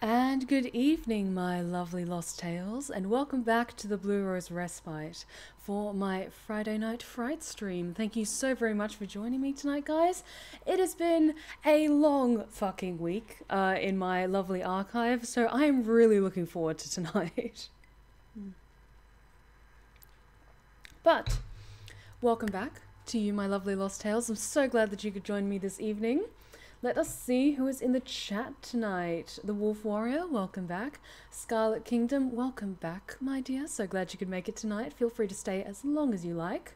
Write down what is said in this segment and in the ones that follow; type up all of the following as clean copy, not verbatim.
And good evening, my lovely Lost Tales, and welcome back to the Blue Rose Respite for my Friday night Fright stream. Thank you so very much for joining me tonight, guys. It has been a long fucking week in my lovely archive, so I am really looking forward to tonight. But, welcome back to you, my lovely Lost Tales. I'm so glad that you could join me this evening. Let us see who is in the chat tonight. The Wolf Warrior, welcome back. Scarlet Kingdom, welcome back, my dear. So glad you could make it tonight. Feel free to stay as long as you like.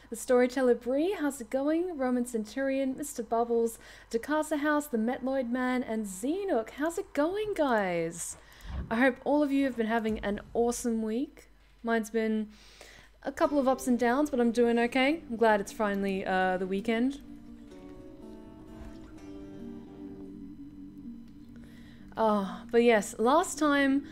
The Storyteller Bree, how's it going? Roman Centurion, Mr. Bubbles, the CasaHouse, the Metloid Man, and Xenook. How's it going, guys? I hope all of you have been having an awesome week. Mine's been a couple of ups and downs, but I'm doing okay. I'm glad it's finally the weekend. But yes, last time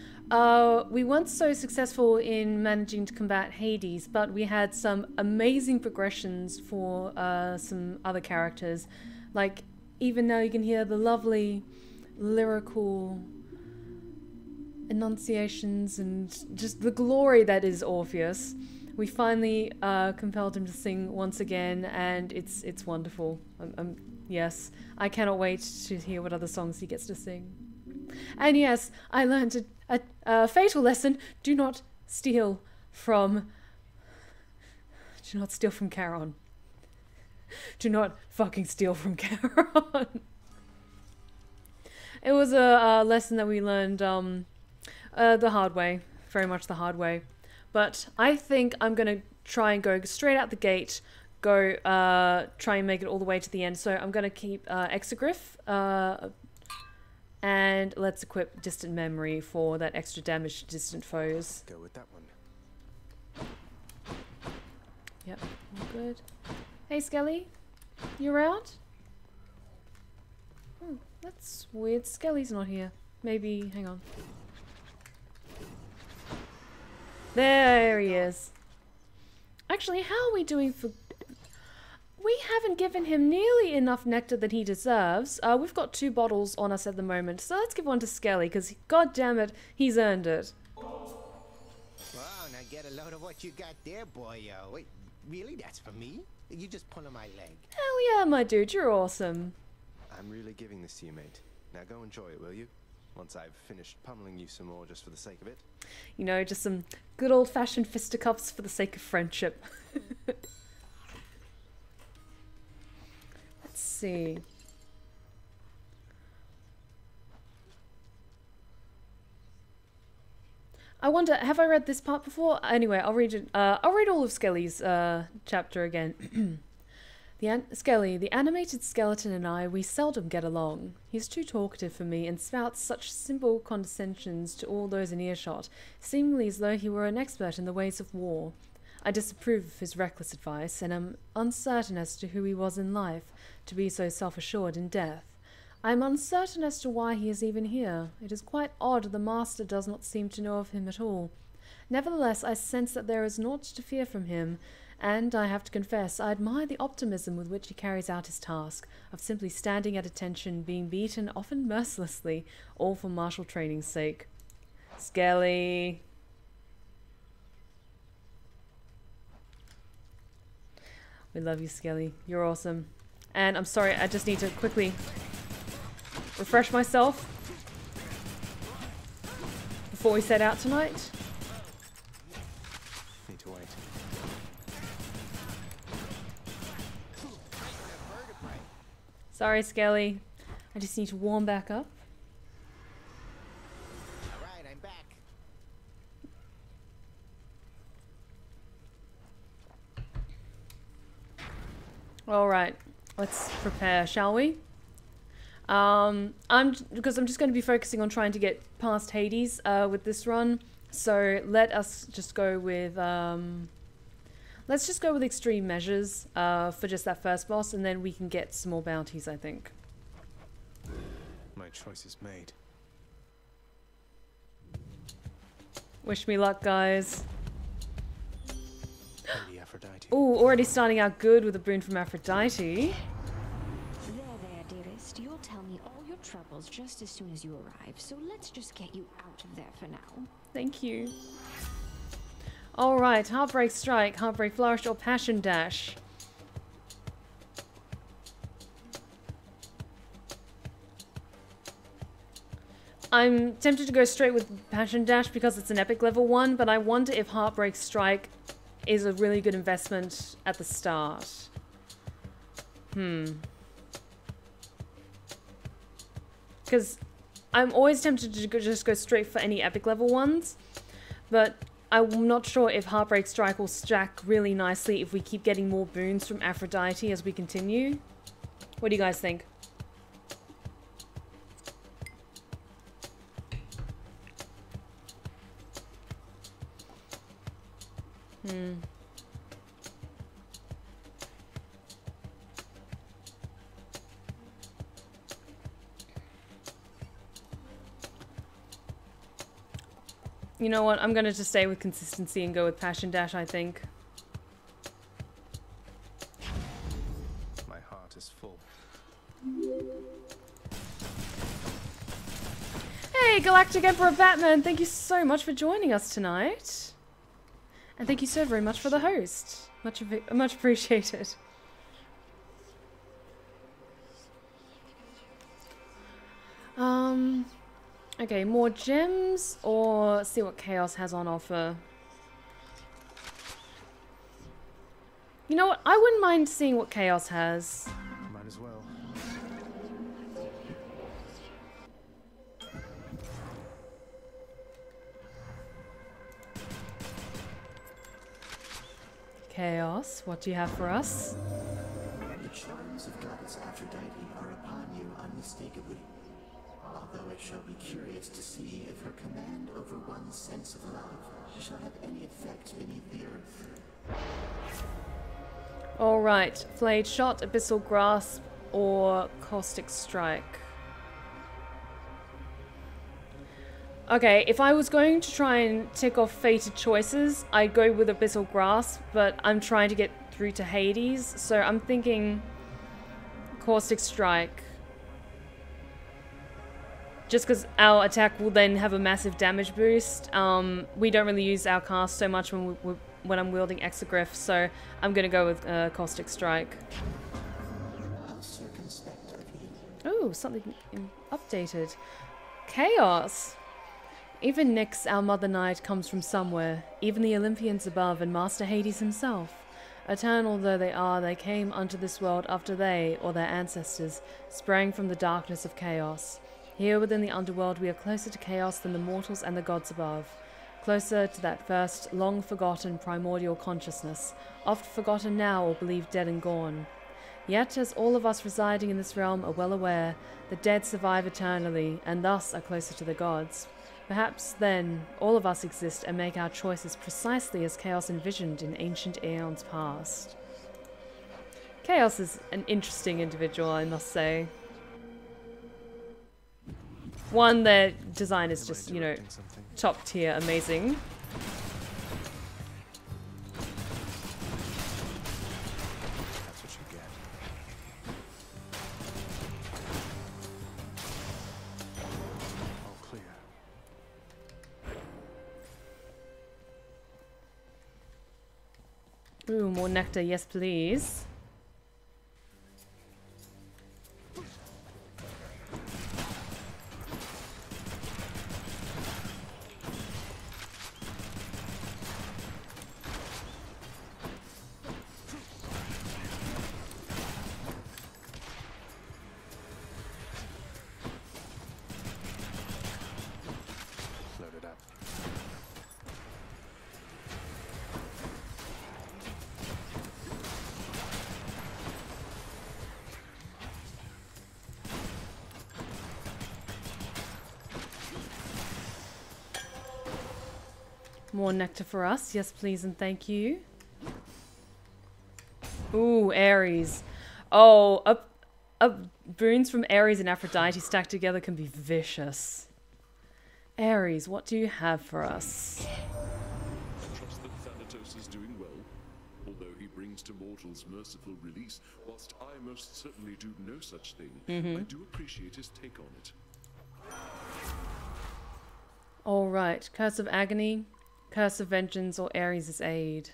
we weren't so successful in managing to combat Hades, but we had some amazing progressions for some other characters. Like, even now you can hear the lovely lyrical enunciations and just the glory that is Orpheus. We finally compelled him to sing once again, and it's wonderful. Yes, I cannot wait to hear what other songs he gets to sing. And yes, I learned a fatal lesson. Do not steal from Charon. Do not fucking steal from Charon. It was a lesson that we learned the hard way. Very much the hard way. But I think I'm going to try and go straight out the gate. Go try and make it all the way to the end. So I'm going to keep Exegriff. And let's equip Distant Memory for that extra damage to distant foes. Go with that one. Yep, all good. Hey Skelly, you around? Oh, that's weird. Skelly's not here. Maybe, hang on. There he is. Actually, how are we doing for... We haven't given him nearly enough nectar that he deserves. We've got 2 bottles on us at the moment, so let's give one to Skelly, because god damn it, he's earned it. Wow, now get a load of what you got there, boyo. Wait, really? That's for me? You just pulling my leg. Hell yeah, my dude, you're awesome. I'm really giving this to you, mate. Now go enjoy it, will you? Once I've finished pummeling you some more just for the sake of it. You know, just some good old-fashioned fisticuffs for the sake of friendship. Let's see. I wonder, have I read this part before? Anyway, I'll read it. I'll read all of Skelly's chapter again. Skelly, the animated skeleton, and I, we seldom get along. He's too talkative for me and spouts such simple condescensions to all those in earshot, seemingly as though he were an expert in the ways of war. I disapprove of his reckless advice, and am uncertain as to who he was in life, to be so self-assured in death. I am uncertain as to why he is even here. It is quite odd the master does not seem to know of him at all. Nevertheless, I sense that there is naught to fear from him, and, I have to confess, I admire the optimism with which he carries out his task, of simply standing at attention, being beaten, often mercilessly, all for martial training's sake. Skelly... We love you, Skelly. You're awesome. And I'm sorry, I just need to quickly refresh myself before we set out tonight. Need to wait. Sorry, Skelly. I just need to warm back up. Alright, I'm back. Alright, let's prepare, shall we? Because I'm just going to be focusing on trying to get past Hades with this run. So let us just go with let's just go with extreme measures for just that first boss, and then we can get some more bounties, I think. My choice is made. Wish me luck, guys. Lady Aphrodite. Ooh, already starting out good with a boon from Aphrodite. There, dearest. You'll tell me all your troubles just as soon as you arrive, so let's just get you out of there for now. Thank you. Alright, Heartbreak Strike, Heartbreak Flourish, or Passion Dash. I'm tempted to go straight with Passion Dash because it's an epic level 1, but I wonder if Heartbreak Strike is a really good investment at the start. Because I'm always tempted to just go straight for any epic level ones, but I'm not sure if Heartbreak Strike will stack really nicely if we keep getting more boons from Aphrodite as we continue. What do you guys think? You know what? I'm gonna just stay with consistency and go with Passion Dash, I think. My heart is full. Hey, Galactic Emperor Batman! Thank you so much for joining us tonight. And thank you so very much for the host. Much appreciated. Okay, more gems or see what Chaos has on offer. You know what? I wouldn't mind seeing what Chaos has. Might as well. Chaos, what do you have for us? The charms of Goddess Aphrodite are upon you unmistakably. Although I shall be curious to see if her command over one's sense of love shall have any effect beneath the earth. Alright, Flayed Shot, Abyssal Grasp, or Caustic Strike. Okay, if I was going to try and tick off fated choices, I'd go with Abyssal Grasp, but I'm trying to get through to Hades, so I'm thinking Caustic Strike. Just because our attack will then have a massive damage boost. We don't really use our cast so much when I'm wielding Exegriff, so I'm going to go with Caustic Strike. Oh, something updated. Chaos! Even Nyx, our Mother Knight, comes from somewhere. Even the Olympians above and Master Hades himself. Eternal though they are, they came unto this world after they, or their ancestors, sprang from the darkness of chaos. Here within the underworld we are closer to chaos than the mortals and the gods above. Closer to that first, long-forgotten primordial consciousness, oft forgotten now or believed dead and gone. Yet, as all of us residing in this realm are well aware, the dead survive eternally, and thus are closer to the gods. Perhaps, then, all of us exist and make our choices precisely as Chaos envisioned in ancient aeons past. Chaos is an interesting individual, I must say. One, their design is just, you know, top tier, amazing. That's what you get. All clear. Ooh, more nectar, yes please. More nectar for us. Yes, please, and thank you. Ooh, Ares. Oh, boons from Ares and Aphrodite stacked together can be vicious. Ares, what do you have for us? Trust that Thanatos is doing well, although he brings means to mortals merciful release, whilst I most certainly do no such thing, I do appreciate his take on it. Alright, Curse of Agony, Curse of Vengeance, or Ares' Aid.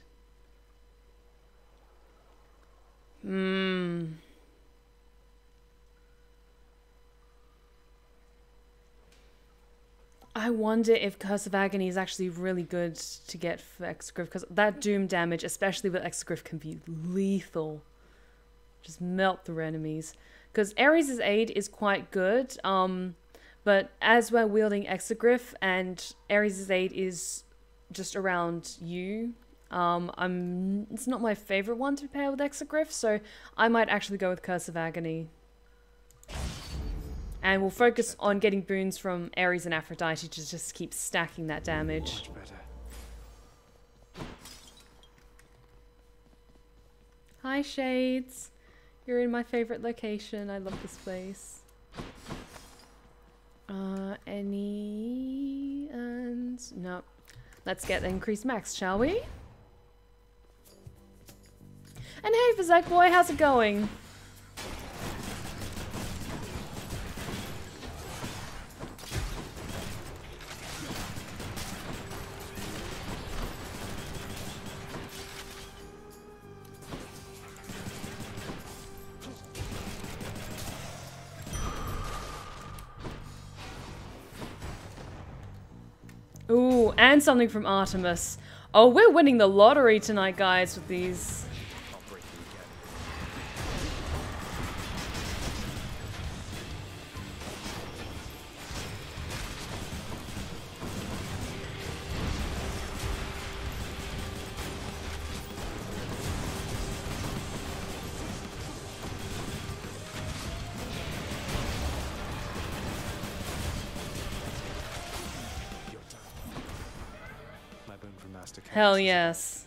I wonder if Curse of Agony is actually really good to get for Exegriff, because that doom damage, especially with Exegriff, can be lethal. Just melt through enemies. Because Ares' Aid is quite good, but as we're wielding Exegriff and Ares' Aid is just around you, it's not my favorite one to pair with Exegriff, so I might actually go with Curse of Agony. And we'll focus on getting boons from Ares and Aphrodite to just keep stacking that damage. Much better. Hi, Shades. You're in my favorite location. I love this place. No. Let's get the increased max, shall we? And hey, Vizak boy, how's it going? Ooh, and something from Artemis. Oh, we're winning the lottery tonight, guys, with these. I'll break you again. Hell yes.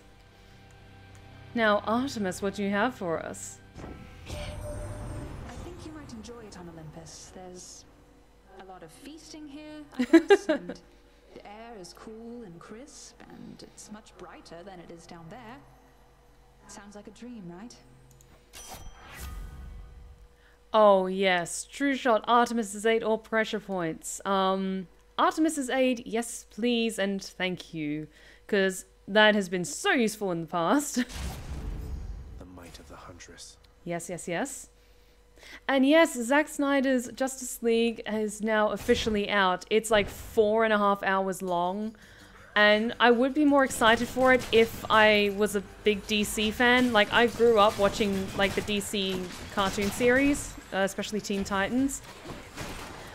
Now, Artemis, what do you have for us? I think you might enjoy it on Olympus. There's a lot of feasting here, I guess, and the air is cool and crisp, and it's much brighter than it is down there. Sounds like a dream, right? Oh, yes. True shot. Artemis's aid or pressure points. Artemis's aid, yes, please, and thank you. Because that has been so useful in the past. The might of the Huntress. Yes, yes, yes. And yes, Zack Snyder's Justice League is now officially out. It's like 4.5 hours long. And I would be more excited for it if I was a big DC fan. Like, I grew up watching, like, the DC cartoon series, especially Teen Titans.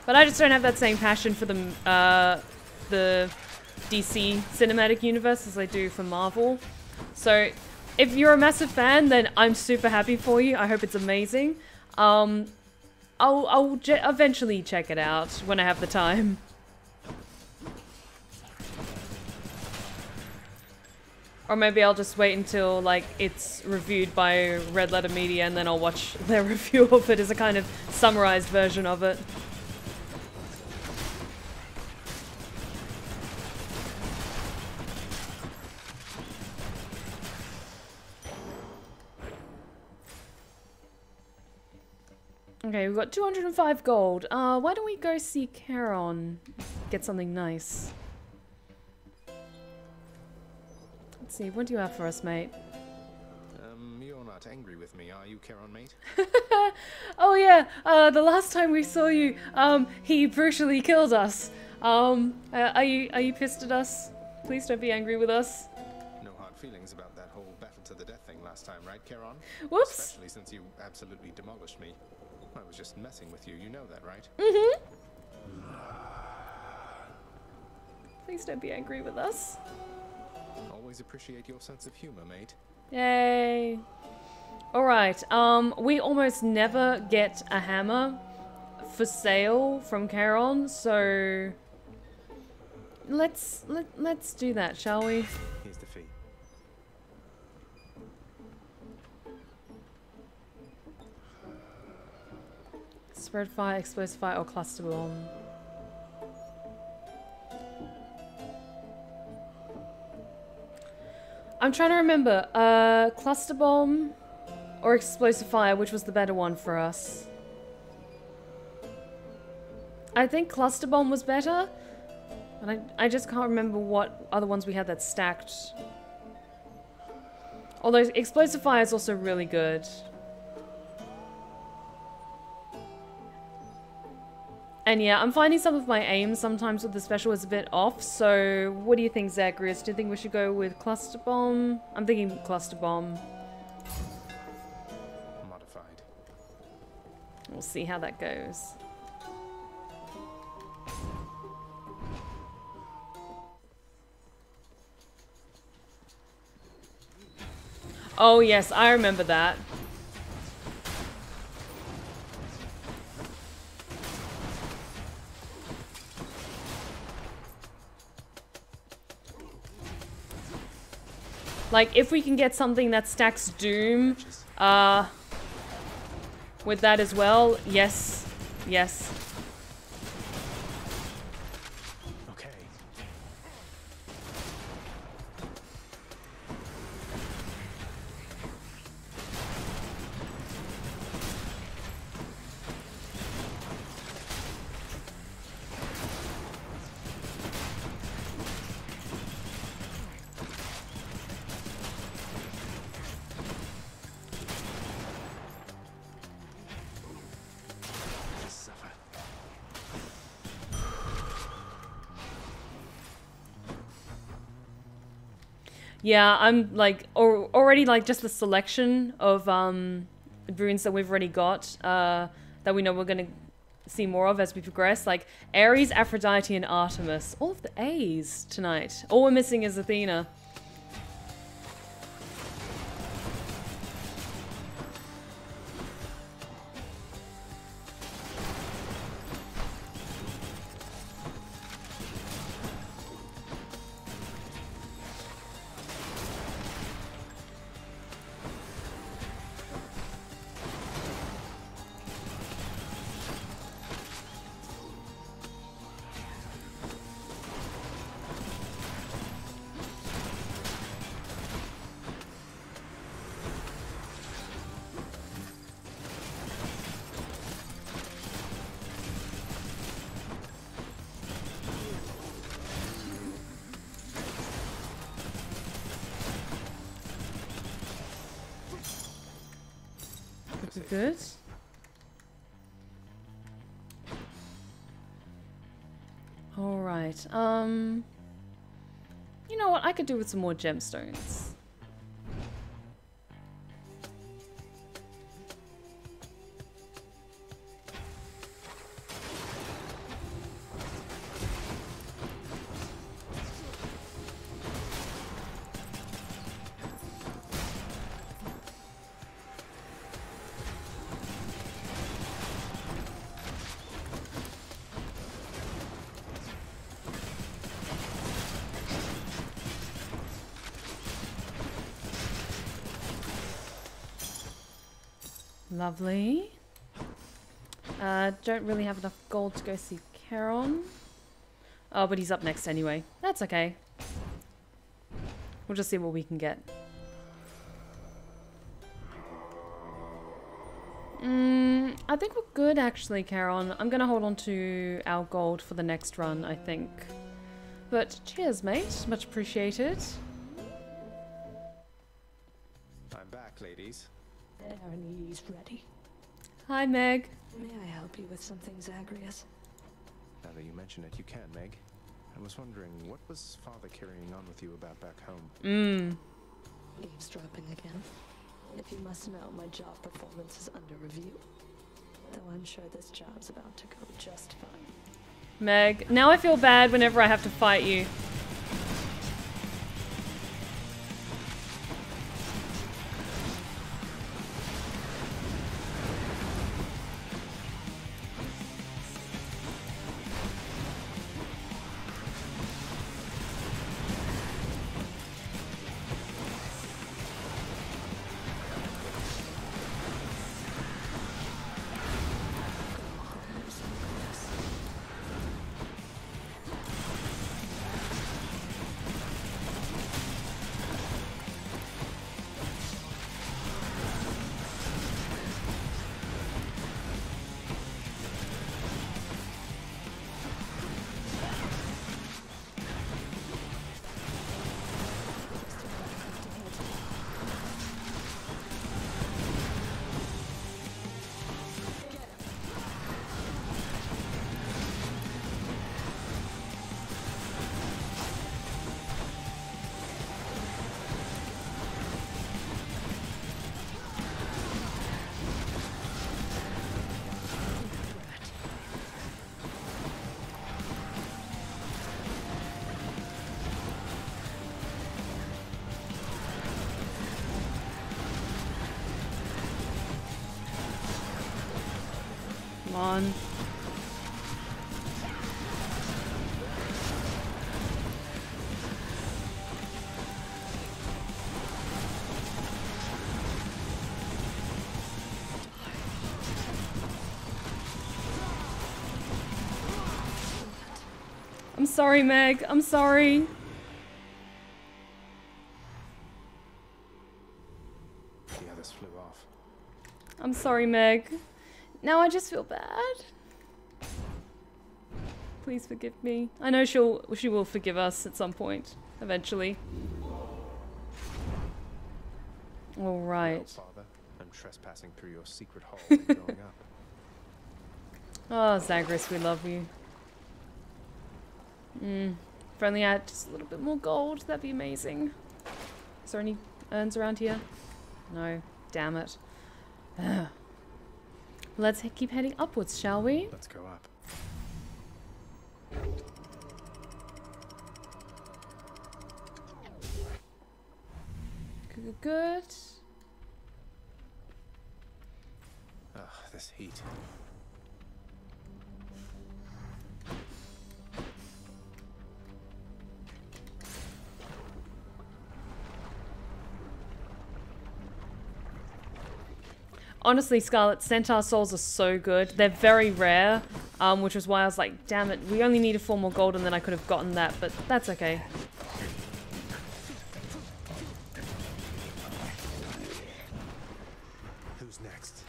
But I just don't have that same passion for the DC cinematic universe as I do for Marvel. So, if you're a massive fan, then I'm super happy for you. I hope it's amazing. I'll eventually check it out when I have the time. Or maybe I'll just wait until, like, it's reviewed by Red Letter Media and then I'll watch their review of it as a kind of summarized version of it. Okay, we've got 205 gold. Why don't we go see Charon? Get something nice. Let's see, what do you have for us, mate? You're not angry with me, are you, Charon, mate? Oh yeah, the last time we saw you, he brutally killed us. Are you pissed at us? Please don't be angry with us. No hard feelings about that whole battle to the death thing last time, right, Charon? Whoops. Especially since you absolutely demolished me. I was just messing with you, you know that, right? Mm-hmm. Please don't be angry with us. Always appreciate your sense of humor, mate. Yay. Alright, we almost never get a hammer for sale from Charon, so let's do that, shall we? Here's the fee. Spread fire, explosive fire, or cluster bomb. I'm trying to remember. Cluster bomb or explosive fire, which was the better one for us? I think cluster bomb was better, but I just can't remember what other ones we had that stacked. Although explosive fire is also really good. And yeah, I'm finding some of my aim sometimes with the special is a bit off, so what do you think, Zacharias? Do you think we should go with cluster bomb? I'm thinking cluster bomb. Modified. We'll see how that goes. Oh yes, I remember that. Like, if we can get something that stacks Doom, with that as well, yes, yes. Okay. Yeah, I'm like already like just the selection of runes that we've already got that we know we're gonna see more of as we progress. Like Ares, Aphrodite, and Artemis. All of the A's tonight. All we're missing is Athena. Good. All right. You know what? I could do with some more gemstones. Lovely. Don't really have enough gold to go see Charon. Oh, but he's up next anyway. That's okay. We'll just see what we can get. I think we're good actually, Charon. I'm gonna hold on to our gold for the next run, I think. But cheers, mate. Much appreciated. I'm back, ladies. DarianG's ready. Hi, Meg. May I help you with something, Zagreus? Now that you mention it, you can, Meg. I was wondering, what was Father carrying on with you about back home? Eavesdropping again. If you must know, my job performance is under review. Though I'm sure this job's about to go just fine. Meg, now I feel bad whenever I have to fight you. Come on. I'm sorry, Meg. I'm sorry. The others flew off. I'm sorry, Meg. Now I just feel bad. Please forgive me. I know she will forgive us at some point, eventually. All right. Well, Father, I'm trespassing through your secret hole and growing up. Oh, Zagreus, we love you. If only I had just a little bit more gold, that'd be amazing. Is there any urns around here? No. Damn it. Ugh. Let's keep heading upwards, shall we? Let's go up. Good. Ugh, this heat. Honestly, Scarlet, Centaur souls are so good. They're very rare, which was why I was like, damn it, we only needed 4 more gold and then I could have gotten that, but that's okay. Who's next?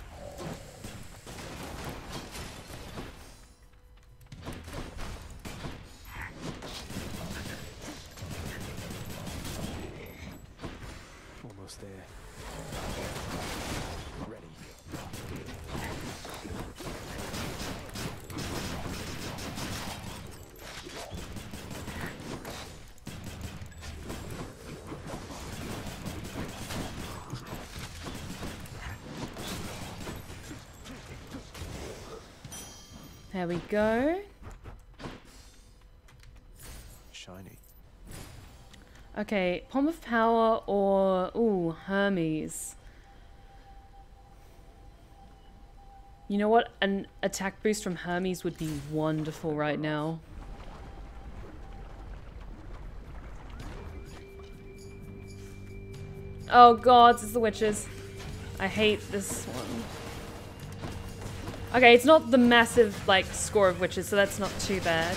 Almost there. Ready. There we go. Shiny. Okay, Palm of Power or... Ooh, Hermes. You know what? An attack boost from Hermes would be wonderful right now. Oh god, it's the witches. I hate this one. Okay, it's not the massive, like, score of witches, so that's not too bad.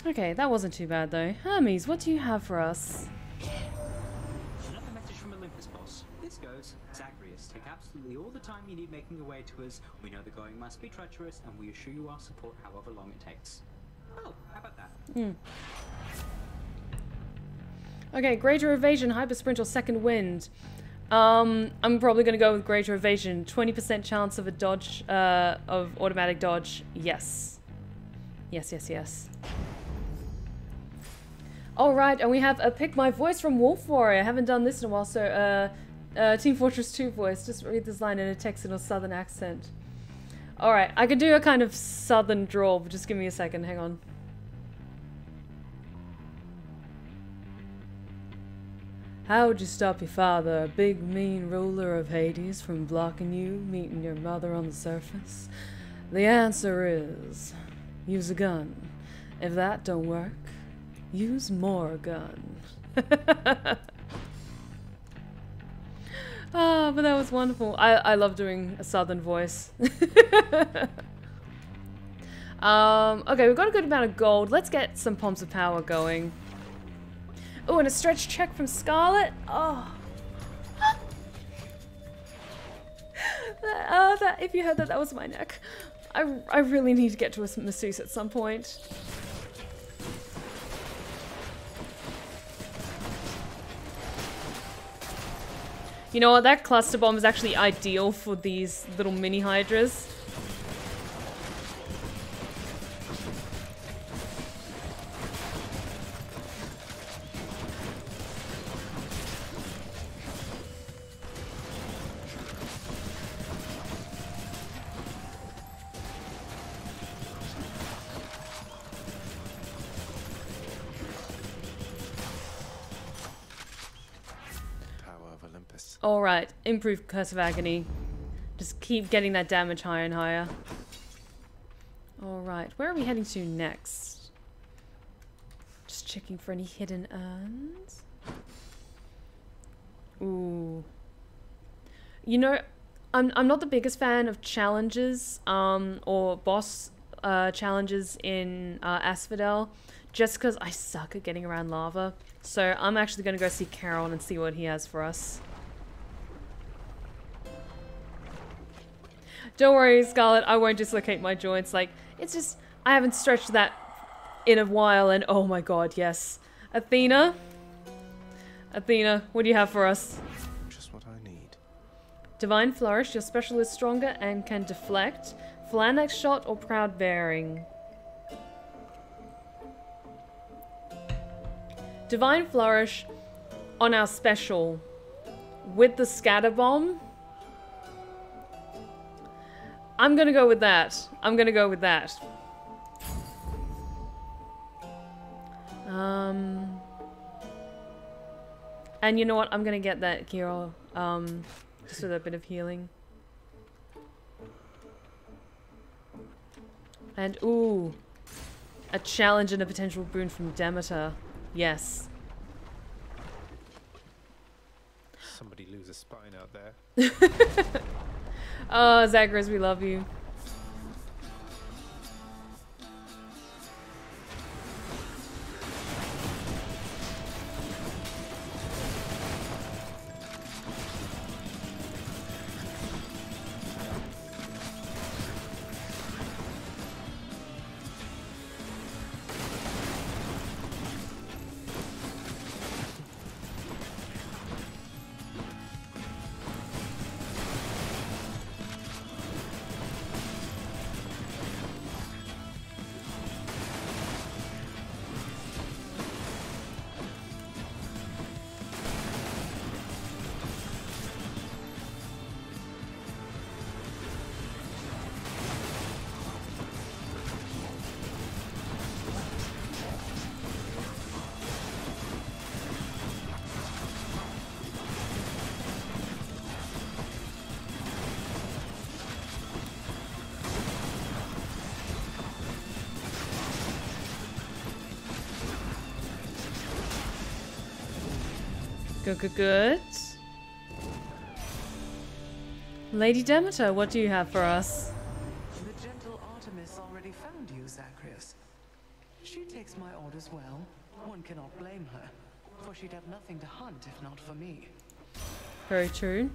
Okay, that wasn't too bad though. Hermes, what do you have for us? Another message from Olympus, boss. This goes, Zagreus, take absolutely all the time you need making your way to us. We know the going must be treacherous, and we assure you our support however long it takes. Oh, how about that? Okay, Greater Evasion, Hyper Sprint, or Second Wind. I'm probably gonna go with Greater Evasion. 20% chance of a dodge, of automatic dodge. Yes. Yes, yes, yes. Alright, and we have a Pick My Voice from Wolf Warrior. I haven't done this in a while, so Team Fortress 2 voice. Just read this line in a Texan or Southern accent. Alright, I could do a kind of Southern drawl, but just give me a second, hang on. How'd you stop your father, a big mean ruler of Hades, from blocking you, meeting your mother on the surface? The answer is, use a gun. If that don't work, use more gun. Ah, but that was wonderful. I love doing a southern voice. Okay, we've got a good amount of gold. Let's get some Palms of Power going. Oh, and a stretch check from Scarlet. Oh. If you heard that, that was my neck. I really need to get to a masseuse at some point. You know what, that cluster bomb is actually ideal for these little mini hydras. of Olympus. Alright, improve Curse of Agony. Just keep getting that damage higher and higher. Alright, where are we heading to next? Just checking for any hidden urns. Ooh. You know, I'm not the biggest fan of challenges, or boss challenges in Asphodel, just because I suck at getting around lava. So I'm actually going to go see Charon and see what he has for us. Don't worry, Scarlet, I won't dislocate my joints. Like, it's just, I haven't stretched that in a while, and oh my god, yes. Athena? Athena, what do you have for us? Just what I need. Divine Flourish, your special is stronger and can deflect. Phalanx Shot or Proud Bearing. Divine Flourish on our special with the Scatter Bomb. I'm gonna go with that. I'm gonna go with that. And you know what? I'm gonna get that Kiro, just with a bit of healing. And ooh, a challenge and a potential boon from Demeter. Yes. Somebody lose a spine out there. Oh, Zagreus, we love you. Good. Lady Demeter, what do you have for us? The gentle Artemis already found you, Zagreus. She takes my orders well. One cannot blame her, for she'd have nothing to hunt if not for me. Very true.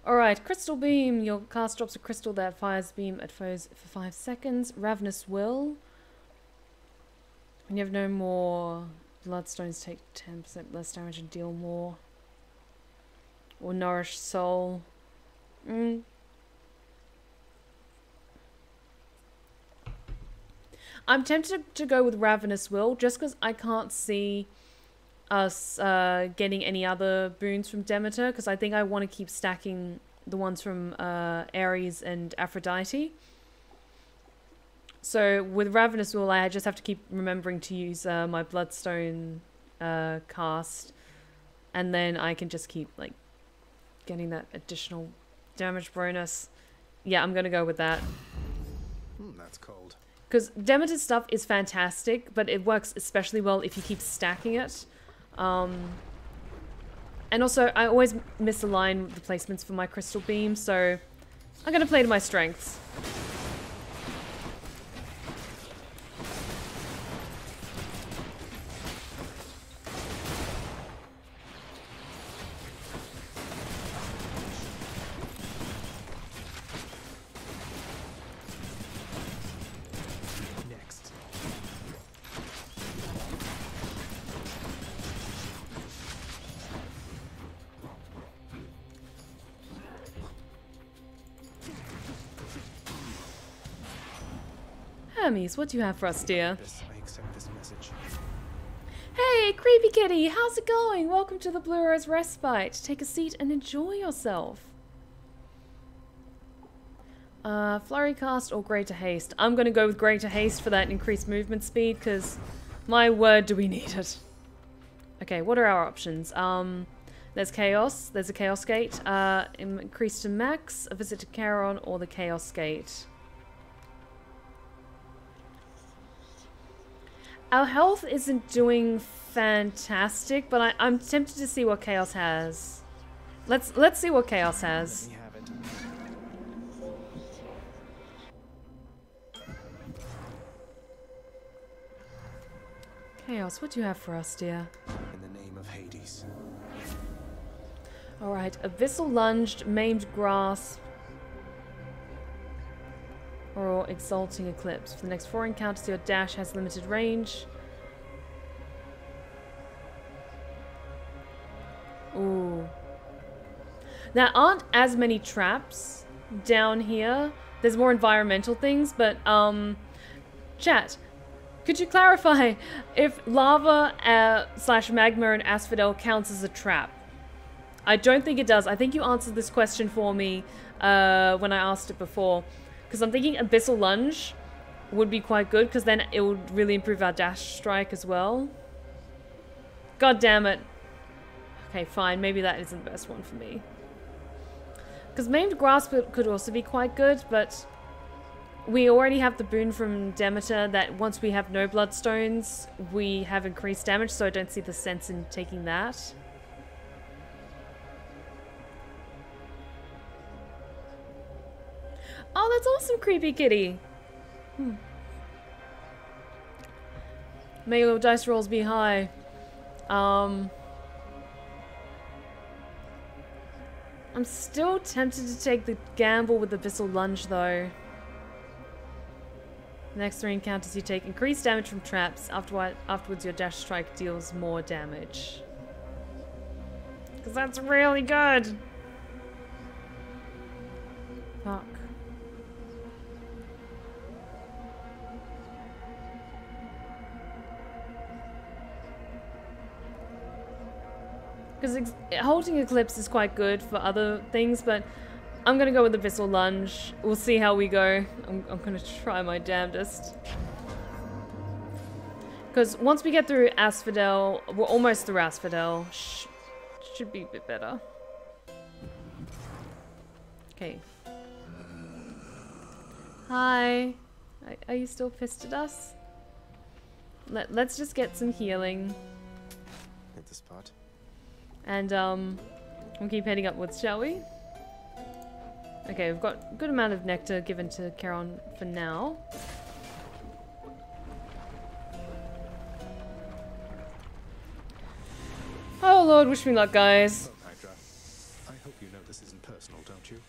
Alright, Crystal Beam. Your cast drops a crystal that fires beam at foes for 5 seconds. Ravenous Will. When you have no more bloodstones, take 10% less damage and deal more. Or Nourish Soul. I'm tempted to go with Ravenous Will, just because I can't see us getting any other boons from Demeter, because I think I want to keep stacking the ones from Ares and Aphrodite. So with Ravenous Will, I just have to keep remembering to use my Bloodstone cast, and then I can just keep like getting that additional damage bonus. Yeah, I'm gonna go with that. That's cold. Because Demeter's stuff is fantastic, but it works especially well if you keep stacking it. And also, I always misalign the placements for my Crystal Beam, so I'm gonna play to my strengths. Hermes, what do you have for us, dear? I accept this message. Hey, Creepy Kitty, how's it going? Welcome to the Blue Rose Respite. Take a seat and enjoy yourself. Flurry Cast or Greater Haste? I'm going to go with Greater Haste for that increased movement speed, because my word, do we need it. Okay, what are our options? There's Chaos. There's a Chaos Gate. Increase to max, a visit to Charon, or the Chaos Gate. Our health isn't doing fantastic, but I'm tempted to see what Chaos has. Let's see what Chaos has. Chaos, what do you have for us, dear? In the name of Hades. Alright, Abyssal Lunged, Maimed Grasp, or Exalting Eclipse. For the next 4 encounters, your dash has limited range. Ooh. There aren't as many traps down here. There's more environmental things, but, chat. Could you clarify if lava slash magma and asphodel counts as a trap? I don't think it does. I think you answered this question for me when I asked it before. Because I'm thinking Abyssal Lunge would be quite good, because then it would really improve our dash strike as well. God damn it. Okay, fine. Maybe that isn't the best one for me. Because Maimed Grasp could also be quite good, but we already have the boon from Demeter that once we have no bloodstones, we have increased damage, so I don't see the sense in taking that. Oh, that's awesome, creepy kitty. May your dice rolls be high. I'm still tempted to take the gamble with the Abyssal Lunge, though. The next 3 encounters you take increased damage from traps. Afterwards, your dash strike deals more damage. Because that's really good. Fuck. Because holding Eclipse is quite good for other things, but I'm gonna go with the Abyssal Lunge. We'll see how we go. I'm gonna try my damnedest. Because once we get through Asphodel, we're almost through Asphodel. Should be a bit better. Okay. Hi. Are you still pissed at us? Let's just get some healing. Hit the spot. And we'll keep heading upwards, shall we? Okay, we've got a good amount of nectar given to Charon for now. Oh Lord, wish me luck, guys. Oh, Hydra. I hope you know this isn't personal, don't you?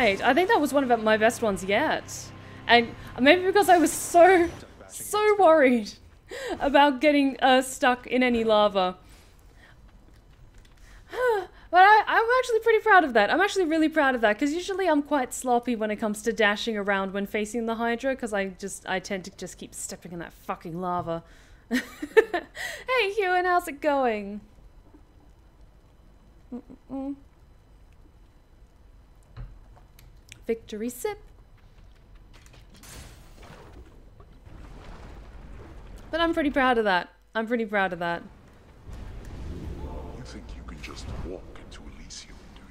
right. I think that was one of my best ones yet. And maybe because I was so worried about getting stuck in any lava. But I'm actually pretty proud of that. I'm actually really proud of that, because usually I'm quite sloppy when it comes to dashing around when facing the Hydra, because I tend to just keep stepping in that fucking lava. Hey Ewan, how's it going? Victory sip. But I'm pretty proud of that. I'm pretty proud of that. You think you can just walk into Elysium, do you?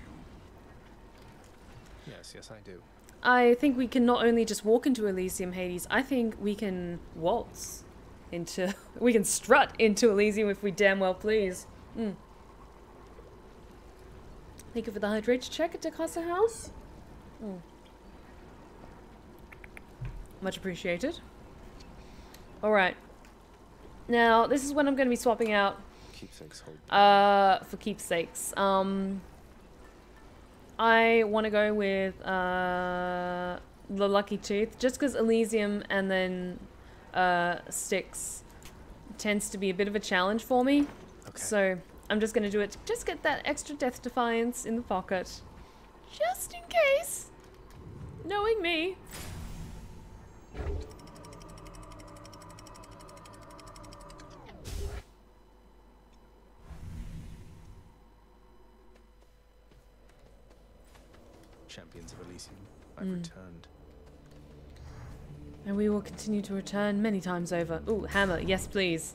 Yes, I do. I think we can not only just walk into Elysium, Hades, I think we can waltz into... we can strut into Elysium if we damn well please. Thank you for the hydration check at the CasaHouse. Much appreciated. Alright. Now, this is when I'm going to be swapping out... Keepsakes hold. For keepsakes. I want to go with the Lucky Tooth, just because Elysium and then Styx tends to be a bit of a challenge for me. Okay. So I'm just going to do it to just get that extra Death Defiance in the pocket. Just in case. Knowing me. Champions of Elysium, I've returned. And we will continue to return many times over. Ooh, hammer. Yes, please.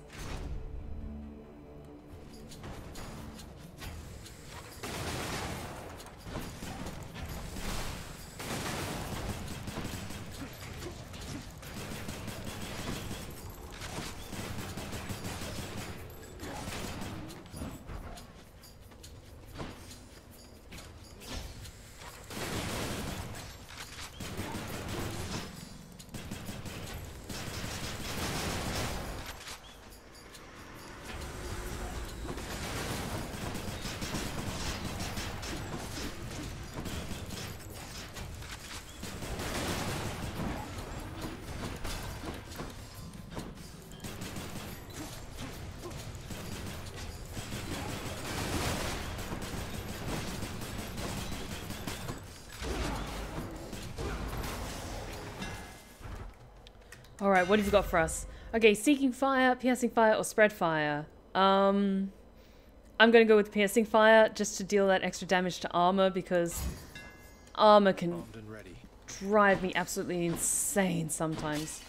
Alright, what have you got for us? Okay, Seeking Fire, Piercing Fire, or Spread Fire? I'm gonna go with Piercing Fire, just to deal that extra damage to armor, because armor can drive me absolutely insane sometimes.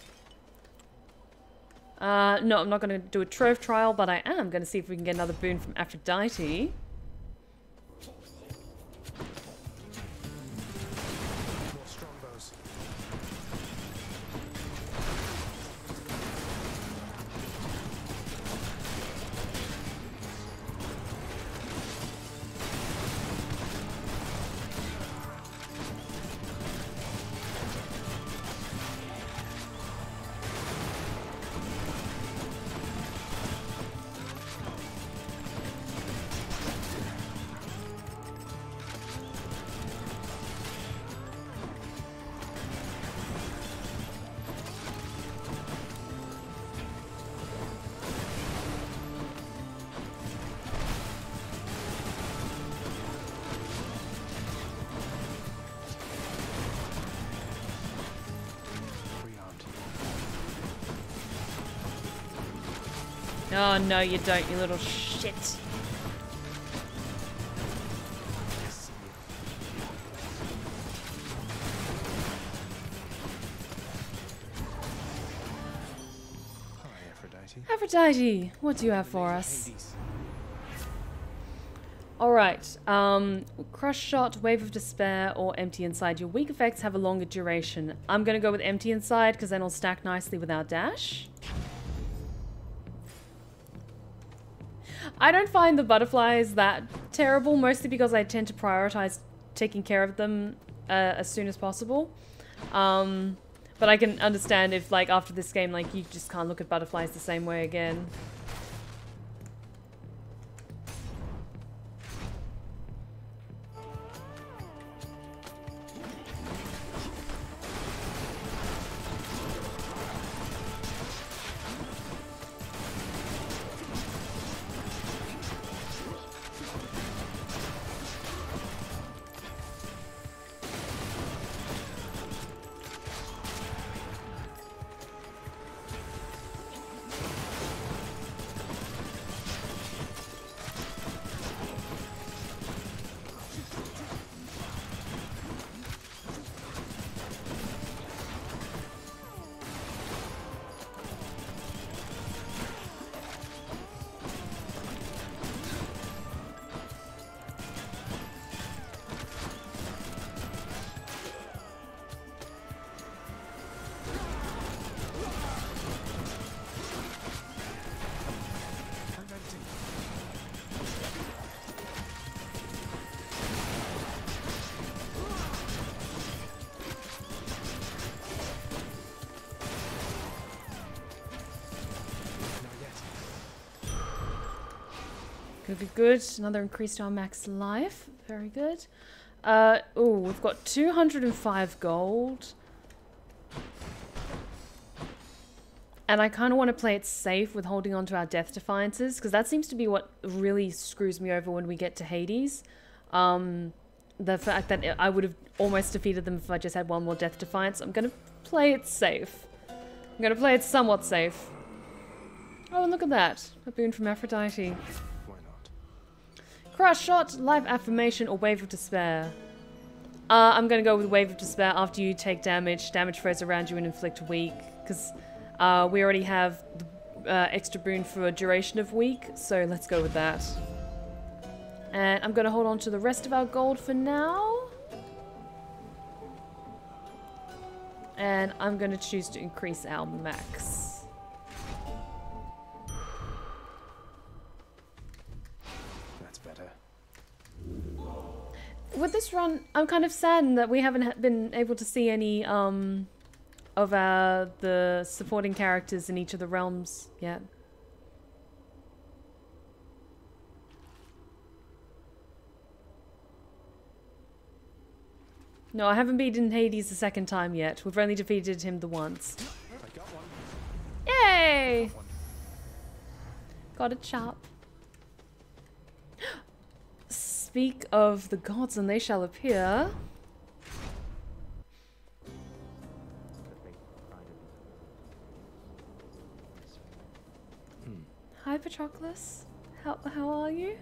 No, I'm not gonna do a Trove Trial, but I am gonna see if we can get another boon from Aphrodite. Oh, no, you don't, you little shit. Hi, Aphrodite. Aphrodite, what do you have for us? Alright, Crush Shot, Wave of Despair, or Empty Inside. Your weak effects have a longer duration. I'm gonna go with Empty Inside, because then it'll stack nicely with our dash. I don't find the butterflies that terrible, mostly because I tend to prioritize taking care of them as soon as possible. But I can understand if, like, after this game, like, you just can't look at butterflies the same way again. Good, good. Another increase to our max life. Very good. Oh, we've got 205 gold. And I kind of want to play it safe with holding on to our death defiances, because that seems to be what really screws me over when we get to Hades. The fact that I would have almost defeated them if I just had one more death defiance. I'm going to play it safe. I'm going to play it somewhat safe. Oh, and look at that. A boon from Aphrodite. Why not? Crush shot, life affirmation, or wave of despair. I'm going to go with wave of despair after you take damage. Damage throws around you and inflict weak, because we already have the extra boon for a duration of week, so let's go with that. And I'm going to hold on to the rest of our gold for now. And I'm going to choose to increase our max. That's better. With this run, I'm kind of saddened that we haven't been able to see any of the supporting characters in each of the realms yet. No, I haven't beaten Hades the second time yet. We've only defeated him the once. I got one. Yay! Got a chop. Speak of the gods and they shall appear. Hi Patroclus. How are you?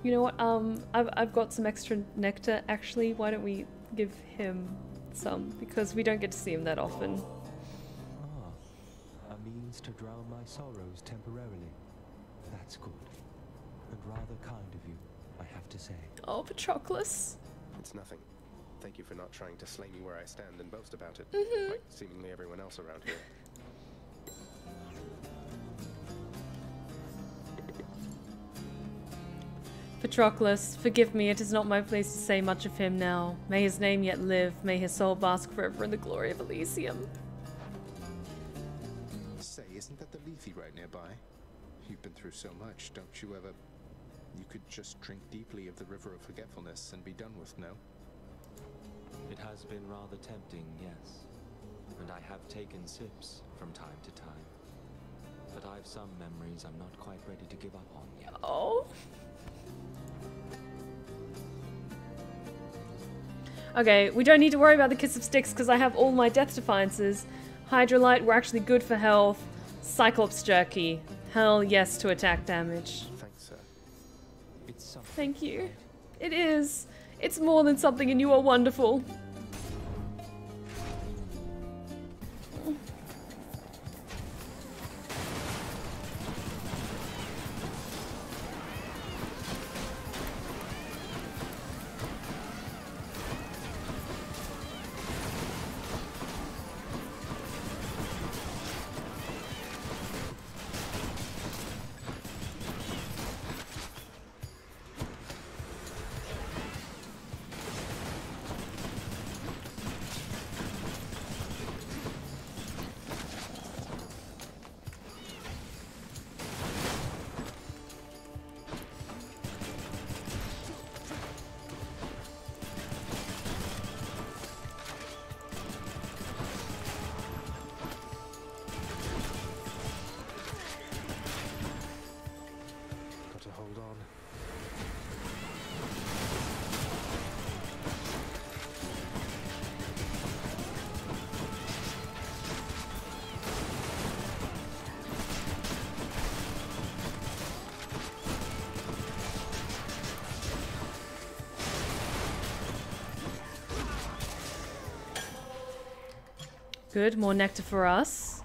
You know what, I've got some extra nectar, actually. Why don't we give him some? Because we don't get to see him that often. Ah, a means to drown my sorrows temporarily. That's good. And rather kind of you, I have to say. Oh, Patroclus. It's nothing. Thank you for not trying to slay me where I stand and boast about it, like seemingly everyone else around here. Patroclus, forgive me, it is not my place to say much of him now. May his name yet live, may his soul bask forever in the glory of Elysium. Say, isn't that the Lethe right nearby? You've been through so much, don't you ever... You could just drink deeply of the river of forgetfulness and be done with, no? It has been rather tempting, yes. And I have taken sips from time to time. But I've some memories I'm not quite ready to give up on yet. Oh. Okay, we don't need to worry about the Kiss of Styx because I have all my death defiances. Hydrolite, we're actually good for health. Cyclops Jerky. Hell yes to attack damage. Thanks, sir. It's something. Thank you. It is. It's more than something and you are wonderful. Good, more nectar for us.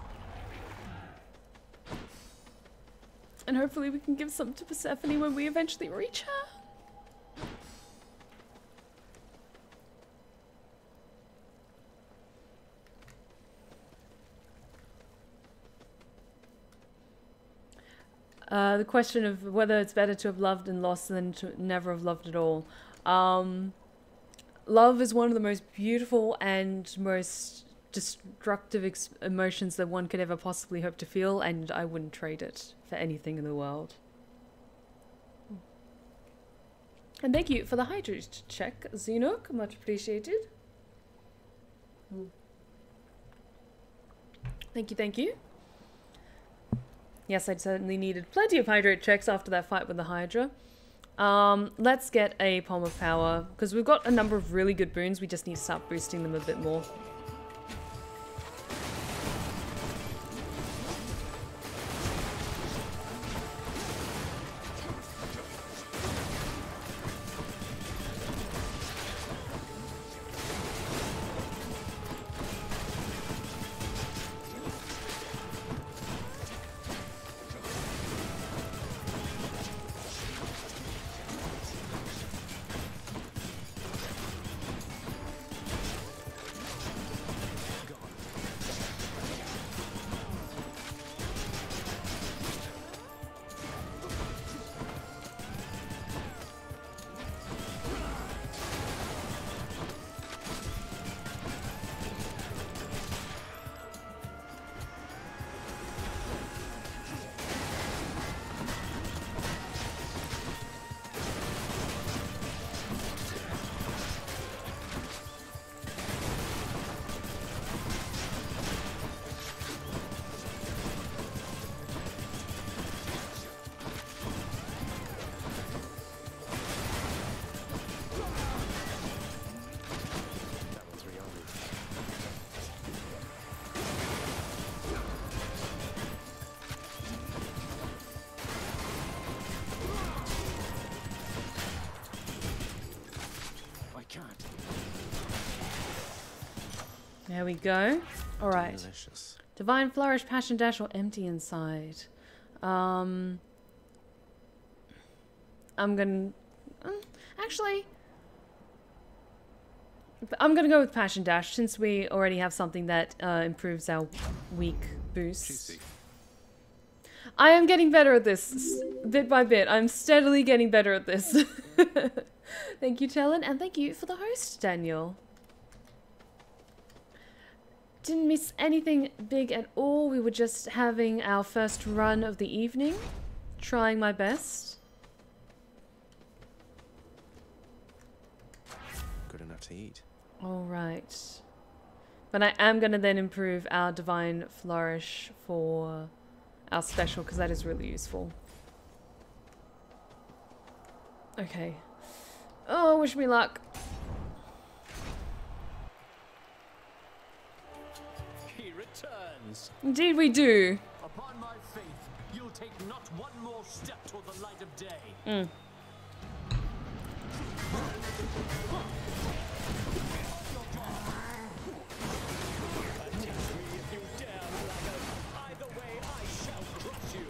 And hopefully we can give some to Persephone when we eventually reach her. The question of whether it's better to have loved and lost than to never have loved at all. Love is one of the most beautiful and most destructive emotions that one could ever possibly hope to feel, and I wouldn't trade it for anything in the world. And thank you for the hydrate check, Zenok. Much appreciated. Thank you, thank you. Yes, I certainly needed plenty of hydrate checks after that fight with the Hydra. Let's get a Palm of Power, because we've got a number of really good boons. We just need to start boosting them a bit more. There we go. Alright. Delicious. Divine Flourish, Passion Dash, or Empty Inside. I'm gonna... actually... I'm gonna go with Passion Dash, since we already have something that improves our weak boost. Juicy. I am getting better at this, bit by bit. I'm steadily getting better at this. Thank you, Talon, and thank you for the host, Daniel. Didn't miss anything big at all. We were just having our first run of the evening. Trying my best. Good enough to eat. Alright. But I am going to then improve our Divine Flourish for our special, because that is really useful. Okay. Oh, wish me luck. Indeed we do. Upon my faith, you'll take not one more step toward the light of day. If you dare, either way I shall crush you.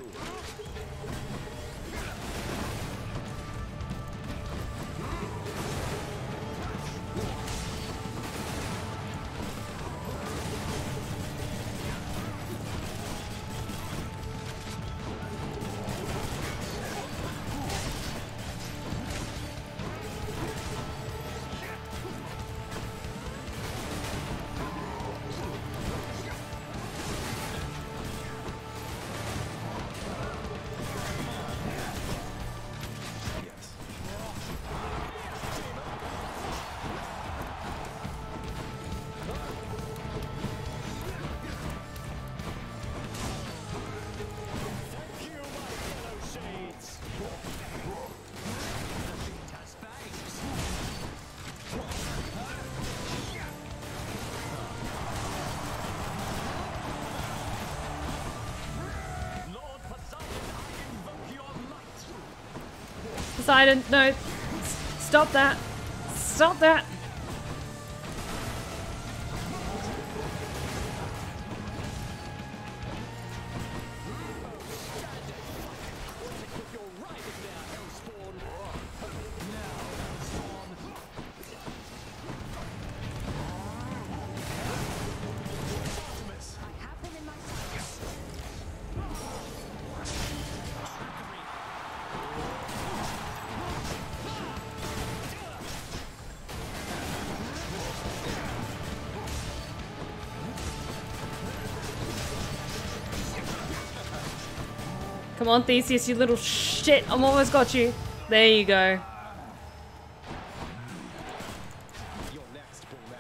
Poseidon, no. Stop that. Stop that. Come on, Theseus, you little shit. I'm almost got you. There you go. You're next, bullman.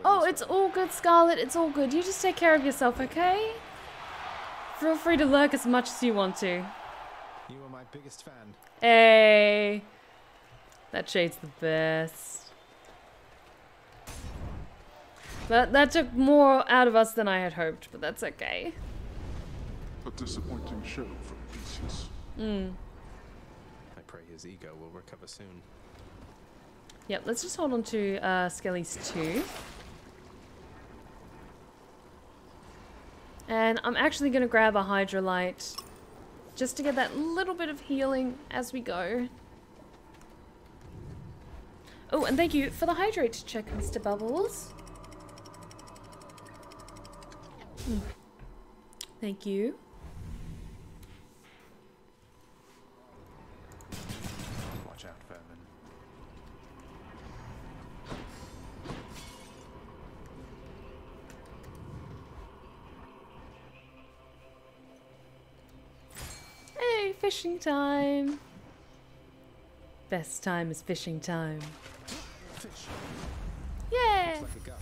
Oh, it's all good, Scarlet. It's all good. You just take care of yourself, okay? Feel free to lurk as much as you want to. You are my biggest fan. Hey. That shade's the best. That took more out of us than I had hoped, but that's okay. A disappointing show from Theseus. I pray his ego will recover soon. Yep, let's just hold on to Skelly's 2. And I'm actually going to grab a Hydrolite just to get that little bit of healing as we go. Oh, and thank you for the hydrate check, Mr. Bubbles. Thank you. Watch out, vermin. Hey, fishing time. Best time is fishing time. Fish. Yeah. Looks like a gut.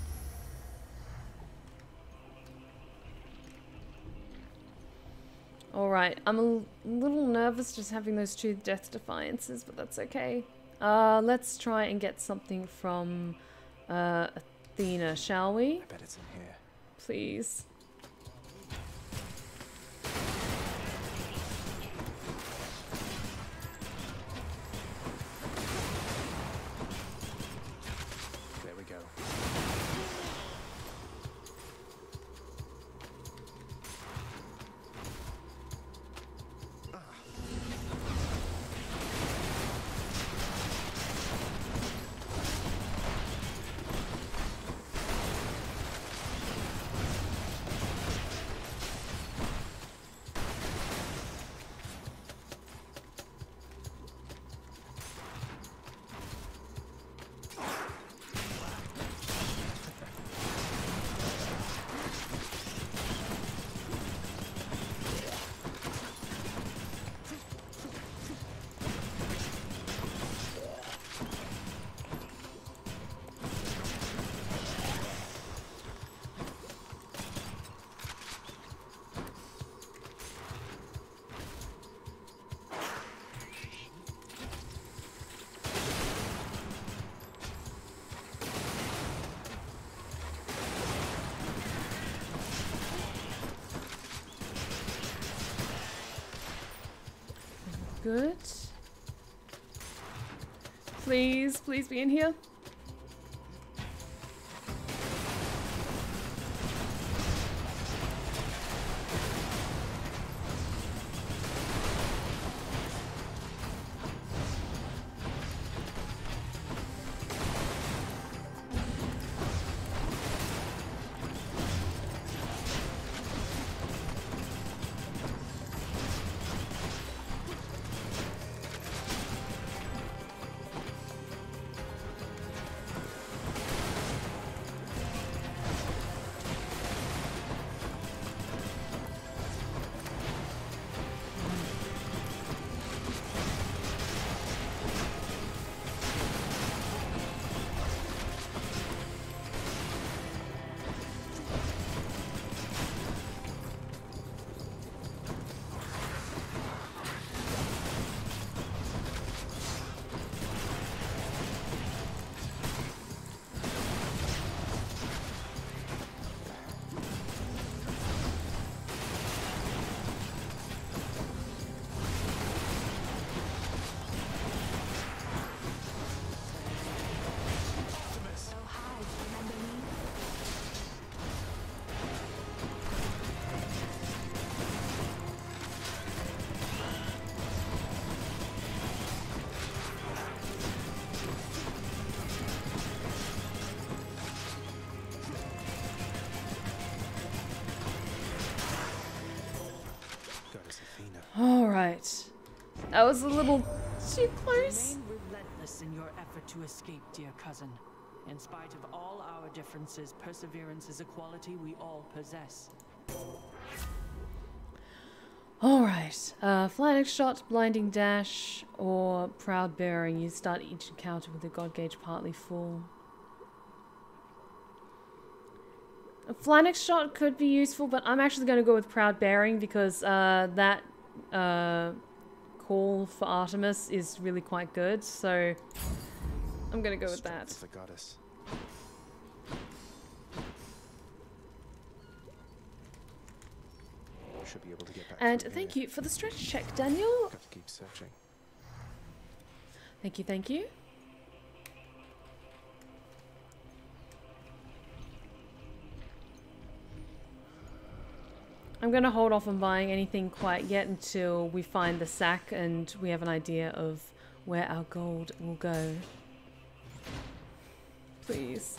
Alright, I'm a little nervous just having those 2 Death Defiances, but that's okay. Let's try and get something from Athena, shall we? I bet it's in here. Please. There we go. Good. Please, please be in here. Alright. That was a little too close. Remain relentless in your effort to escape, dear cousin. In spite of all our differences, perseverance is a quality we all possess. Alright. Flying shot, blinding dash, or proud bearing. You start each encounter with the god gauge partly full. A flying shot could be useful, but I'm actually going to go with proud bearing because that call for Artemis is really quite good, so I'm gonna go with that. The goddess. Should be able to get back. And thank you for the stretch check, Daniel. Got to keep searching. Thank you, thank you. I'm going to hold off on buying anything quite yet until we find the sack and we have an idea of where our gold will go. Please.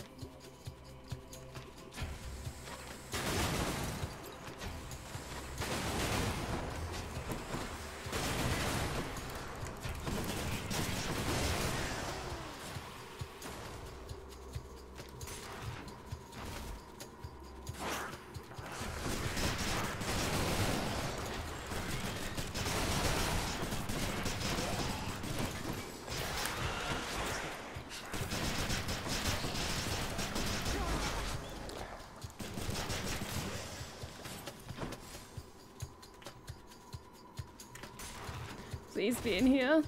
Please be in here.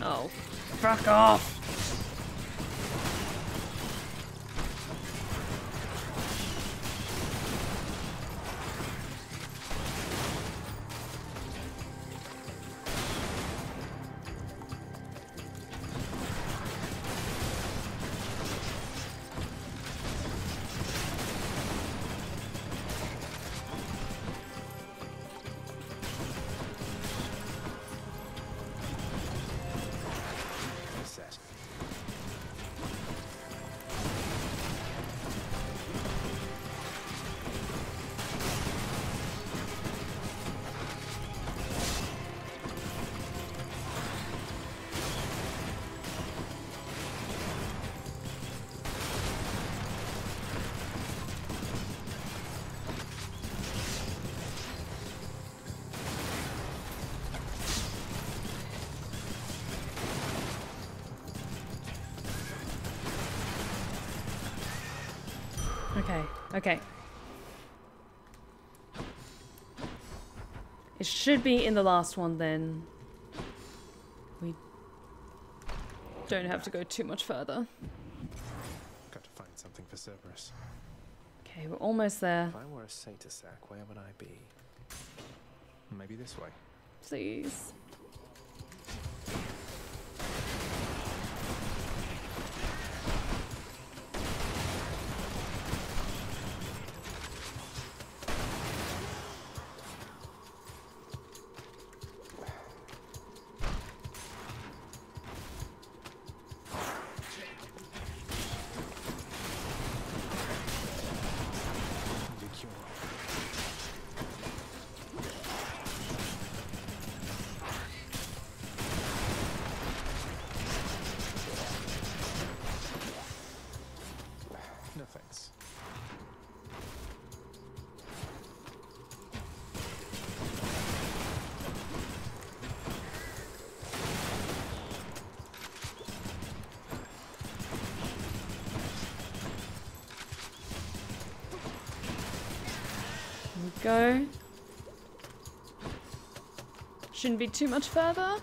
Oh, fuck off. Okay. It should be in the last one then. We don't have to go too much further. Got to find something for Cerberus. Okay, we're almost there. If I were a Satyr-sack, where would I be? Maybe this way. Please. Go. Shouldn't be too much further.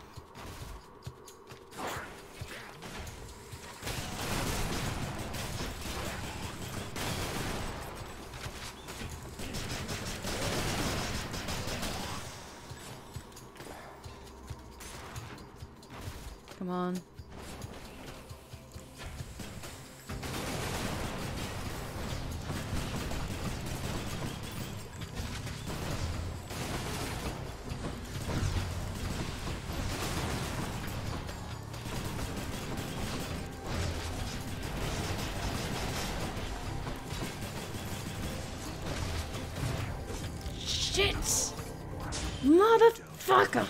Come on. Shit! Motherfucker!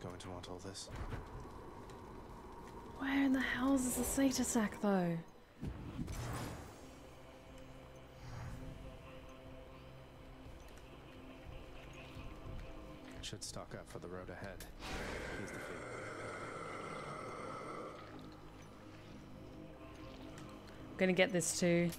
Going to want all this. Where in the hell is the Satyr sack though? Should stock up for the road ahead. Here's the fleet. I'm gonna get this too.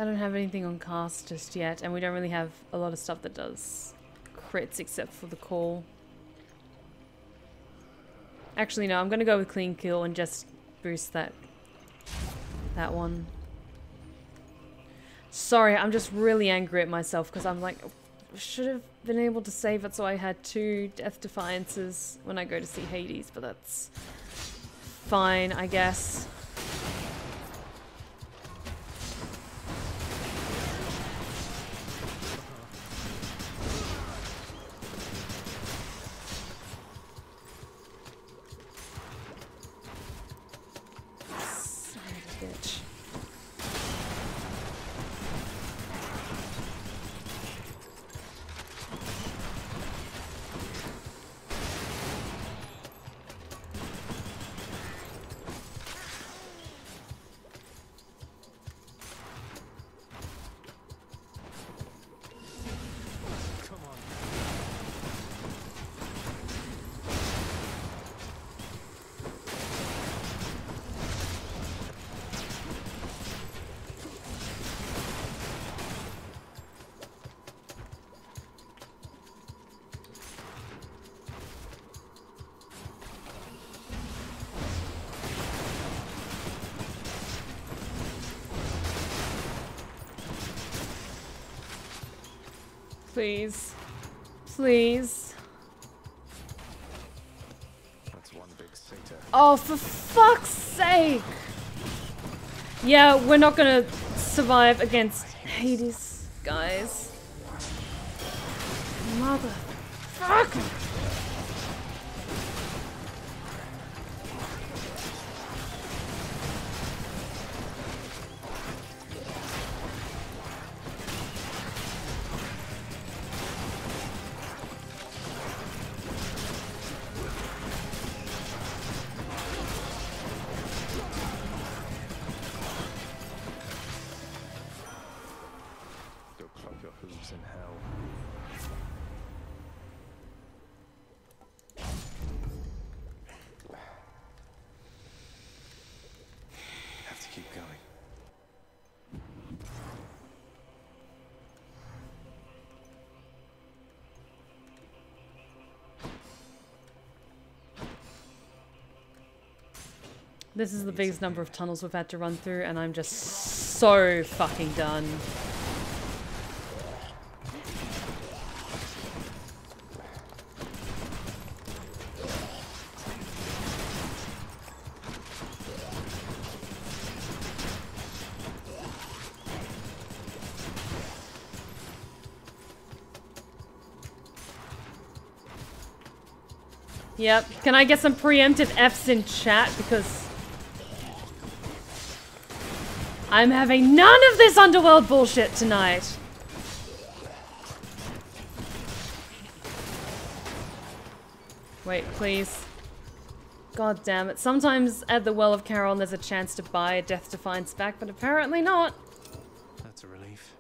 I don't have anything on cast just yet, and we don't really have a lot of stuff that does crits except for the call. Actually, no, I'm gonna go with clean kill and just boost that one. Sorry, I'm just really angry at myself because I'm like, I should have been able to save it so I had 2 Death Defiances when I go to see Hades, but that's fine, I guess. Please. Please. That's one big satyr. Oh, for fuck's sake! Yeah, we're not gonna survive against Hades, guys. Motherfucker! In hell. Have to keep going. This is the biggest number of tunnels we've had to run through, and I'm just so fucking done. Yep. Can I get some preemptive Fs in chat? Because I'm having none of this underworld bullshit tonight. Wait, please. God damn it. Sometimes at the Well of Charon there's a chance to buy a Death Defiance back, but apparently not. That's a relief.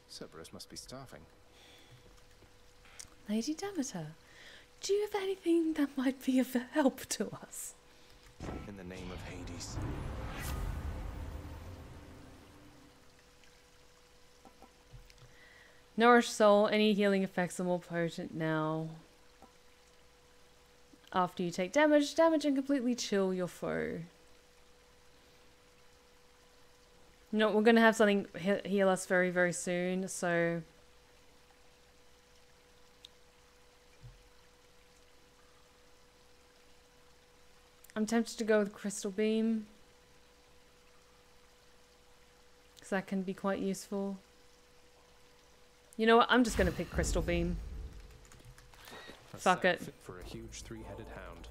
Cerberus must be starving. Lady Demeter, do you have anything that might be of help to us? In the name of Hades. Nourish soul, any healing effects are more potent now. After you take damage, damage and completely chill your foe. No, we're gonna have something heal us very, very soon, so... I'm tempted to go with Crystal Beam. Because that can be quite useful. You know what? I'm just gonna pick Crystal Beam. Fuck it. Fit for a huge three-headed hound.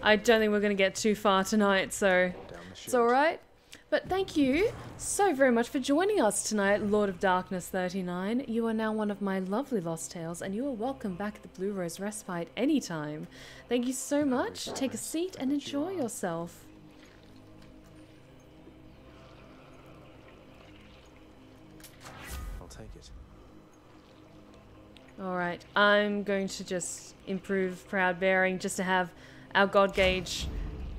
I don't think we're gonna get too far tonight, so it's alright. But thank you so very much for joining us tonight, Lord of Darkness 39. You are now one of my lovely Lost Tales, and you are welcome back at the Blue Rose Respite anytime. Thank you so much. Take a seat and enjoy yourself. I'll take it. Alright, I'm going to just improve Proud Bearing just to have our God Gauge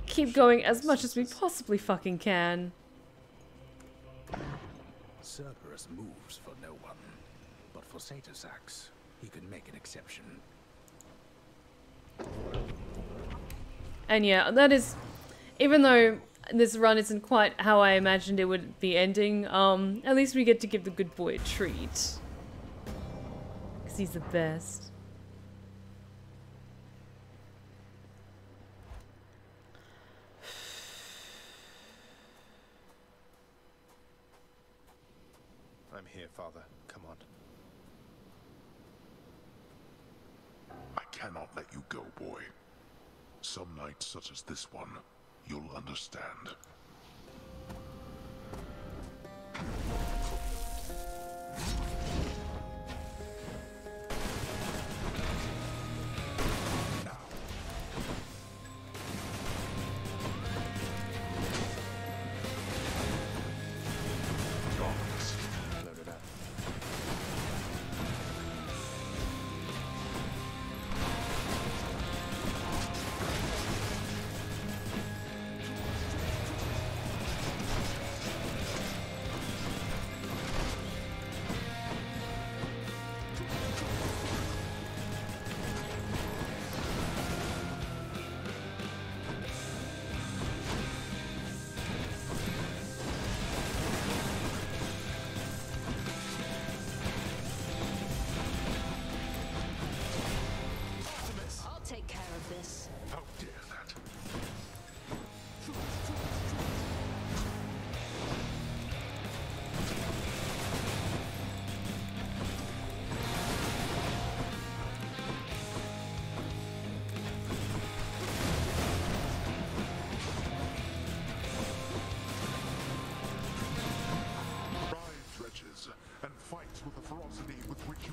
keep going as much as we possibly fucking can. Cerberus moves for no one, but for Satyr-Sax, he can make an exception. And yeah, that is, even though this run isn't quite how I imagined it would be ending, at least we get to give the good boy a treat. Because he's the best. I'm here, Father. Come on. I cannot let you go, boy. Some nights such as this one, you'll understand.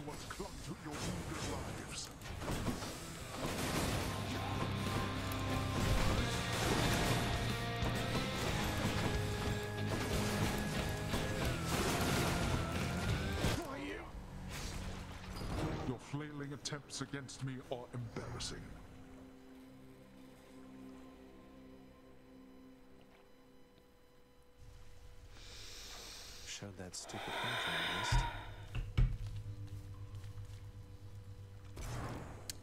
what's clung to your eager lives. Your flailing attempts against me are embarrassing. Showed that stupid hunter at least.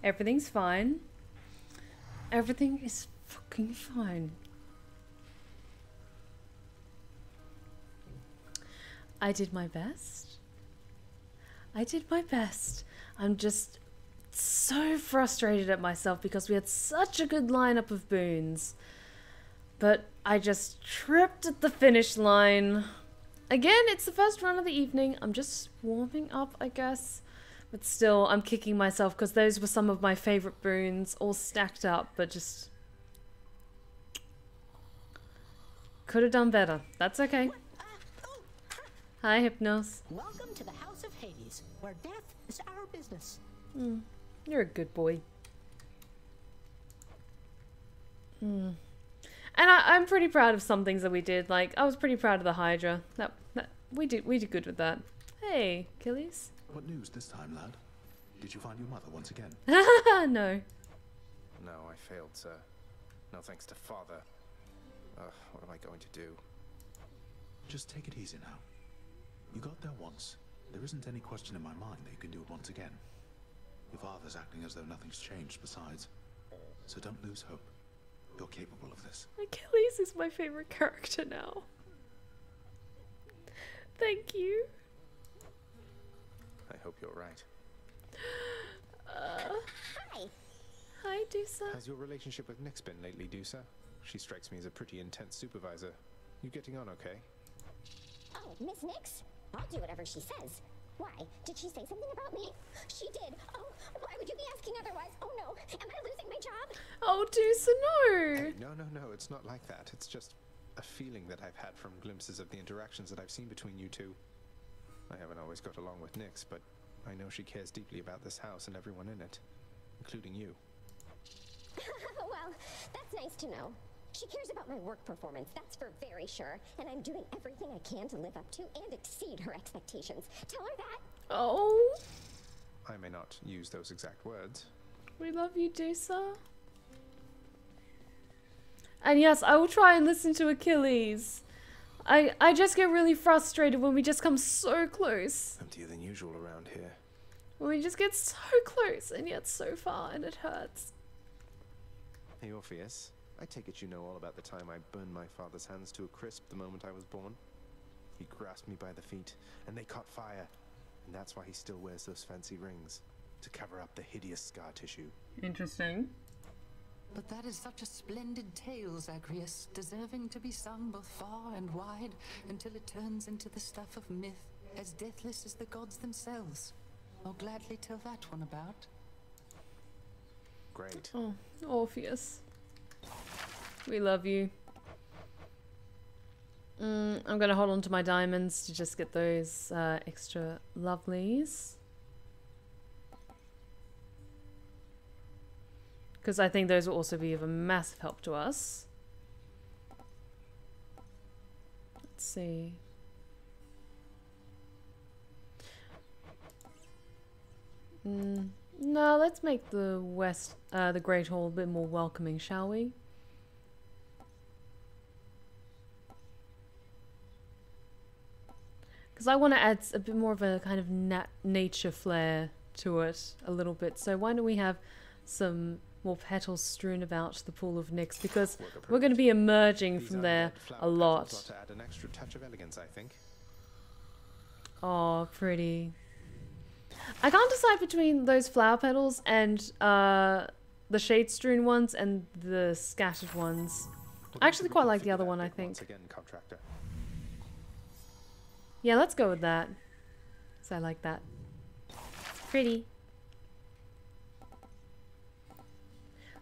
Everything's fine. Everything is fucking fine. I did my best. I did my best. I'm just so frustrated at myself because we had such a good lineup of boons. But I just tripped at the finish line. Again, it's the first run of the evening. I'm just warming up, I guess. But still, I'm kicking myself because those were some of my favorite boons, all stacked up, but just... could have done better. That's okay. Hi, Hypnos. Welcome to the House of Hades, where death is our business. You're a good boy. And I'm pretty proud of some things that we did. Like, I was pretty proud of the Hydra. We did good with that. Hey, Achilles. What news this time, lad? Did you find your mother once again? No. No, I failed, sir. No thanks to father. What am I going to do? Just take it easy now. You got there once. There isn't any question in my mind that you can do it once again. Your father's acting as though nothing's changed besides. So don't lose hope. You're capable of this. Achilles is my favorite character now. Thank you. I hope you're right. Hi. Hi, Dusa. How's your relationship with Nyx been lately, Dusa? She strikes me as a pretty intense supervisor. You getting on okay? Oh, Miss Nyx? I'll do whatever she says. Why? Did she say something about me? She did. Oh, why would you be asking otherwise? Oh no, am I losing my job? Oh, Dusa, no. Hey, no, it's not like that. It's just a feeling that I've had from glimpses of the interactions that I've seen between you two. I haven't always got along with Nyx, but I know she cares deeply about this house and everyone in it, including you. Well, that's nice to know. She cares about my work performance, that's for very sure, and I'm doing everything I can to live up to and exceed her expectations. Tell her that. Oh. I may not use those exact words. We love you, Dusa. And yes, I will try and listen to Achilles. I just get really frustrated when we just come so close. Emptier than usual around here. When we just get so close and yet so far, and it hurts. Hey, Orpheus. I take it you know all about the time I burned my father's hands to a crisp the moment I was born. He grasped me by the feet, and they caught fire. And that's why he still wears those fancy rings, to cover up the hideous scar tissue. Interesting. But that is such a splendid tale, Zagreus, deserving to be sung both far and wide until it turns into the stuff of myth, as deathless as the gods themselves. I'll gladly tell that one about. Great. Oh, Orpheus. We love you. I'm gonna hold on to my diamonds to just get those extra lovelies. Because I think those will also be of a massive help to us. Let's see. No, let's make the the Great Hall a bit more welcoming, shall we? Because I want to add a bit more of a kind of nature flair to it a little bit. So why don't we have some more petals strewn about the pool of Nyx, because we're going to be emerging from there a lot. To add an extra touch of elegance, I think. Oh, pretty. I can't decide between those flower petals and the shade strewn ones and the scattered ones. I actually quite like the other one, I think. Once again, contractor. Yeah, let's go with that. So I like that. Pretty.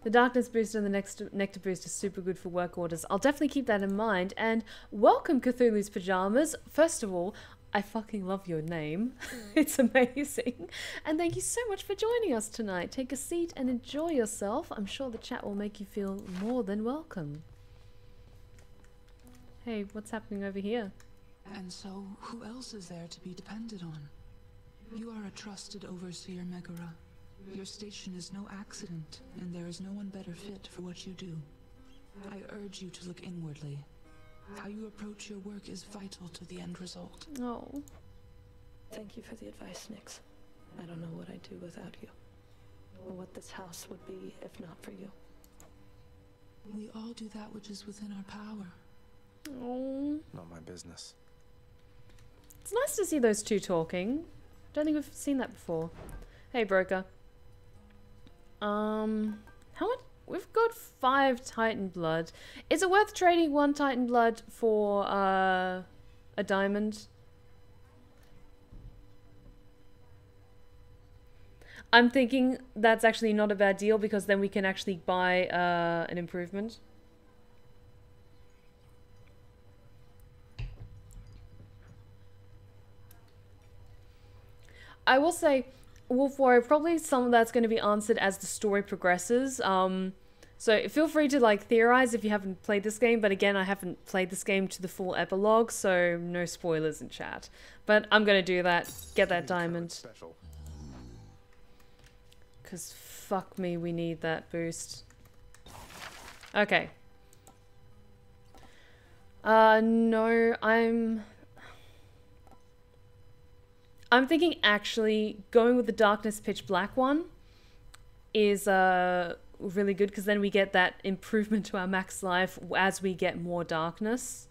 The darkness boost and the nectar boost is super good for work orders. I'll definitely keep that in mind. And welcome, Cthulhu's Pajamas. First of all, I fucking love your name. It's amazing. And thank you so much for joining us tonight. Take a seat and enjoy yourself. I'm sure the chat will make you feel more than welcome. Hey, what's happening over here? And so, who else is there to be depended on? You are a trusted overseer, Megara. Your station is no accident, and there is no one better fit for what you do. I urge you to look inwardly. How you approach your work is vital to the end result. Oh. Thank you for the advice, Nyx. I don't know what I'd do without you. Or what this house would be if not for you. We all do that which is within our power. Oh. Not my business. It's nice to see those two talking. Don't think we've seen that before. Hey, broker. How much? We've got 5 Titan blood. Is it worth trading 1 Titan blood for a diamond? I'm thinking that's actually not a bad deal because then we can actually buy an improvement. I will say, Wolf Warrior, probably some of that's going to be answered as the story progresses. So feel free to like theorize if you haven't played this game, but again, I haven't played this game to the full epilogue, so no spoilers in chat. But I'm going to do that, get that diamond. Because fuck me, we need that boost. Okay. No, I'm thinking actually going with the Darkness Pitch Black one is really good because then we get that improvement to our max life as we get more darkness.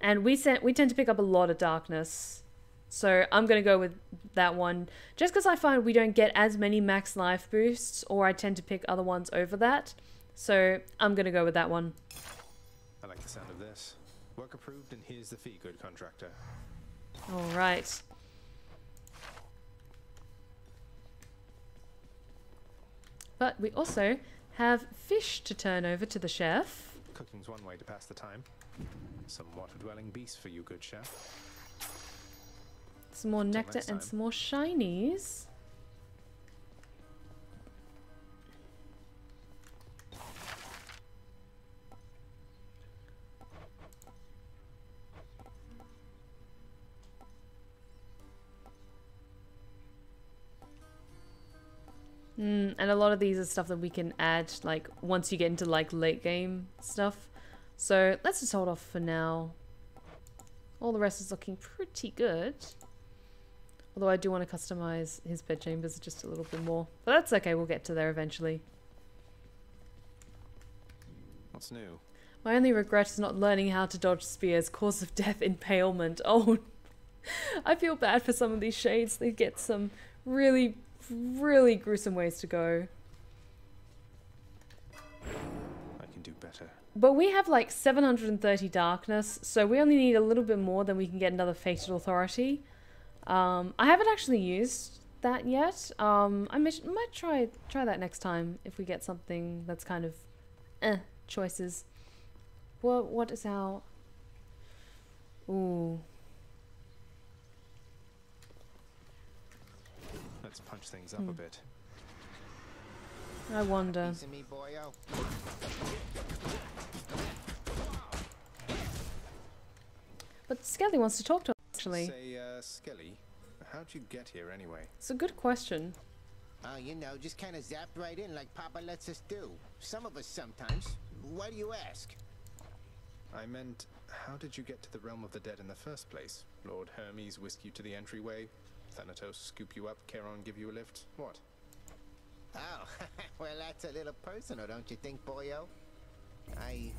And we tend to pick up a lot of darkness. So I'm going to go with that one just because I find we don't get as many max life boosts, or I tend to pick other ones over that. So I'm going to go with that one. I like the sound of this. Work approved, and here's the fee, good contractor. All right. But we also have fish to turn over to the chef. Cooking's one way to pass the time. Some water-dwelling beasts for you, good chef. Some more nectar and some more shinies. And a lot of these are stuff that we can add, like, once you get into, like, late game stuff. So, let's just hold off for now. All the rest is looking pretty good. Although I do want to customize his bed chambers just a little bit more. But that's okay, we'll get to there eventually. What's new? My only regret is not learning how to dodge spears. Cause of death, impalement. Oh, I feel bad for some of these shades. They get some really gruesome ways to go. I can do better. But we have like 730 darkness, so we only need a little bit more than we can get another Fated Authority. I haven't actually used that yet. I might try that next time if we get something that's kind of choices. Well, what is our... Ooh. Let's punch things up a bit. I wonder. Me, boyo. But Skelly wants to talk to us, actually. Say, Skelly, how'd you get here anyway? It's a good question. You know, just kind of zapped right in like Papa lets us do. Some of us sometimes. Why do you ask? I meant, how did you get to the realm of the dead in the first place? Lord Hermes whisk you to the entryway? Thanatos scoop you up, Charon give you a lift? What? Oh, well, that's a little personal, don't you think, boyo? I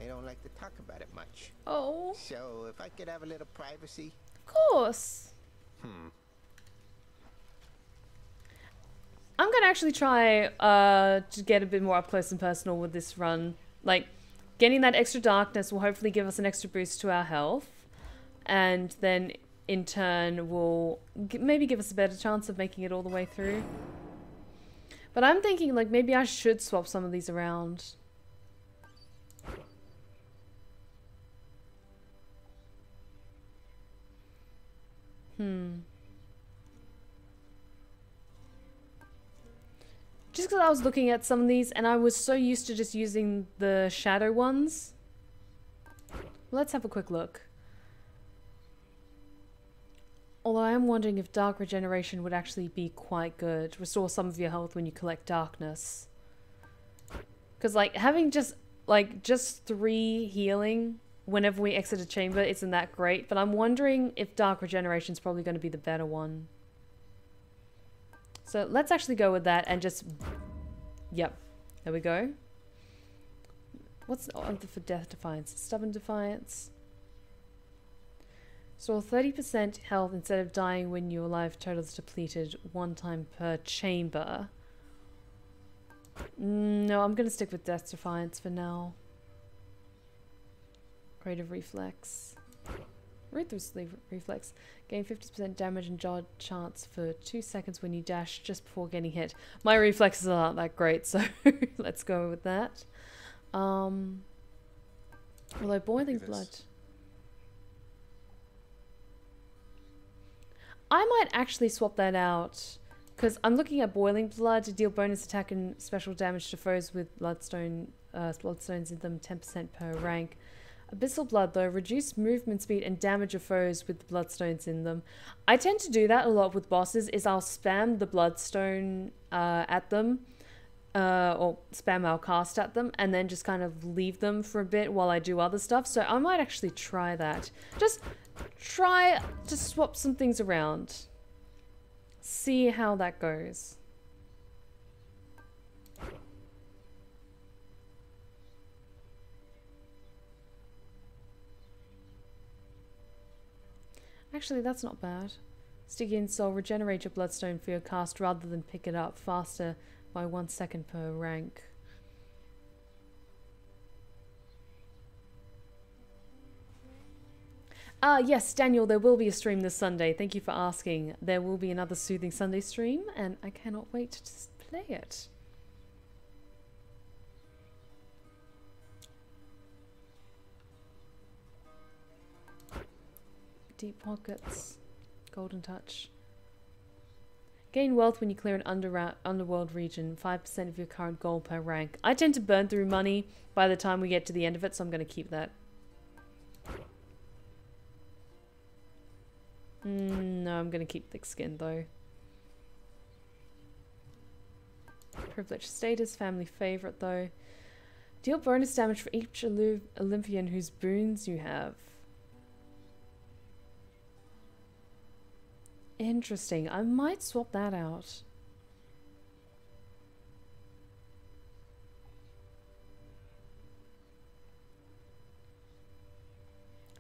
don't like to talk about it much. Oh. So, if I could have a little privacy? Of course. I'm gonna actually try to get a bit more up close and personal with this run. Like, getting that extra darkness will hopefully give us an extra boost to our health. And then, in turn, will maybe give us a better chance of making it all the way through. But I'm thinking, like, maybe I should swap some of these around. Just because I was looking at some of these and I was so used to just using the shadow ones. Let's have a quick look. Although I am wondering if dark regeneration would actually be quite good. Restore some of your health when you collect darkness. Because like having just 3 healing whenever we exit a chamber isn't that great. But I'm wondering if dark regeneration is probably going to be the better one. So let's actually go with that and just... Yep. There we go. What's for Death Defiance? Stubborn Defiance. So 30% health instead of dying when your life total is depleted 1 time per chamber. No, I'm going to stick with Death Defiance for now. Creative Reflex. Ruthless Reflex. Gain 50% damage and dodge chance for 2 seconds when you dash just before getting hit. My reflexes aren't that great, so let's go with that. Although Boiling Blood... I might actually swap that out, because I'm looking at Boiling Blood to deal bonus attack and special damage to foes with bloodstones in them, 10% per rank. Abyssal Blood, though, reduce movement speed and damage of foes with bloodstones in them. I tend to do that a lot with bosses, is I'll spam the bloodstone at them, or spam our cast at them, and then just kind of leave them for a bit while I do other stuff. So I might actually try that. Just try to swap some things around. See how that goes. Actually, that's not bad. Stygian Soul, regenerate your bloodstone for your cast rather than pick it up faster by 1 second per rank. Yes, Daniel, there will be a stream this Sunday. Thank you for asking. There will be another Soothing Sunday stream, and I cannot wait to just play it. Deep Pockets. Golden Touch. Gain wealth when you clear an underworld region. 5% of your current gold per rank. I tend to burn through money by the time we get to the end of it, so I'm going to keep that. No, I'm going to keep thick skin though. Privileged status, family favorite though. Deal bonus damage for each Olympian whose boons you have. Interesting. I might swap that out.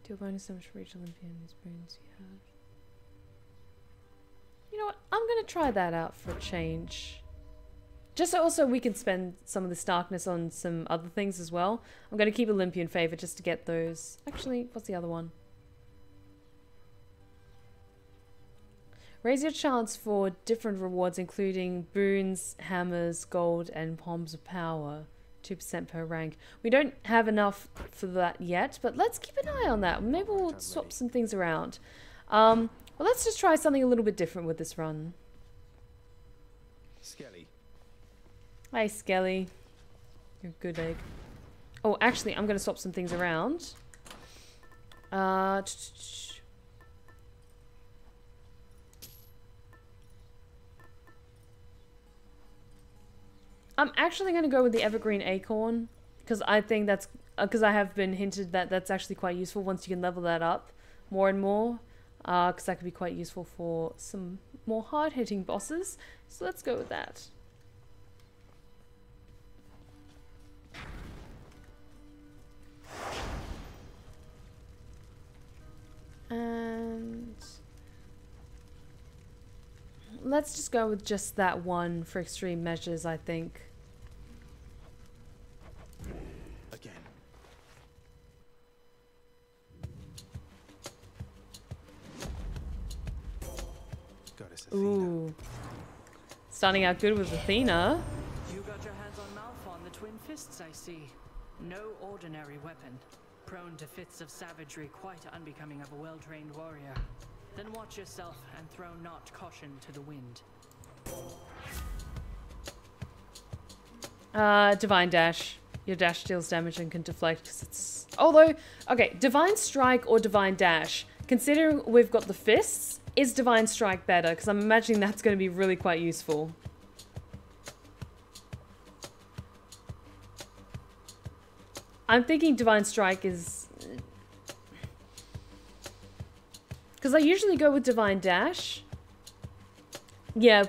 Deal bonus damage for each Olympian whose boons you have. You know what? I'm going to try that out for a change. Just so also we can spend some of this darkness on some other things as well. I'm going to keep Olympian favor just to get those. Actually, what's the other one? Raise your chance for different rewards including boons, hammers, gold, and palms of power. 2% per rank. We don't have enough for that yet, but let's keep an eye on that. Maybe we'll swap some things around. Well, let's just try something a little bit different with this run. Skelly. Hey, Skelly. You're a good egg. Oh, actually, I'm going to swap some things around. I'm actually going to go with the Evergreen Acorn, because I think that's... because I have been hinted that that's actually quite useful once you can level that up more and more. Because that could be quite useful for some more hard-hitting bosses. So let's go with that. And let's just go with just that one for extreme measures, I think. Again. Ooh. Starting out good with Athena. You got your hands on Malphon, the twin fists, I see. No ordinary weapon. Prone to fits of savagery, quite unbecoming of a well-trained warrior. Then watch yourself and throw not caution to the wind. Divine Dash. Your dash deals damage and can deflect because it's... Although, okay, Divine Strike or Divine Dash. Considering we've got the fists, is Divine Strike better? Because I'm imagining that's going to be really quite useful. I'm thinking Divine Strike is... Because I usually go with Divine Dash. Yeah,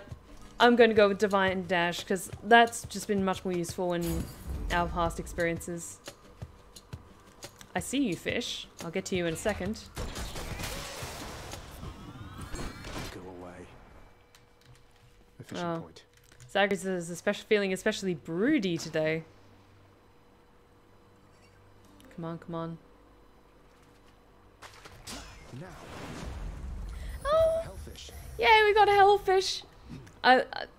I'm going to go with Divine Dash because that's just been much more useful in our past experiences. I see you, fish. I'll get to you in a second. Go away. Efficient point. Zagreus is feeling especially broody today. Come on, come on. Now. Oh! Hellfish. Yay, we got a hellfish.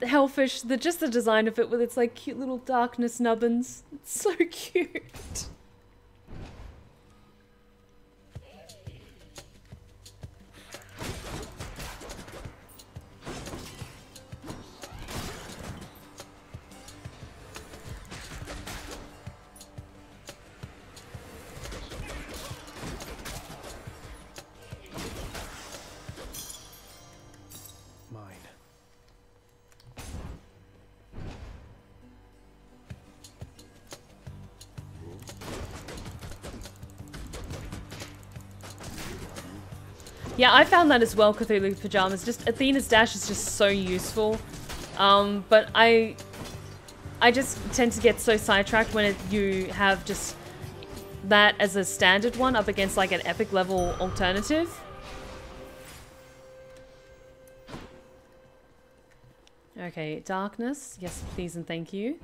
Hellfish, just the design of it with its like cute little darkness nubbins. It's so cute. Yeah, I found that as well, Cthulhu Pajamas. Just Athena's dash is just so useful. But I just tend to get so sidetracked when you have just that as a standard one up against like an epic level alternative. Okay, darkness. Yes, please and thank you.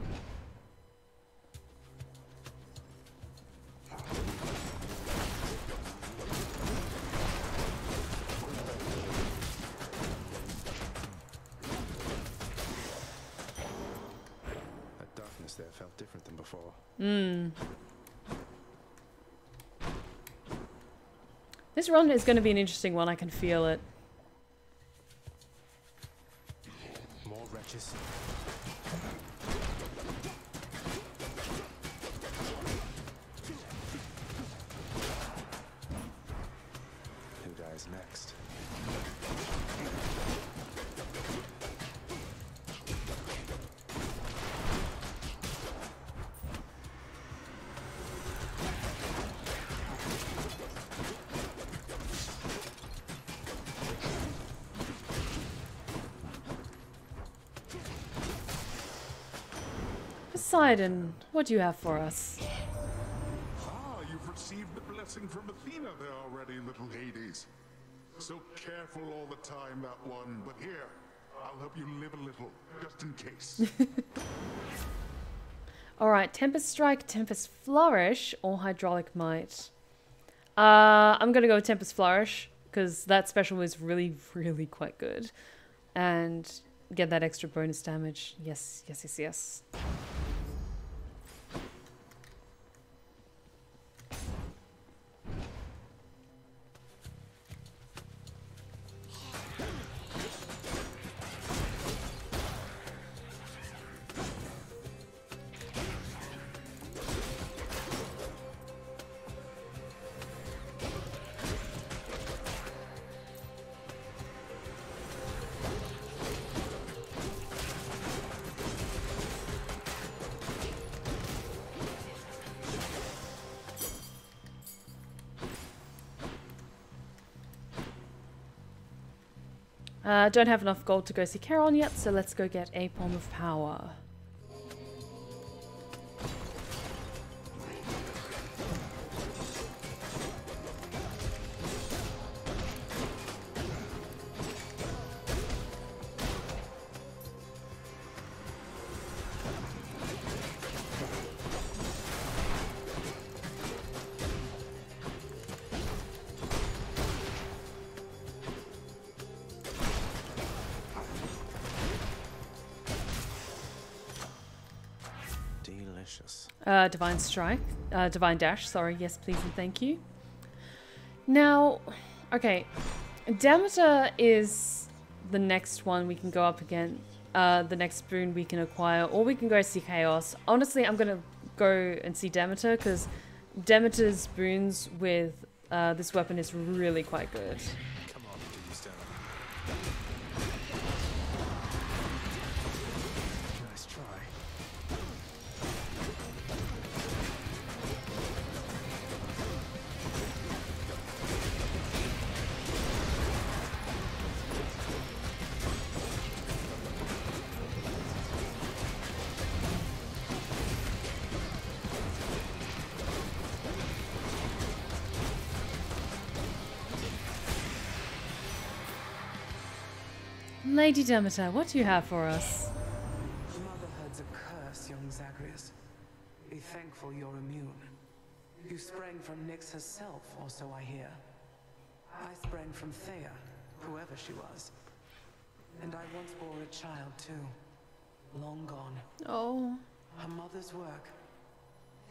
There felt different than before. This run is going to be an interesting one, I can feel it. More wretches. Who dies next? Poseidon, what do you have for us? Ah, you've received the blessing from Athena there already, little Hades. So careful all the time, that one. But here, I'll help you live a little, just in case. Alright, Tempest Strike, Tempest Flourish, or Hydraulic Might. I'm gonna go with Tempest Flourish, because that special is really, really quite good. And get that extra bonus damage. Yes, yes, yes, yes. Don't have enough gold to go see Charon yet, so let's go get a Palm of Power. Divine Strike. Divine Dash, sorry. Yes, please and thank you. Now, okay. Demeter is the next one we can go up again. The next boon we can acquire, or we can go see Chaos. Honestly, I'm gonna go and see Demeter because Demeter's boons with this weapon is really quite good. Come on, Stone. Nice try. Lady Demeter, what do you have for us? Motherhood's a curse, young Zagreus. Be thankful you're immune. You sprang from Nyx herself, or so I hear. I sprang from Thea, whoever she was. And I once bore a child, too. Long gone. Oh. Her mother's work.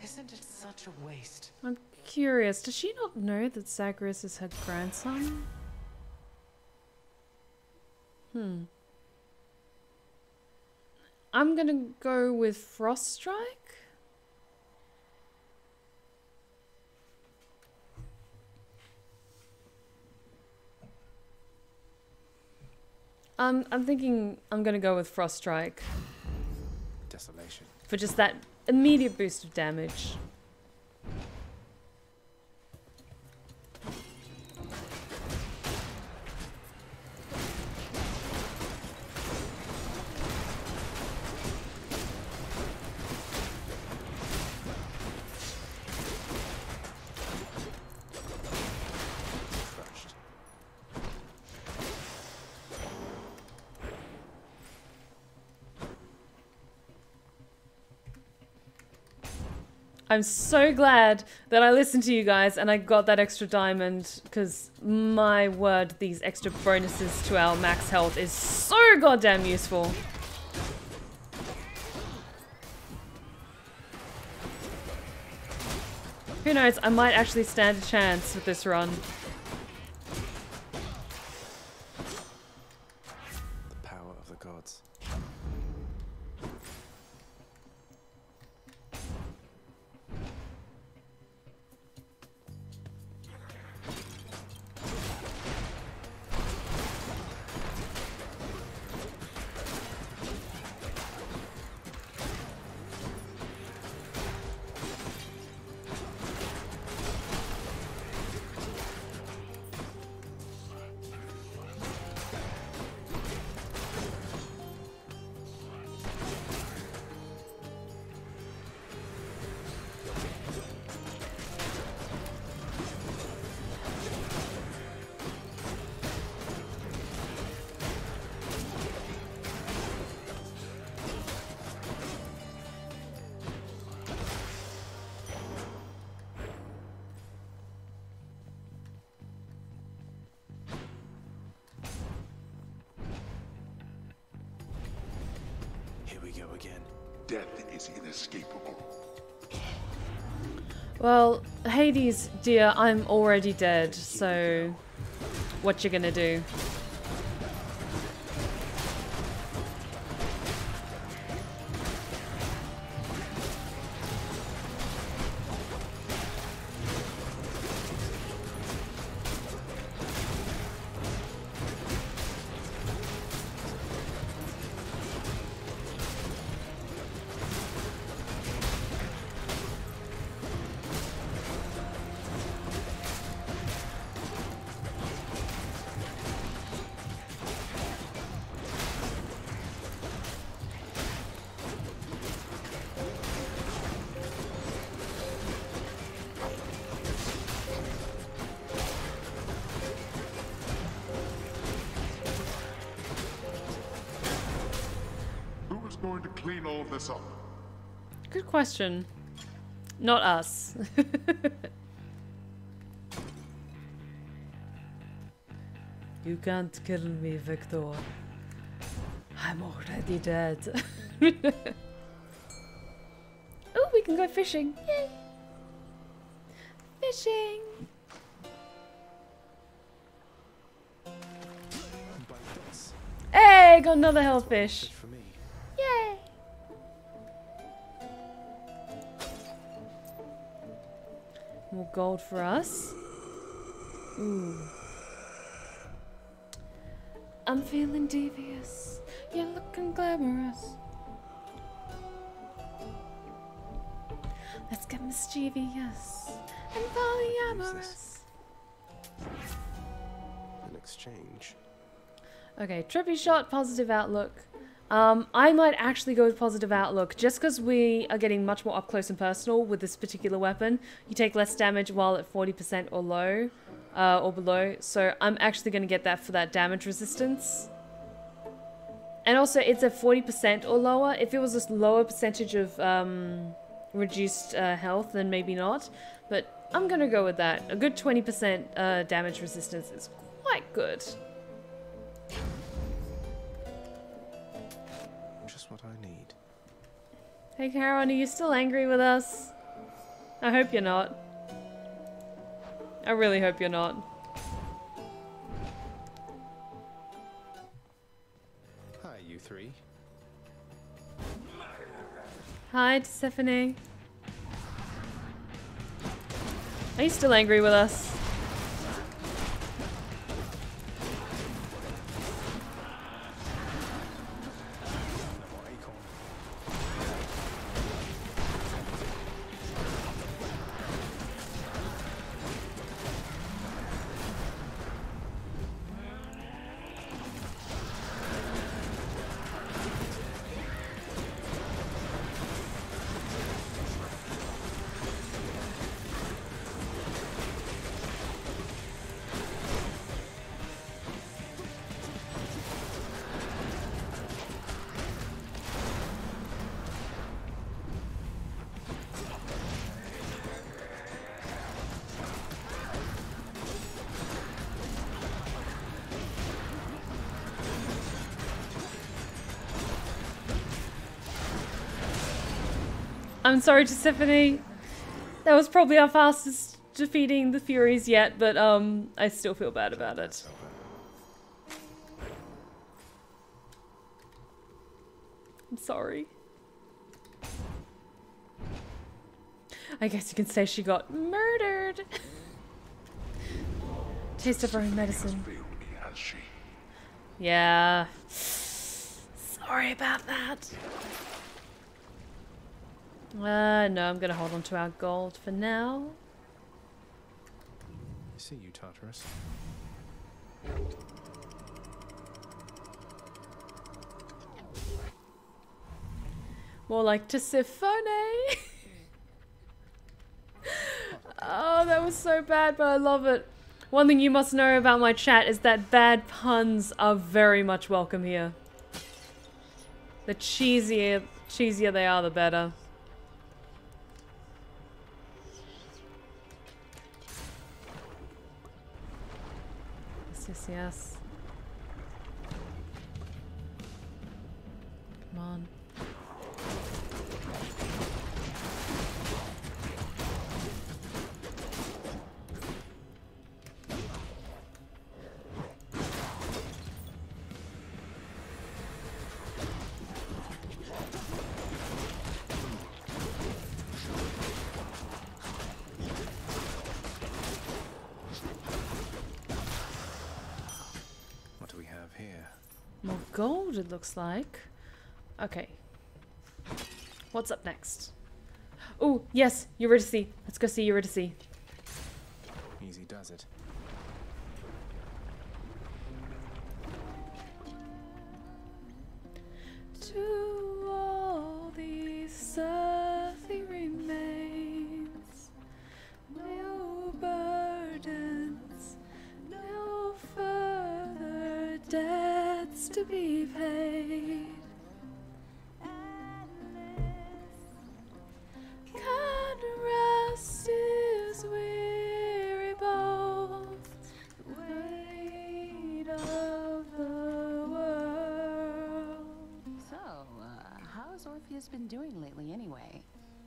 Isn't it such a waste? I'm curious, does she not know that Zagreus is her grandson? I'm gonna go with Frost Strike. I'm thinking I'm gonna go with Frost Strike. Desolation. For just that immediate boost of damage. I'm so glad that I listened to you guys and I got that extra diamond, because my word, these extra bonuses to our max health is so goddamn useful. Who knows, I might actually stand a chance with this run. The power of the gods. Death is inescapable. Well, Hades, dear, I'm already dead, so what you gonna do? Going to clean all of this up? Good question. Not us. You can't kill me, Victor. I'm already dead. Oh, we can go fishing. Yay! Fishing! Yay, got another hellfish. Good for me. Yay. More gold for us. Ooh. I'm feeling devious. You're looking glamorous. Let's get mischievous and polyamorous. An exchange. Okay, trippy shot, positive outlook. I might actually go with positive outlook just because we are getting much more up close and personal with this particular weapon. You take less damage while at 40% or low, or below. So I'm actually going to get that for that damage resistance. And also it's at 40% or lower. If it was a lower percentage of reduced health, then maybe not. But I'm going to go with that. A good 20% damage resistance is quite good. Just what I need. Hey Karen, are you still angry with us? I hope you're not. I really hope you're not. Hi, you three. Hi, Stephanie. Are you still angry with us? I'm sorry, Giuseppe. That was probably our fastest defeating the Furies yet, but I still feel bad about it. I'm sorry. I guess you can say she got murdered. Taste of her own medicine. Yeah. Sorry about that. No, I'm gonna hold on to our gold for now. I see you, Tartarus. More like Tisiphone. Oh, that was so bad, but I love it. One thing you must know about my chat is that bad puns are very much welcome here. The cheesier they are, the better. Yes. Come on. More gold, it looks like. Okay. What's up next? Oh, yes, Eurydice. Let's go see Eurydice. Easy does it. To all these earthly remains, no burdens, no further debts to be paid. Can rest his weary bones, weight of the world. So, how's Orpheus been doing lately anyway?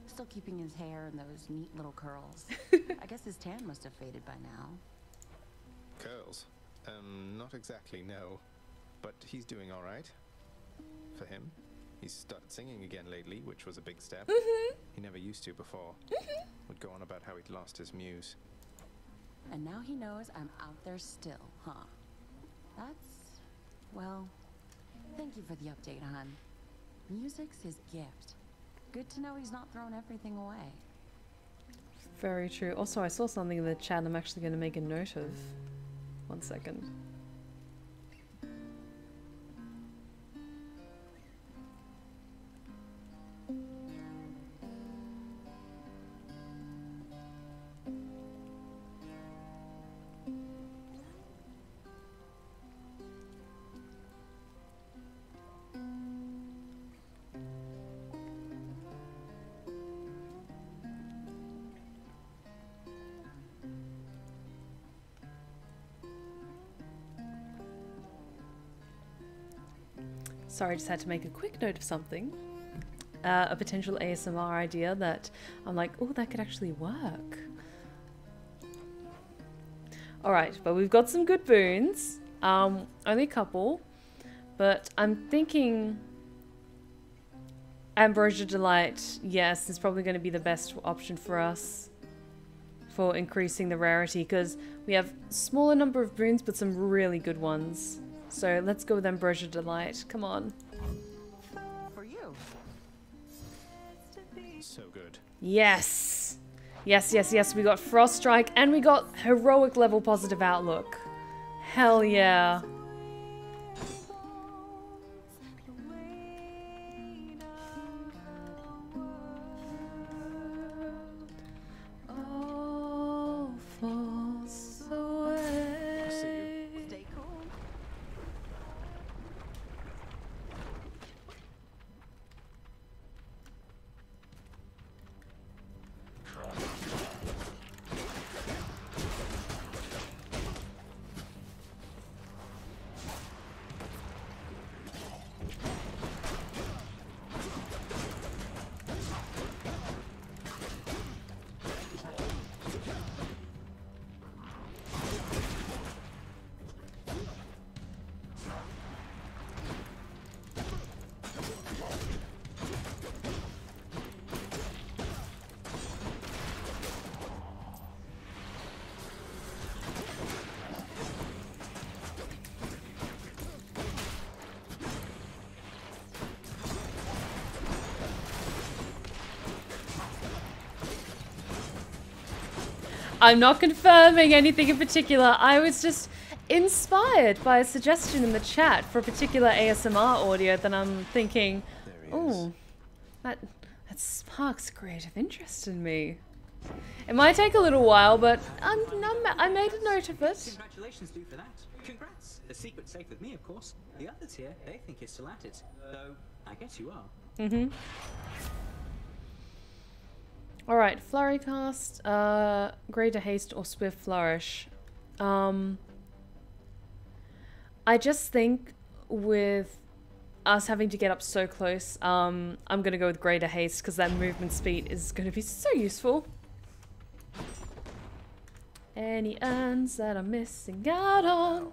Still keeping his hair in those neat little curls. I guess his tan must have faded by now. Curls? Not exactly, no. But he's doing all right. for him. He's started singing again lately, which was a big step. He never used to before. Would go on about how he'd lost his muse. And now he knows I'm out there still, huh? That's... well, thank you for the update, hon. Music's his gift. Good to know he's not thrown everything away. Very true. Also, I saw something in the chat I'm actually going to make a note of. 1 second. Sorry, I just had to make a quick note of something. A potential ASMR idea that I'm like, oh, that could actually work. Alright, but we've got some good boons. Only a couple. But I'm thinking Ambrosia Delight, yes, is probably going to be the best option for us for increasing the rarity, because we have smaller number of boons, but some really good ones. So let's go with Ambrosia Delight. Come on. For you. So good. Yes. Yes, yes, yes. We got Frost Strike and we got heroic level positive outlook. Hell yeah. All falls away. I'll see you. Stay cool. I'm not confirming anything in particular. I was just inspired by a suggestion in the chat for a particular ASMR audio that I'm thinking, oh, that sparks creative interest in me. It might take a little while, but I made a note of it. Congratulations, Lou, for that. Congrats. The secret's safe with me, of course. The others here, they think you're still at it. Though, I guess you are. Mm-hmm. Alright, Flurry Cast, Greater Haste or Swift Flourish. I just think with us having to get up so close, I'm going to go with Greater Haste because that movement speed is going to be so useful. Any urns that I'm missing out on?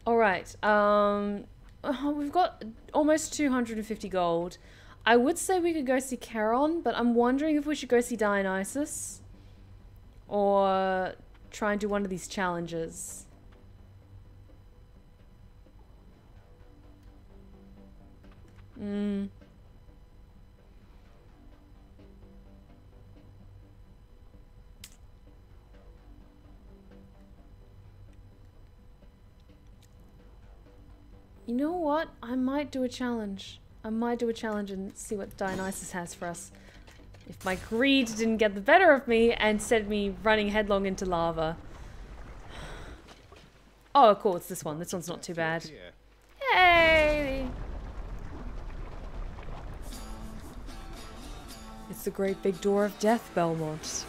Alright, we've got almost 250 gold. I would say we could go see Charon, but I'm wondering if we should go see Dionysus. Or try and do one of these challenges. You know what? I might do a challenge. I might do a challenge and see what Dionysus has for us. If my greed didn't get the better of me and sent me running headlong into lava. Oh, cool. It's this one. This one's not too bad. Hey! It's the great big door of death, Belmont.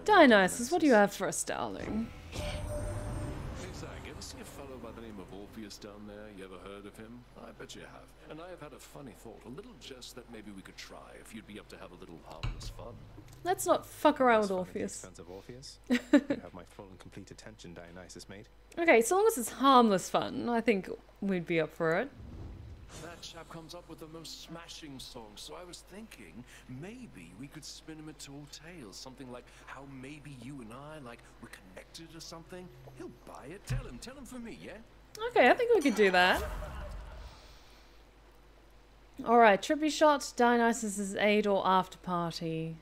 Dionysus, what do you have for us, darling? Hey, Zach, ever see a fellow by the name of Orpheus down there? You ever heard of him? I bet you have. And I have had a funny thought, a little jest that maybe we could try if you'd be up to have a little harmless fun. Let's not fuck around with Orpheus. Of Orpheus. You have my full and complete attention, Dionysus, mate. Okay, so long as it's harmless fun, I think we'd be up for it. That chap comes up with the most smashing songs, so I was thinking maybe we could spin him into old tales, something like how maybe you and I, like, we're connected or something. He'll buy it. Tell him for me, yeah? Okay, I think we could do that. Alright, trippy shot, Dionysus's aid or after party.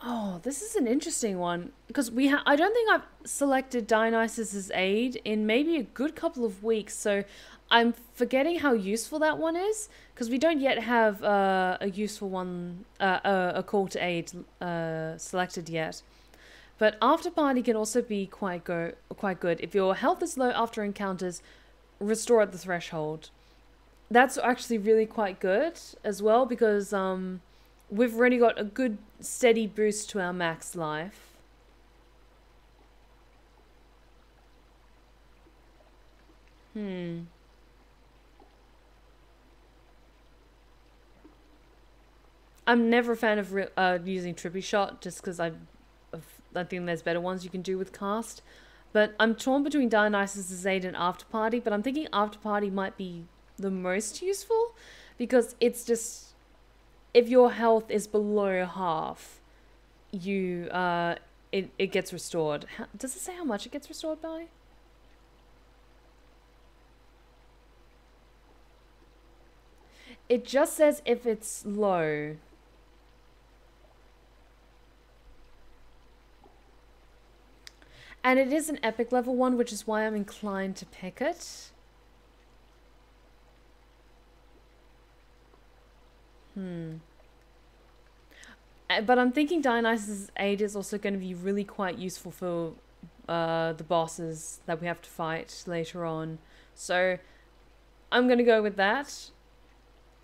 Oh, this is an interesting one because I don't think I've selected Dionysus's aid in maybe a good couple of weeks, so I'm forgetting how useful that one is because we don't yet have a useful one, a call to aid selected yet. But after party can also be quite good. If your health is low after encounters, restore at the threshold. That's actually really quite good as well because we've already got a good steady boost to our max life. I'm never a fan of using trippy shot just because I think there's better ones you can do with cast. But I'm torn between Dionysus's aid and after party, but I'm thinking after party might be the most useful because it's just if your health is below half, you it gets restored. Does it say how much it gets restored by? It just says if it's low. And it is an epic level one, which is why I'm inclined to pick it. But I'm thinking Dionysus' aid is also going to be really quite useful for the bosses that we have to fight later on. So I'm going to go with that.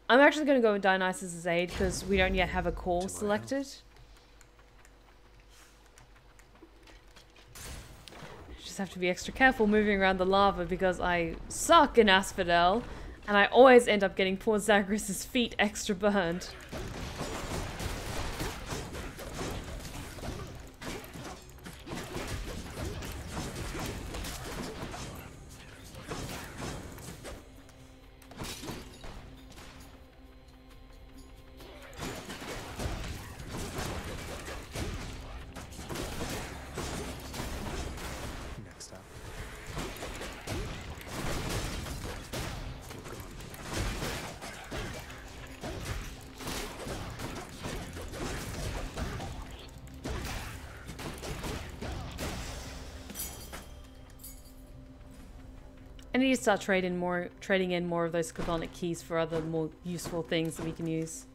I'm actually going to go with Dionysus' aid because we don't yet have a call selected. Just have to be extra careful moving around the lava because I suck in Asphodel. And I always end up getting poor Zagreus' feet extra burned. I need to start trading in more of those chthonic keys for other more useful things that we can use.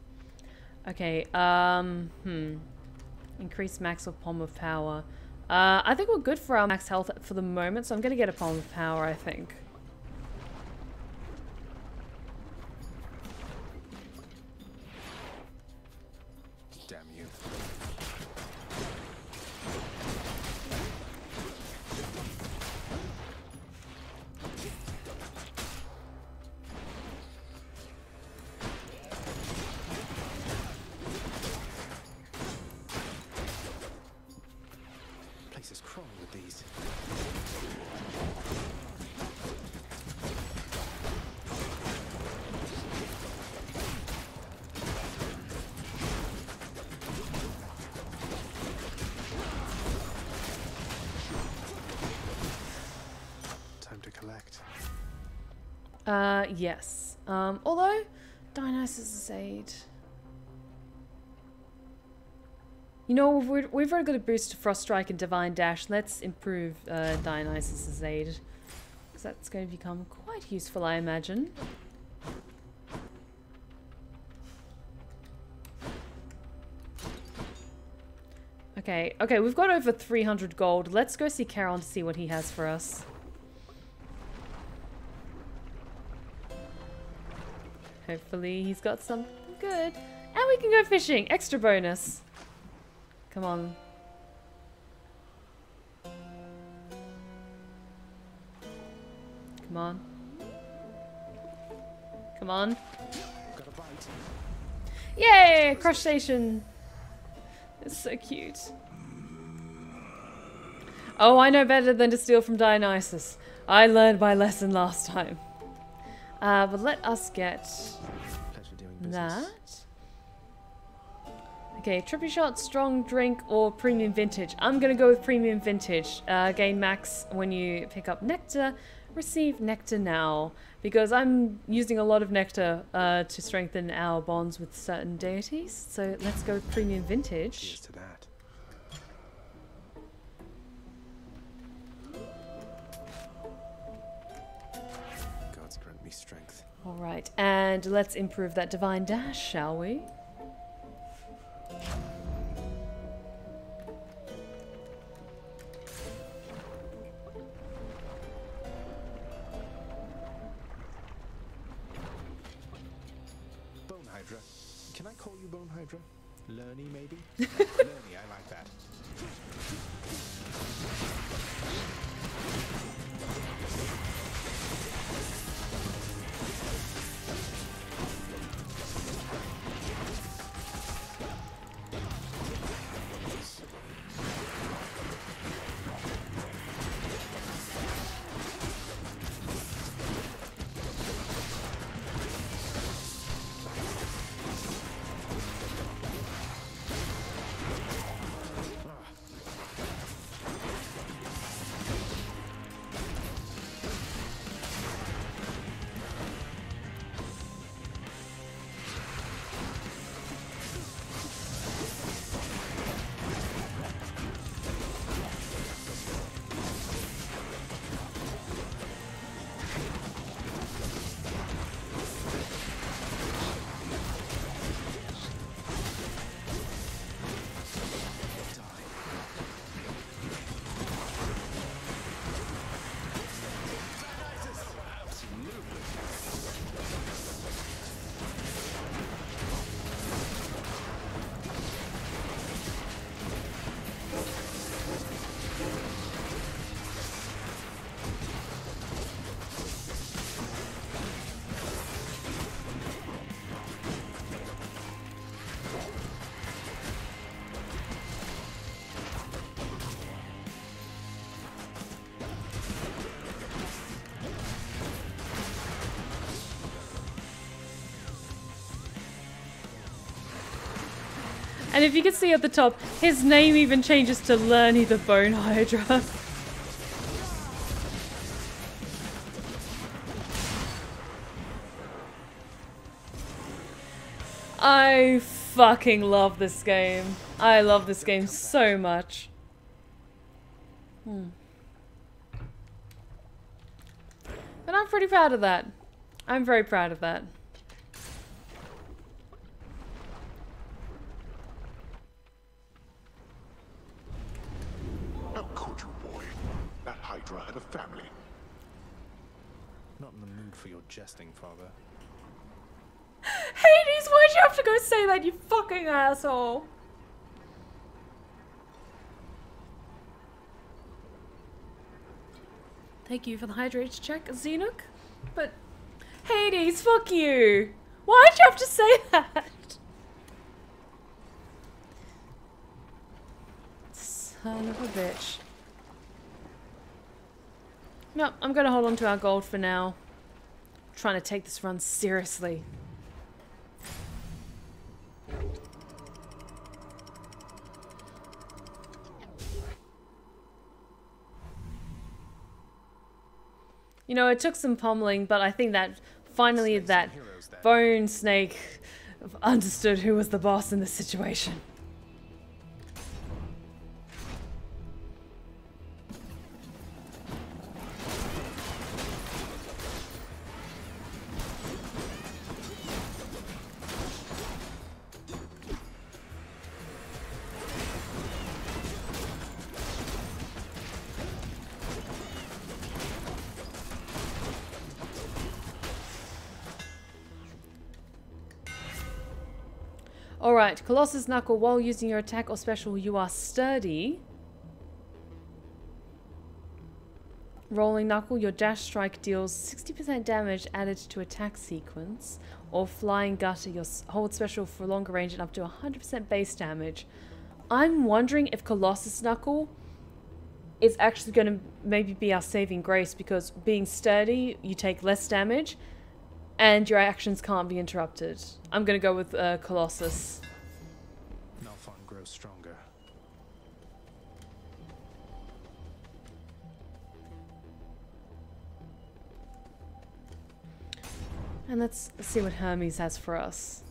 Okay, increase max or palm of power. I think we're good for our max health for the moment, so I'm gonna get a palm of power, I think. Damn you. Place is crawling with these. Time to collect. Yes. Although, Dionysus' aid. You know, we've already got a boost to Frost Strike and Divine Dash. Let's improve Dionysus' aid. Because that's going to become quite useful, I imagine. Okay, we've got over 300 gold. Let's go see Charon to see what he has for us. Hopefully he's got something good. And we can go fishing. Extra bonus. Come on. Come on. Come on. Got a bite. Yay! Crustacean. It's so cute. Oh, I know better than to steal from Dionysus. I learned my lesson last time. But let us get that. Okay, trippy shot, strong drink, or premium vintage. I'm gonna go with premium vintage. Gain max when you pick up nectar. Receive nectar now. Because I'm using a lot of nectar to strengthen our bonds with certain deities. So let's go with premium vintage. Cheers to that. Gods grant me strength. Alright, and let's improve that divine dash, shall we? Bone Hydra. Can I call you Bone Hydra? Lerny, maybe? Lerny, I like that. And if you can see at the top, his name even changes to Lerny the Bone Hydra. I fucking love this game. I love this game so much. But I'm pretty proud of that. I'm very proud of that. How could you, boy? That Hydra had a family. Not in the mood for your jesting, father. Hades, why'd you have to go say that, you fucking asshole? Thank you for the hydrated check, Xenook. But Hades, fuck you. Why'd you have to say that? Son of a bitch. No, I'm gonna hold on to our gold for now. I'm trying to take this run seriously. You know, it took some pummeling, but I think that finally that Bone Snake understood who was the boss in this situation. Alright, Colossus Knuckle, while using your attack or special, you are sturdy. Rolling Knuckle, your dash strike deals 60% damage added to attack sequence. Or Flying Gutter, your hold special for longer range and up to 100% base damage. I'm wondering if Colossus Knuckle is actually going to maybe be our saving grace, because being sturdy, you take less damage and your actions can't be interrupted. I'm going to go with Colossus. Malphon grows stronger. And let's see what Hermes has for us.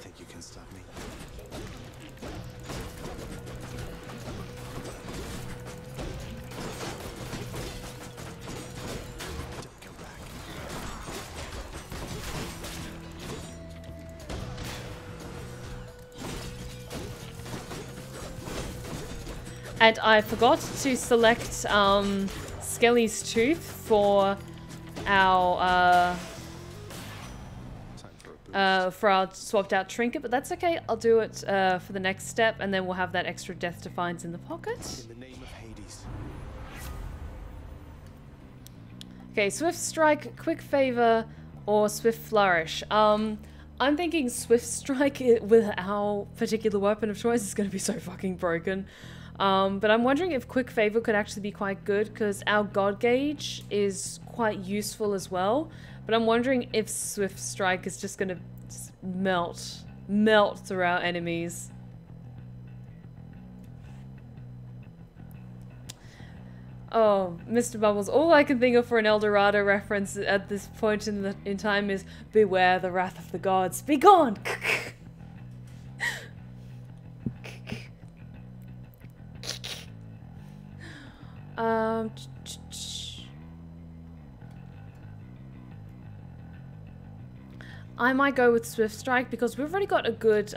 Think you can stop me? Don't come back. And I forgot to select Skelly's Tooth for our swapped out trinket, but that's okay. I'll do it for the next step, and then we'll have that extra Death Defiance in the pocket. In the name of Hades. Okay, Swift Strike, Quick Favor, or Swift Flourish. I'm thinking Swift Strike with our particular weapon of choice is going to be so fucking broken. But I'm wondering if Quick Favor could actually be quite good, because our God Gauge is quite useful as well. But I'm wondering if Swift Strike is just going to melt through our enemies. Oh, Mr. Bubbles, all I can think of for an El Dorado reference at this point in time is beware the wrath of the gods. Be gone! I might go with Swift Strike because we've already got a good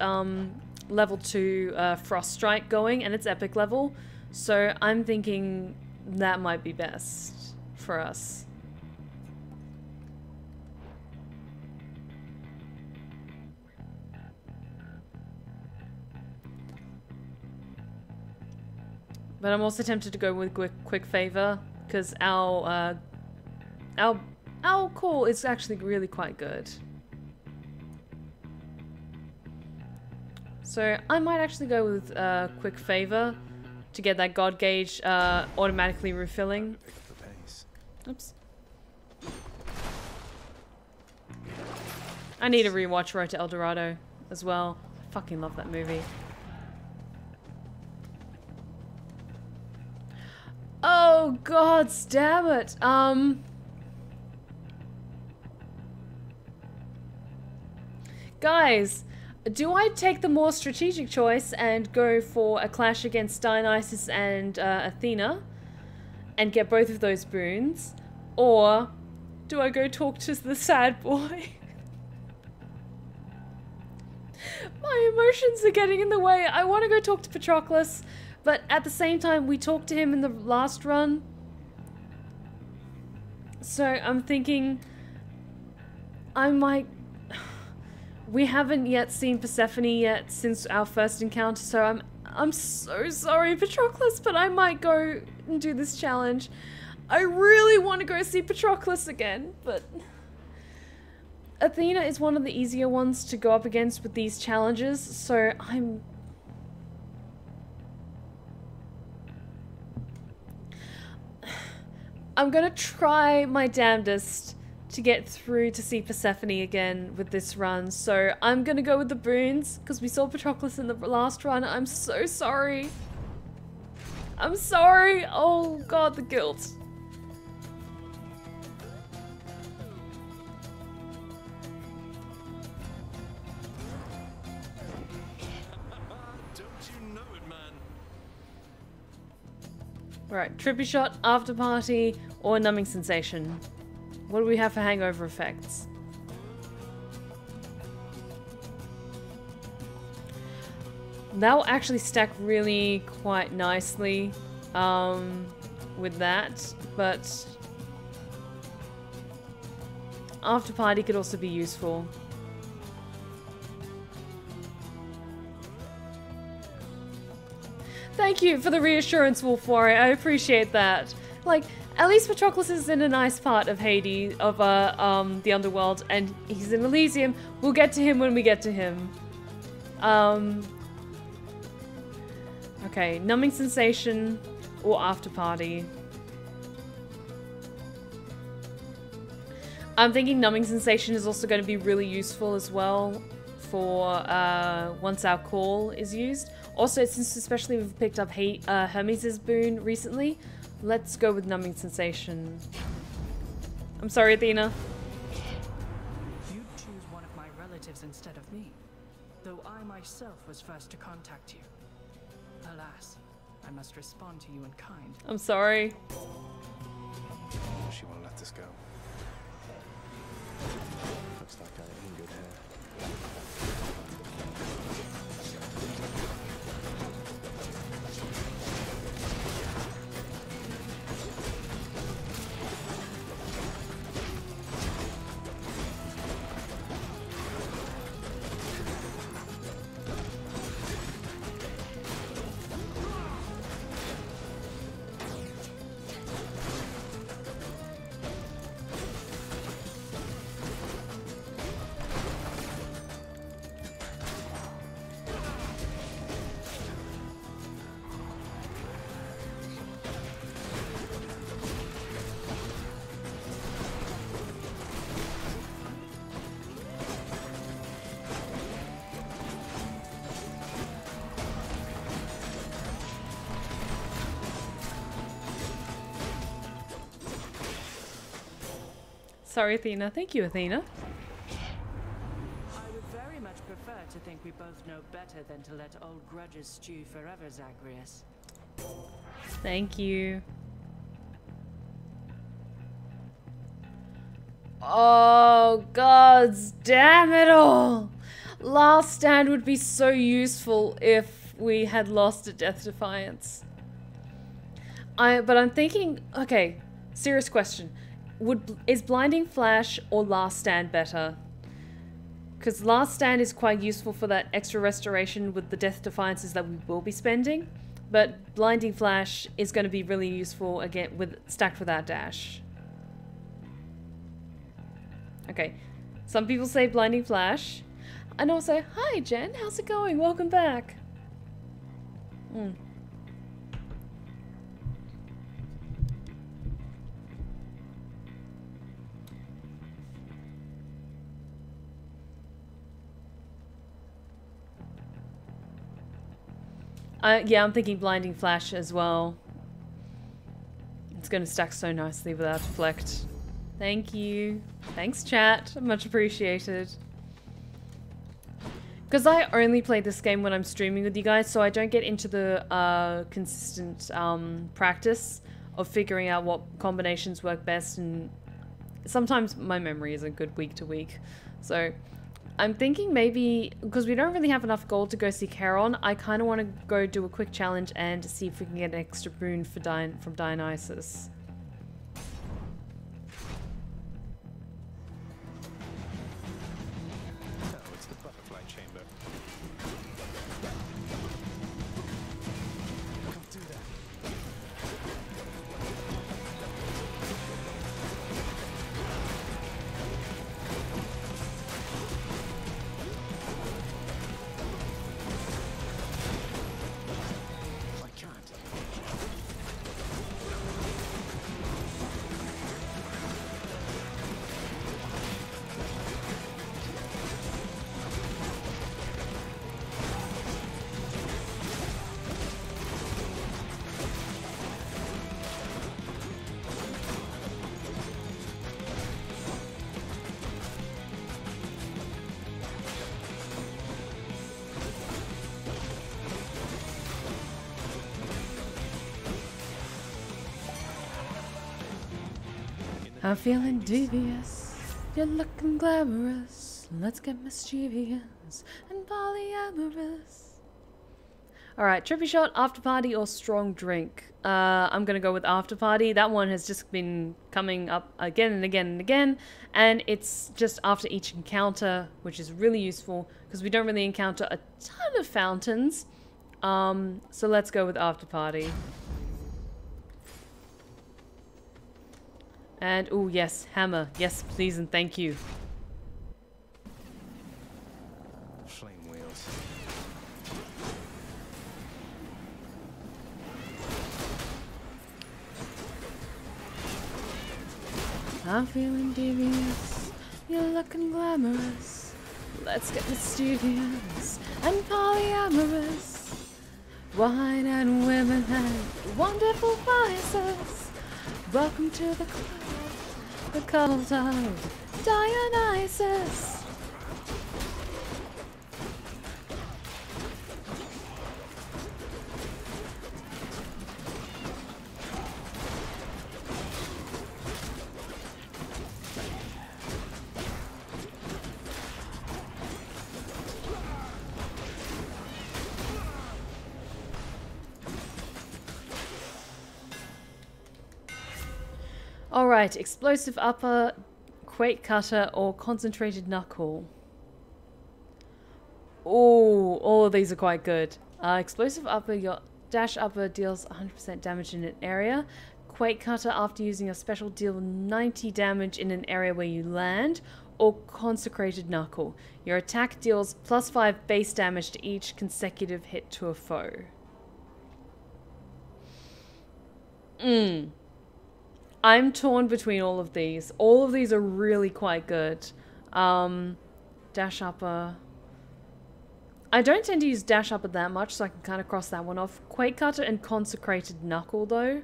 level 2 Frost Strike going, and it's epic level, so I'm thinking that might be best for us. But I'm also tempted to go with Quick Favor, because our call is actually really quite good. So I might actually go with Quick Favor to get that God Gauge automatically refilling. Oops. I need to rewatch Road to El Dorado as well. I fucking love that movie. Oh god damn it. Guys, do I take the more strategic choice and go for a clash against Dionysus and Athena and get both of those boons? Or do I go talk to the sad boy? My emotions are getting in the way. I want to go talk to Patroclus, but at the same time, we talked to him in the last run. So I'm thinking I might... We haven't yet seen Persephone yet since our first encounter, so I'm so sorry, Patroclus, but I might go and do this challenge. I really want to go see Patroclus again, but Athena is one of the easier ones to go up against with these challenges, so I'm gonna try my damnedest to get through to see Persephone again with this run. So I'm gonna go with the boons because we saw Patroclus in the last run. I'm so sorry. I'm sorry. Oh god, the guilt. Alright, trippy shot, after party, or numbing sensation. What do we have for hangover effects? That'll actually stack really quite nicely with that, but after party could also be useful. Thank you for the reassurance, Wolf Warrior. I appreciate that. Like, at least Patroclus is in a nice part of Hades, of the underworld, and he's in Elysium. We'll get to him when we get to him. Okay, numbing sensation or after party. I'm thinking numbing sensation is also going to be really useful as well for once our call is used. Also, since especially we've picked up Hermes' boon recently, let's go with numbing sensation. I'm sorry, Athena. You'd choose one of my relatives instead of me, though I myself was first to contact you. Alas, I must respond to you in kind. I'm sorry. She won't let this go. Looks like I'm in good hair. Sorry, Athena. Thank you, Athena. I would very much prefer to think we both know better than to let old grudges stew forever, Zagreus. Thank you. Oh, gods damn it all! Last Stand would be so useful if we had lost a Death Defiance. But I'm thinking, okay, serious question. Is Blinding Flash or Last Stand better? Because Last Stand is quite useful for that extra restoration with the Death Defiances that we will be spending, but Blinding Flash is going to be really useful again stacked with our dash. Okay, some people say Blinding Flash, and also, hi Jen, how's it going? Welcome back. Yeah, I'm thinking Blinding Flash as well. It's going to stack so nicely without Deflect. Thank you. Thanks, chat. Much appreciated. Because I only play this game when I'm streaming with you guys, so I don't get into the consistent practice of figuring out what combinations work best, and sometimes my memory isn't good week to week. So I'm thinking maybe, because we don't really have enough gold to go see Charon, I kind of want to go do a quick challenge and see if we can get an extra boon for from Dionysus. Oh, it's the butterfly chamber. Go do that. I'm feeling devious, you're looking glamorous. Let's get mischievous and polyamorous. Alright, trippy shot, after party, or strong drink. I'm gonna go with after party. That one has just been coming up again and again and again, and it's just after each encounter, which is really useful because we don't really encounter a ton of fountains. So let's go with after party. And oh yes, hammer. Yes, please and thank you. Flame wheels. I'm feeling devious, you're looking glamorous. Let's get mysterious and polyamorous. Wine and women and wonderful vices. Welcome to the cult of Dionysus. Alright, explosive upper, quake cutter, or concentrated knuckle. Oh, all of these are quite good. Explosive upper, your dash upper deals 100% damage in an area. Quake cutter, after using a special, deal 90 damage in an area where you land. Or consecrated knuckle. Your attack deals +5 base damage to each consecutive hit to a foe. I'm torn between all of these. All of these are really quite good. Dash upper. I don't tend to use dash upper that much, so I can kind of cross that one off. Quake cutter and consecrated knuckle, though.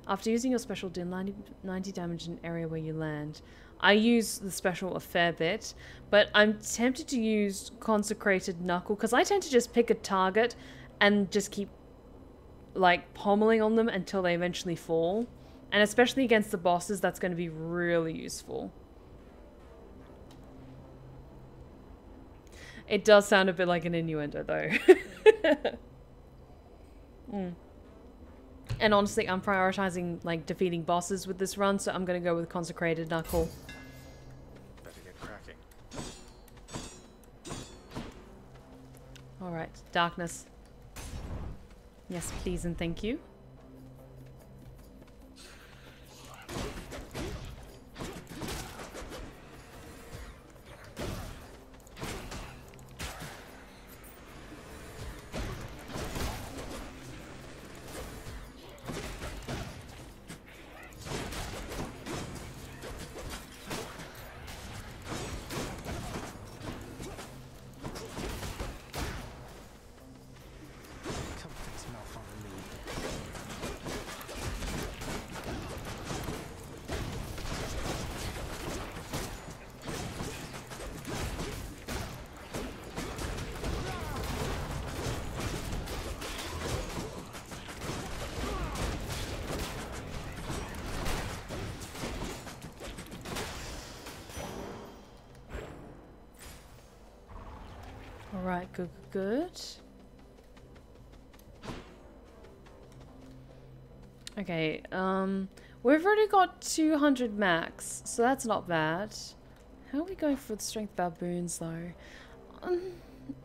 After using your special, deal 90 damage in an area where you land. I use the special a fair bit, but I'm tempted to use consecrated knuckle because I tend to just pick a target and just keep like pommeling on them until they eventually fall. And especially against the bosses, that's going to be really useful. It does sound a bit like an innuendo, though. And honestly, I'm prioritizing like defeating bosses with this run, so I'm going to go with Consecrated Knuckle. Better get cracking. Alright, darkness. Yes, please and thank you. Alright, good, good. Okay, we've already got 200 max, so that's not bad. How are we going for the strength of our boons, though?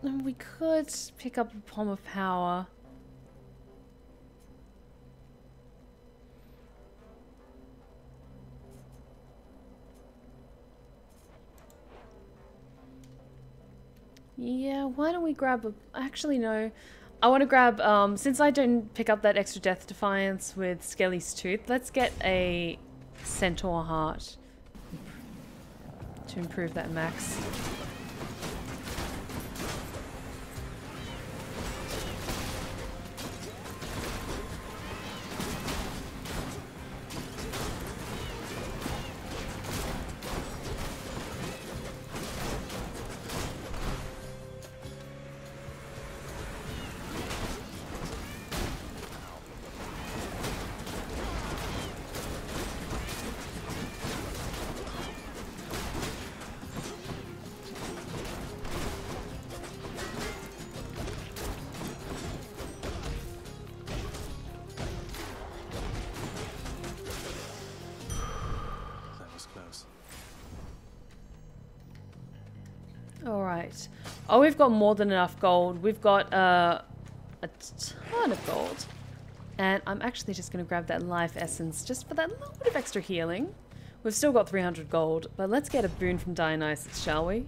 We could pick up a Palm of Power. Yeah, why don't we grab a... Actually, no. I want to grab... since I didn't pick up that extra Death Defiance with Skelly's Tooth, let's get a Centaur Heart to improve that max. Alright. Oh, we've got more than enough gold. We've got a ton of gold. And I'm actually just going to grab that life essence just for that little bit of extra healing. We've still got 300 gold, but let's get a boon from Dionysus, shall we?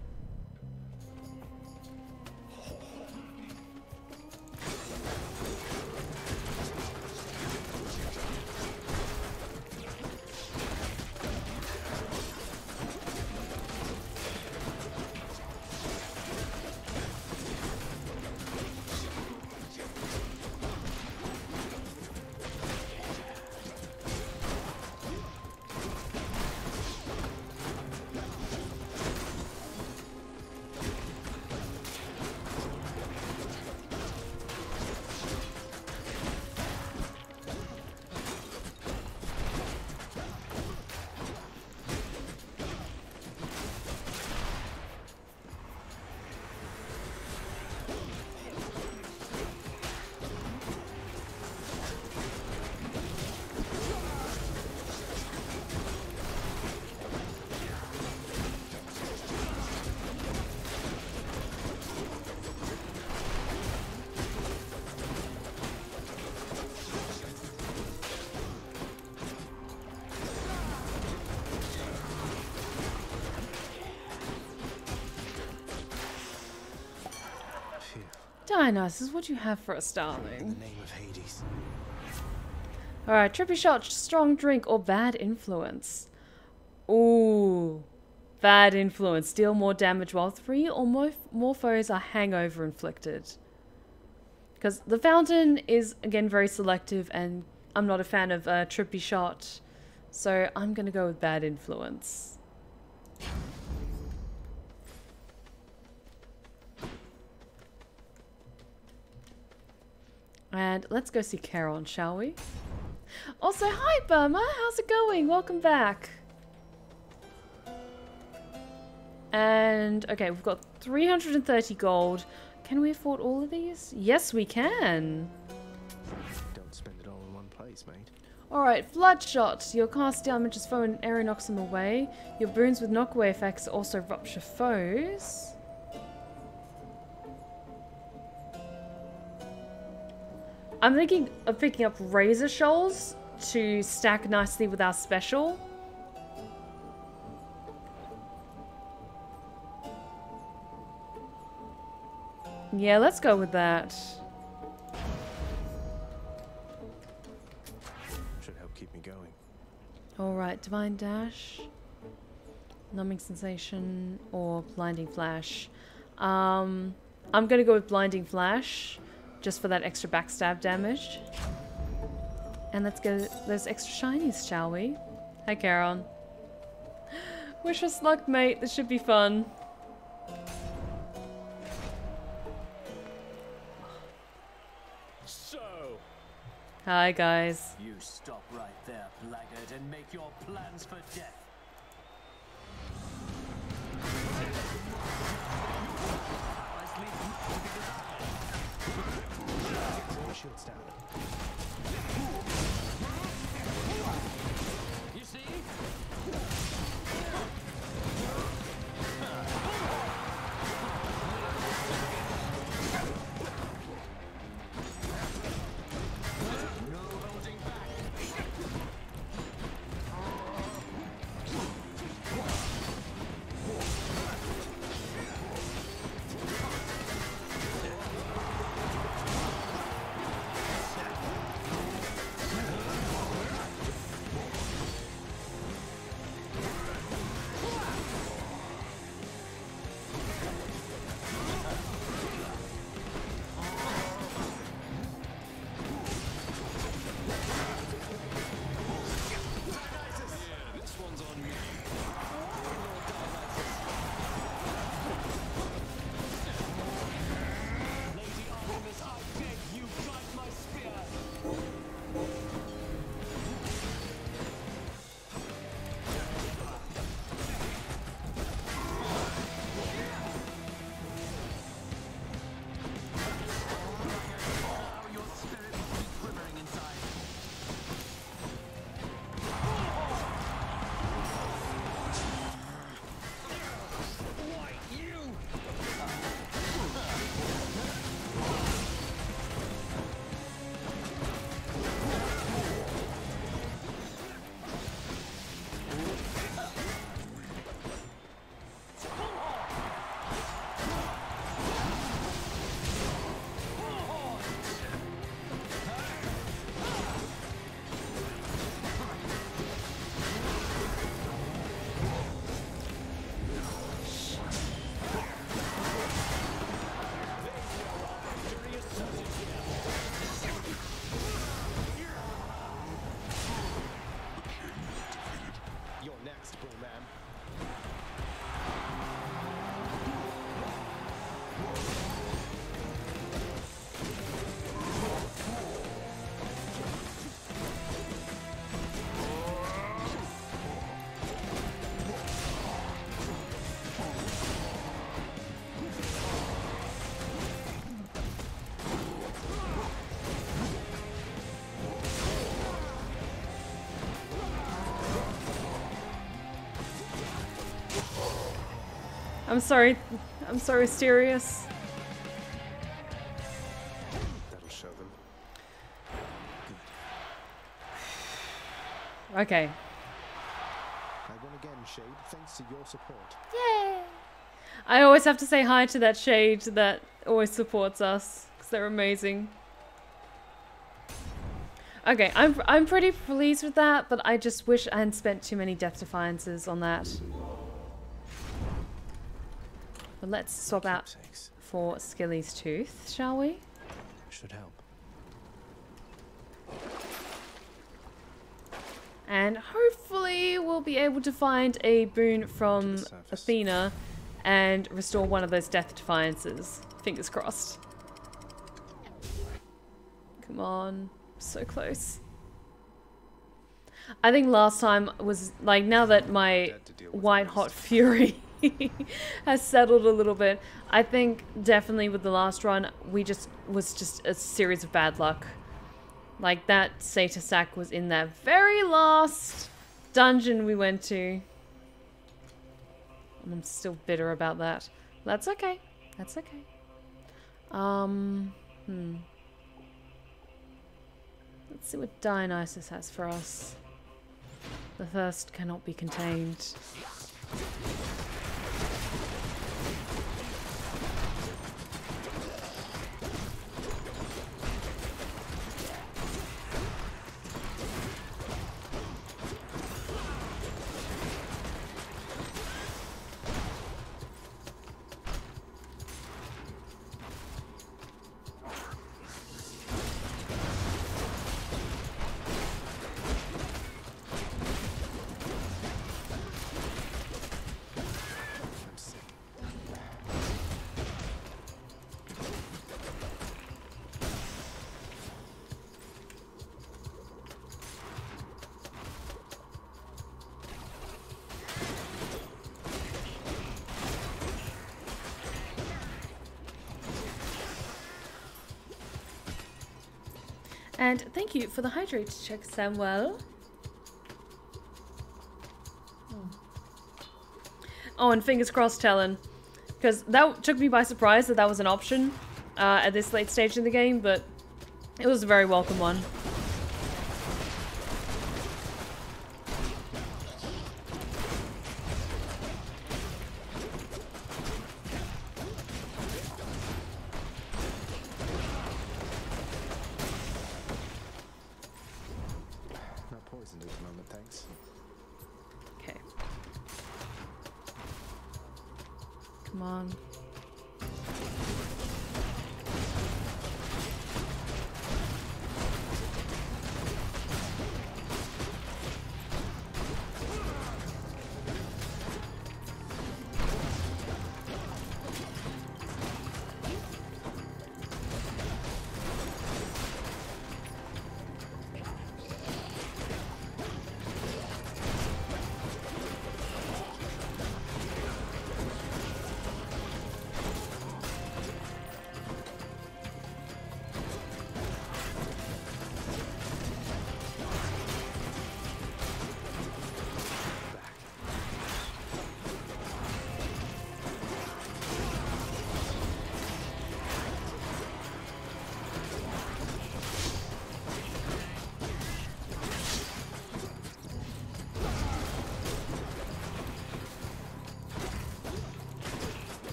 Dionysus, what do you have for us, darling? In the name of Hades. Alright, trippy shot, strong drink, or bad influence. Ooh. Bad influence. Deal more damage while 3 or more foes are hangover inflicted. Because the fountain is, again, very selective, and I'm not a fan of trippy shot. So I'm going to go with bad influence. And let's go see Charon, shall we? Also, hi Burma, how's it going? Welcome back. And, okay, we've got 330 gold. Can we afford all of these? Yes, we can. Don't spend it all in one place, mate. Alright, Bloodshot. Your cast damages foe and area knocks them away. Your boons with knockaway effects also rupture foes. I'm thinking of picking up Razor Shoals to stack nicely with our special. Yeah, let's go with that. Should help keep me going. Alright, Divine Dash, Numbing Sensation, or Blinding Flash. I'm gonna go with Blinding Flash, just for that extra backstab damage. And let's get those extra shinies, shall we? Hi, Charon. Wish us luck, mate. This should be fun. So, hi, guys. you stop right there, blackguard, and make your plans for death. Shields down. You see? No holding back. I'm sorry, Mysterious. That'll show them. Okay. I won again, Shade, thanks to your support. Yay! I always have to say hi to that Shade that always supports us, because they're amazing. Okay, I'm pretty pleased with that, but I just wish I hadn't spent too many Death Defiances on that. But let's swap out for Skilly's Tooth, shall we? Should help. And hopefully we'll be able to find a boon from Athena and restore one of those Death Defiances. Fingers crossed. Come on. So close. I think last time was, like, now that my white hot fury has settled a little bit, I think definitely with the last run, was just a series of bad luck. Like, that Satyr sack was in that very last dungeon we went to. And I'm still bitter about that. That's okay. That's okay. Let's see what Dionysus has for us. The thirst cannot be contained. And thank you for the hydrate check, Samuel. Oh, and fingers crossed, Talon. Because that took me by surprise that was an option at this late stage in the game, but it was a very welcome one.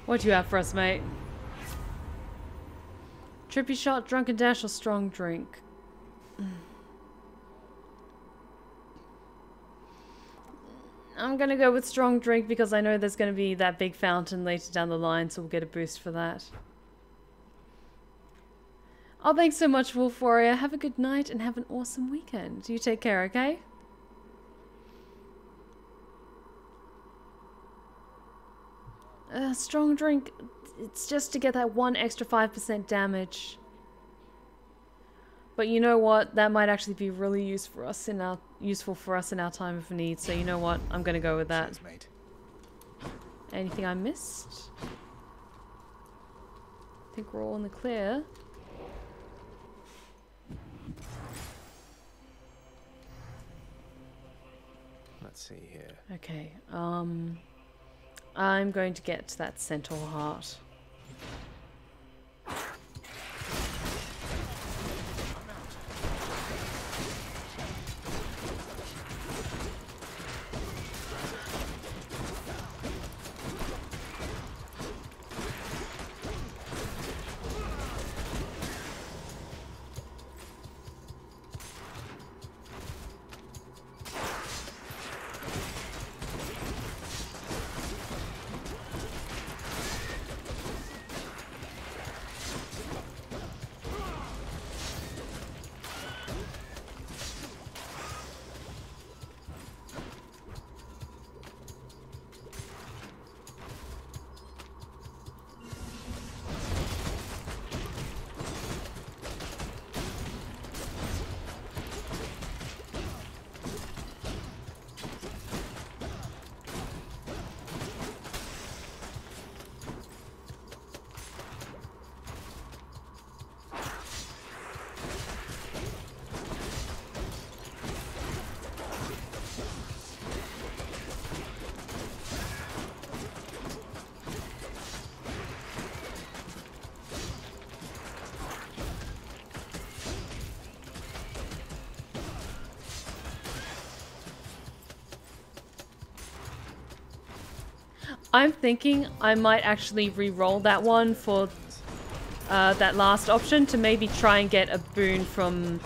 What do you have for us, mate? Trippy shot, drunken dash, or strong drink? I'm gonna go with strong drink because I know there's gonna be that big fountain later down the line, so we'll get a boost for that. Oh, thanks so much, Wolf Warrior. Have a good night and have an awesome weekend. You take care, okay? Strong drink, it's just to get that one extra 5% damage. But you know what? That might actually be really useful for us in our time of need. So you know what? I'm gonna go with that. Cheers, mate. Anything I missed? I think we're all in the clear. Let's see here. Okay, I'm going to get that centaur heart. I'm thinking I might actually re-roll that one for that last option to maybe try and get a boon from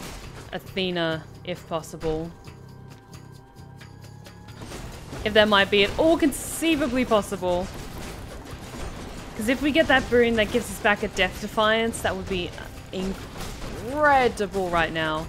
Athena, if possible. If that might be at all conceivably possible. Because if we get that boon that gives us back a Death Defiance, that would be incredible right now.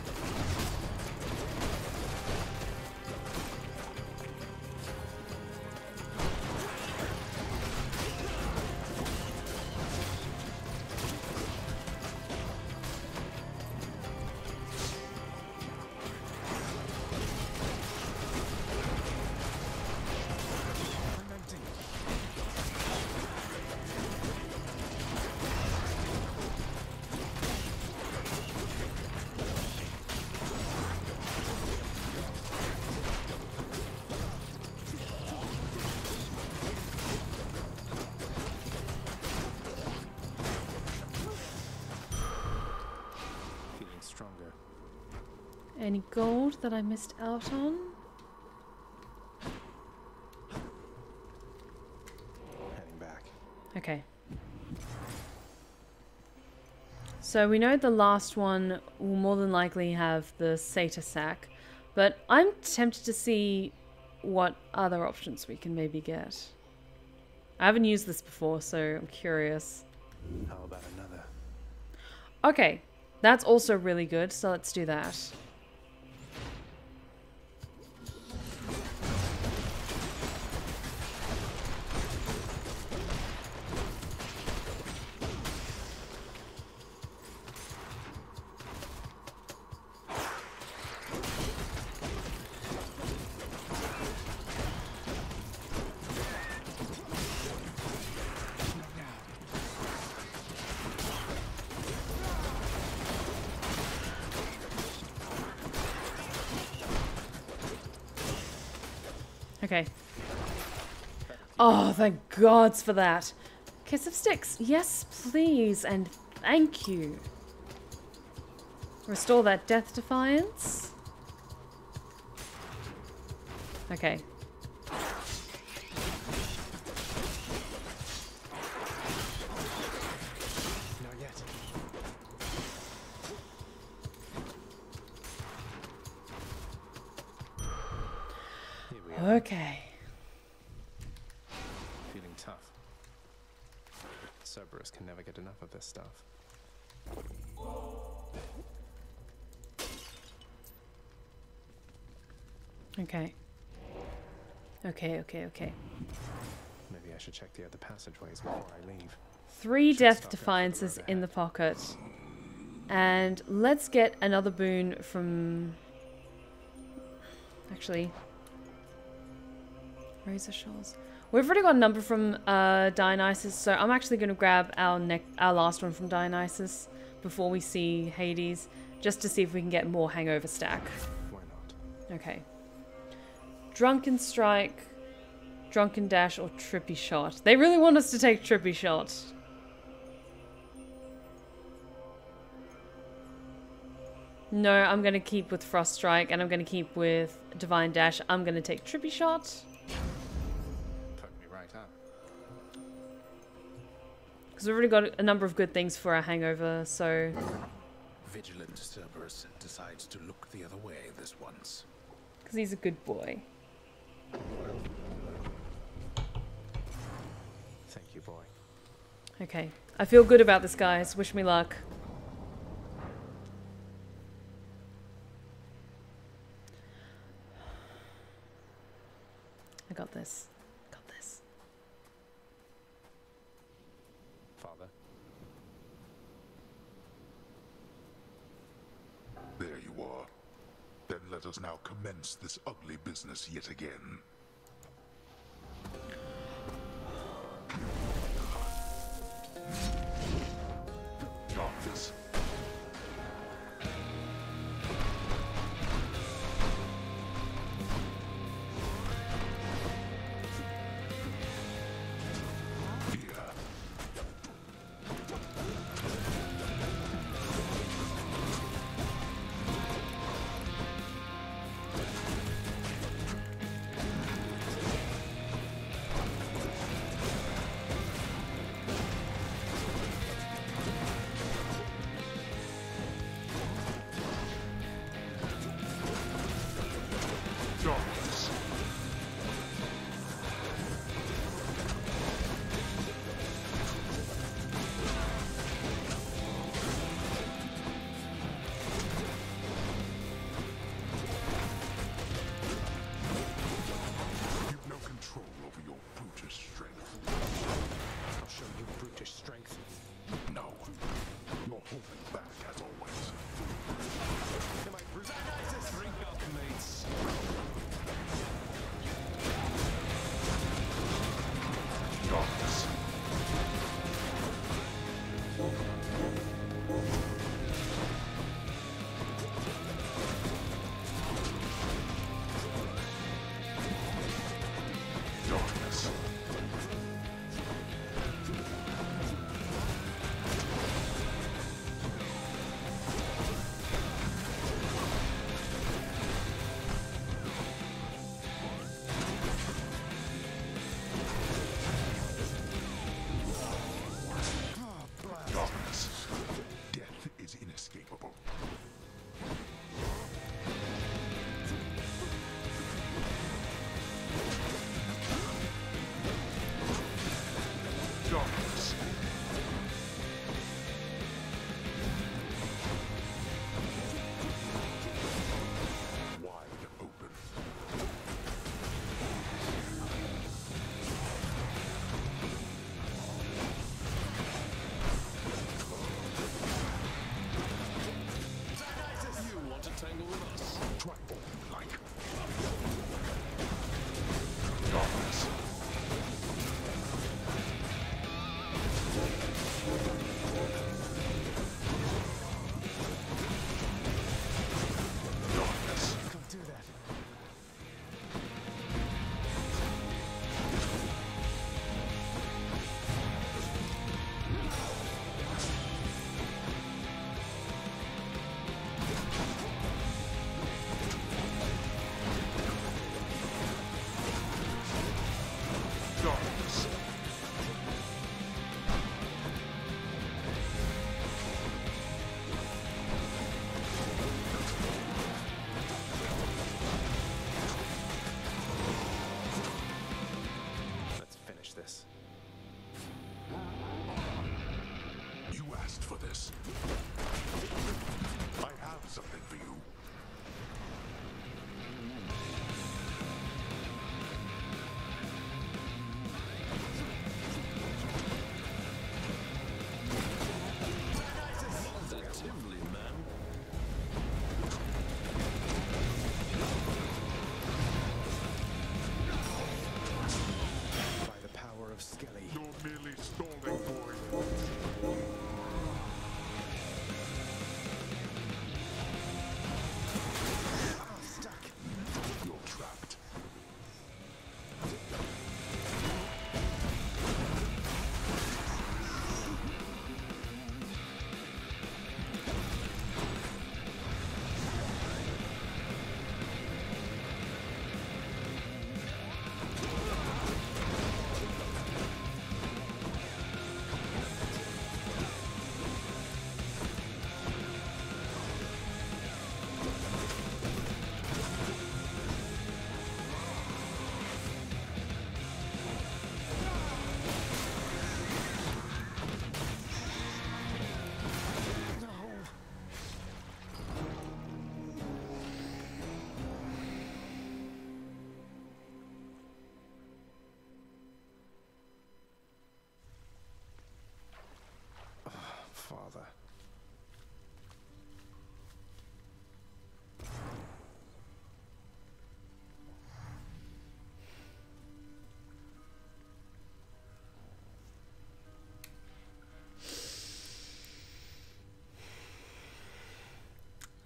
Any gold that I missed out on? Heading back. Okay. So we know the last one will more than likely have the Satyr sack, but I'm tempted to see what other options we can maybe get. I haven't used this before, so I'm curious. How about another? Okay, that's also really good, so let's do that. Okay. Oh, thank gods for that. Kiss of Sticks. Yes, please. And thank you. Restore that Death Defiance. Okay. Not yet. Okay. Feeling tough. Cerberus can never get enough of this stuff. Okay. Okay. Maybe I should check the other passageways before I leave. 3 Death Defiances in the pocket. And let's get another boon from... Actually... Razor Shells. We've already got a number from Dionysus, so I'm actually going to grab our last one from Dionysus before we see Hades, just to see if we can get more hangover stack. Why not? Okay. Drunken Strike, Drunken Dash, or Trippy Shot. They really want us to take Trippy Shot. No, I'm going to keep with Frost Strike, and I'm going to keep with Divine Dash. I'm going to take Trippy Shot. Put me right up. Because we've already got a number of good things for our hangover, so... Vigilant Cerberus decides to look the other way this once. Because he's a good boy. Thank you, boy. Okay. I feel good about this, guys. Wish me luck. I got this. Got this. Father. There you are. Then let us now commence this ugly business yet again. Darkness.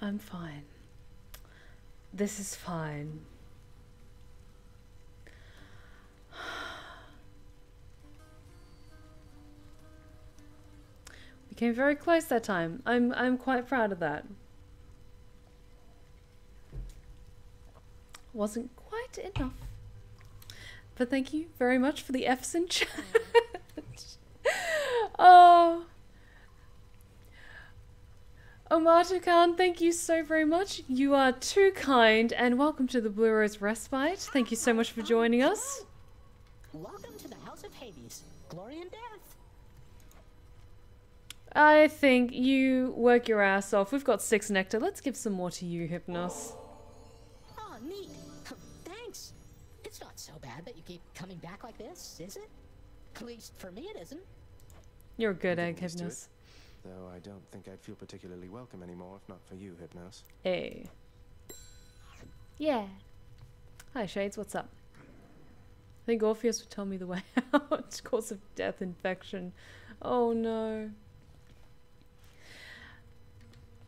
I'm fine. This is fine. We came very close that time. I'm quite proud of that. Wasn't quite enough. But thank you very much for the F's in chat. Oh. MathewK, thank you so very much. You are too kind, and welcome to the Blue Rose Respite. Thank you so much for joining us. Welcome to the House of Hades. Glory and death. I think you work your ass off. We've got 6 nectar. Let's give some more to you, Hypnos. Oh, neat. Thanks. It's not so bad that you keep coming back like this, is it? At least for me it isn't. You're a good egg, Hypnos. Though I don't think I'd feel particularly welcome anymore if not for you, Hypnos. Hey. Yeah. Hi, Shades. What's up? I think Orpheus would tell me the way out. Cause of death, infection. Oh no.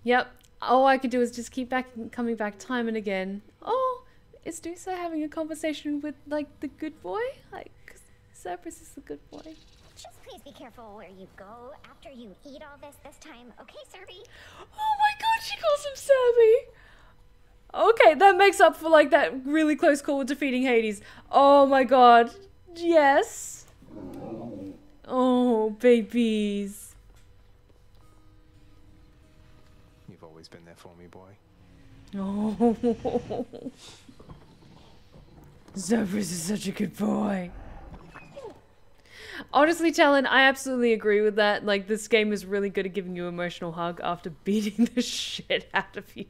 Yep. All I could do is just keep coming back time and again. Oh, is Dusa having a conversation with, like, the good boy? Like, Cerberus is the good boy. Just please be careful where you go after you eat all this time. Okay, Serby? Oh my god, she calls him Serby! Okay, that makes up for, like, that really close call with defeating Hades. Oh my god. Yes. Oh, babies. You've always been there for me, boy. Oh. Cerberus is such a good boy. Honestly, Talon, I absolutely agree with that. Like, this game is really good at giving you an emotional hug after beating the shit out of you.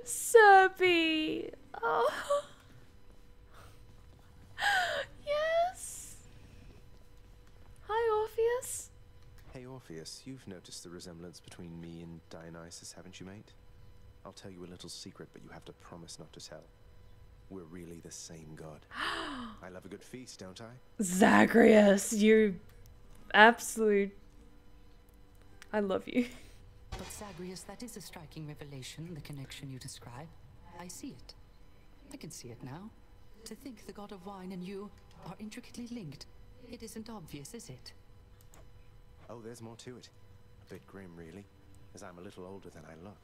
Serby! Oh. Yes! Hi, Orpheus. Hey, Orpheus, you've noticed the resemblance between me and Dionysus, haven't you, mate? I'll tell you a little secret, but you have to promise not to tell. We're really the same god. I love a good feast, don't I? Zagreus, you absolute... I love you. But Zagreus, that is a striking revelation, the connection you describe. I see it. I can see it now. To think the god of wine and you are intricately linked. It isn't obvious, is it? Oh, there's more to it. A bit grim, really, as I'm a little older than I look.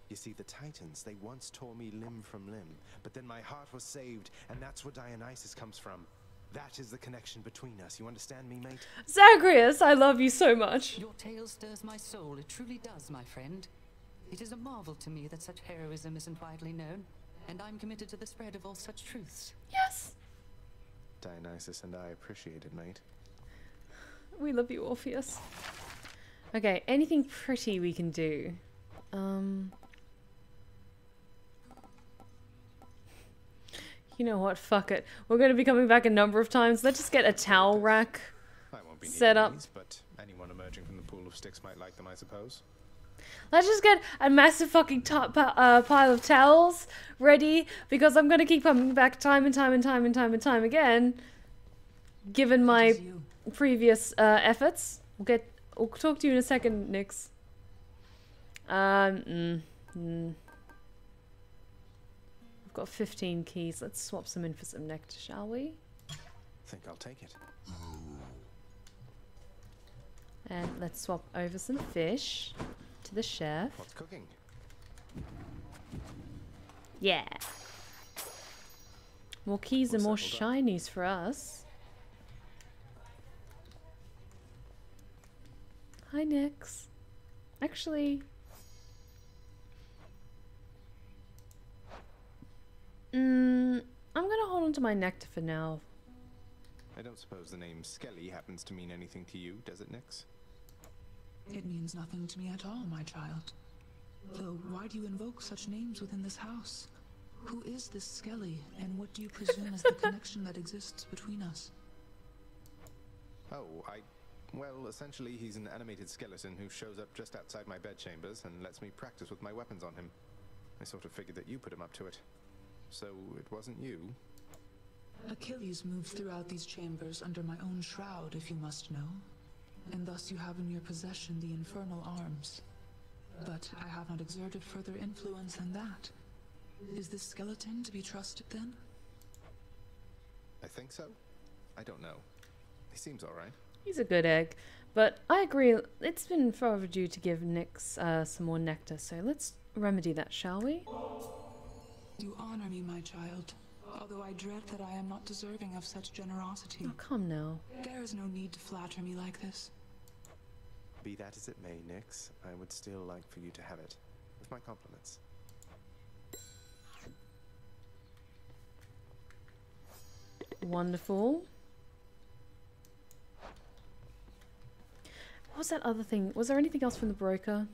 You see, the Titans, they once tore me limb from limb, but then my heart was saved, and that's where Dionysus comes from. That is the connection between us. You understand me, mate? Zagreus, I love you so much. Your tale stirs my soul. It truly does, my friend. It is a marvel to me that such heroism isn't widely known, and I'm committed to the spread of all such truths. Yes. Dionysus and I appreciate it, mate. We love you, Orpheus. Okay, anything pretty we can do. You know what? Fuck it. We're going to be coming back a number of times. Let's just get a towel rack set up. These, but anyone emerging from the pool of sticks might like them, I suppose. Let's just get a massive fucking pile of towels ready, because I'm going to keep coming back time and time again, given my previous efforts. We'll talk to you in a second, Nix. We've got 15 keys. Let's swap some in for some nectar, shall we? Think I'll take it. And let's swap over some fish to the chef. What's cooking? Yeah. More keys and more shinies for us. Hi, Nix. Actually... I'm gonna hold on to my nectar for now. I don't suppose the name Skelly happens to mean anything to you, does it, Nix? It means nothing to me at all, my child. Though, why do you invoke such names within this house? Who is this Skelly, and what do you presume is the connection that exists between us? Oh, well, essentially he's an animated skeleton who shows up just outside my bedchambers and lets me practice with my weapons on him. I sort of figured that you put him up to it. So, it wasn't you? Achilles moved throughout these chambers under my own shroud, if you must know. And thus you have in your possession the infernal arms. but I have not exerted further influence than that. Is this skeleton to be trusted then? I think so. I don't know. He seems alright. He's a good egg. But I agree, it's been far overdue to give Nyx some more nectar, so let's remedy that, shall we? You honor me, my child, although I dread that I am not deserving of such generosity. Oh, come now. There is no need to flatter me like this. Be that as it may, Nyx, I would still like for you to have it. With my compliments. Wonderful. What was that other thing? Was there anything else from the broker?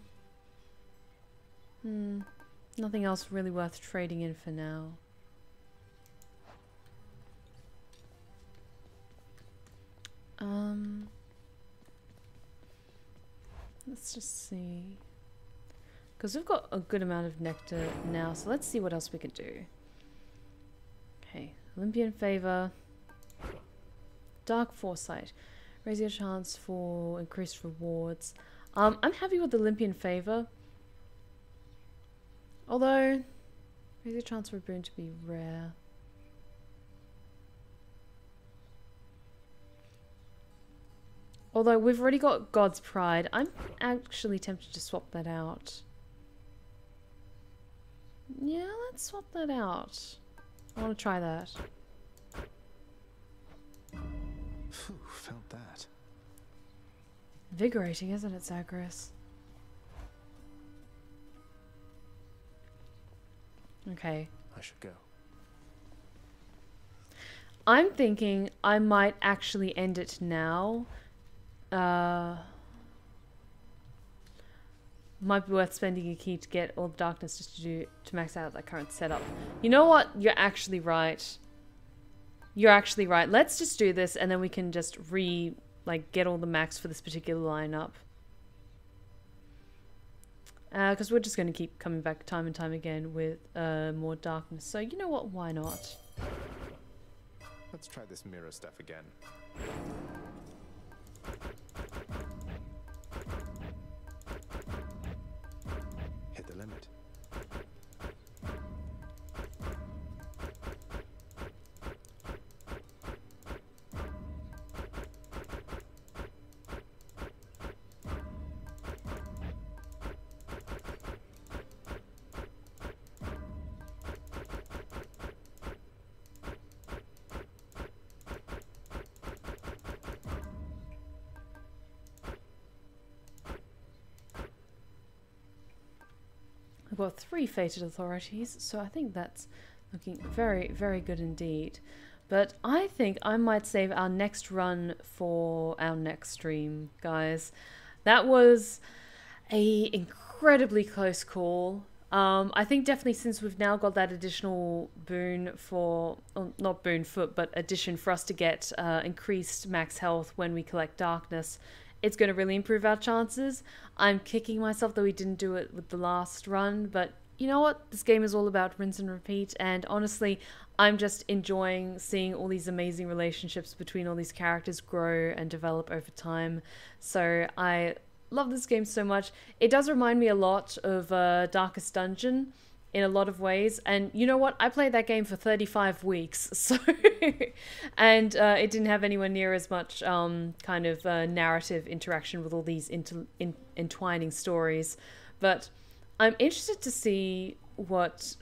Nothing else really worth trading in for now. Let's just see. Because we've got a good amount of nectar now, so let's see what else we can do. Okay, Olympian Favor. Dark Foresight. Raise your chance for increased rewards. I'm happy with the Olympian Favor. Although, raise your chance for a boon to be rare. Although we've already got God's Pride, I'm actually tempted to swap that out. Yeah, let's swap that out. I want to try that. Phew, felt that. Invigorating, isn't it, Zagreus? Okay. I should go. I'm thinking I might actually end it now. Might be worth spending a key to get all the darkness just to max out that current setup. You know what? You're actually right. You're actually right. Let's just do this and then we can just get all the max for this particular lineup. Because we're just going to keep coming back time and time again with more darkness. So you know what? Why not? Let's try this mirror stuff again. Hit the limit. I've got 3 fated authorities, so I think that's looking very, very good indeed. But I think I might save our next run for our next stream, guys. That was a incredibly close call. I think definitely since we've now got that additional boon for, not boon foot, but addition for us to get increased max health when we collect darkness, it's going to really improve our chances. I'm kicking myself that we didn't do it with the last run, but you know what? This game is all about rinse and repeat, and honestly, I'm just enjoying seeing all these amazing relationships between all these characters grow and develop over time. So I love this game so much. It does remind me a lot of Darkest Dungeon in a lot of ways, and you know what? I played that game for 35 weeks, so and it didn't have anywhere near as much kind of narrative interaction with all these entwining stories. But I'm interested to see what,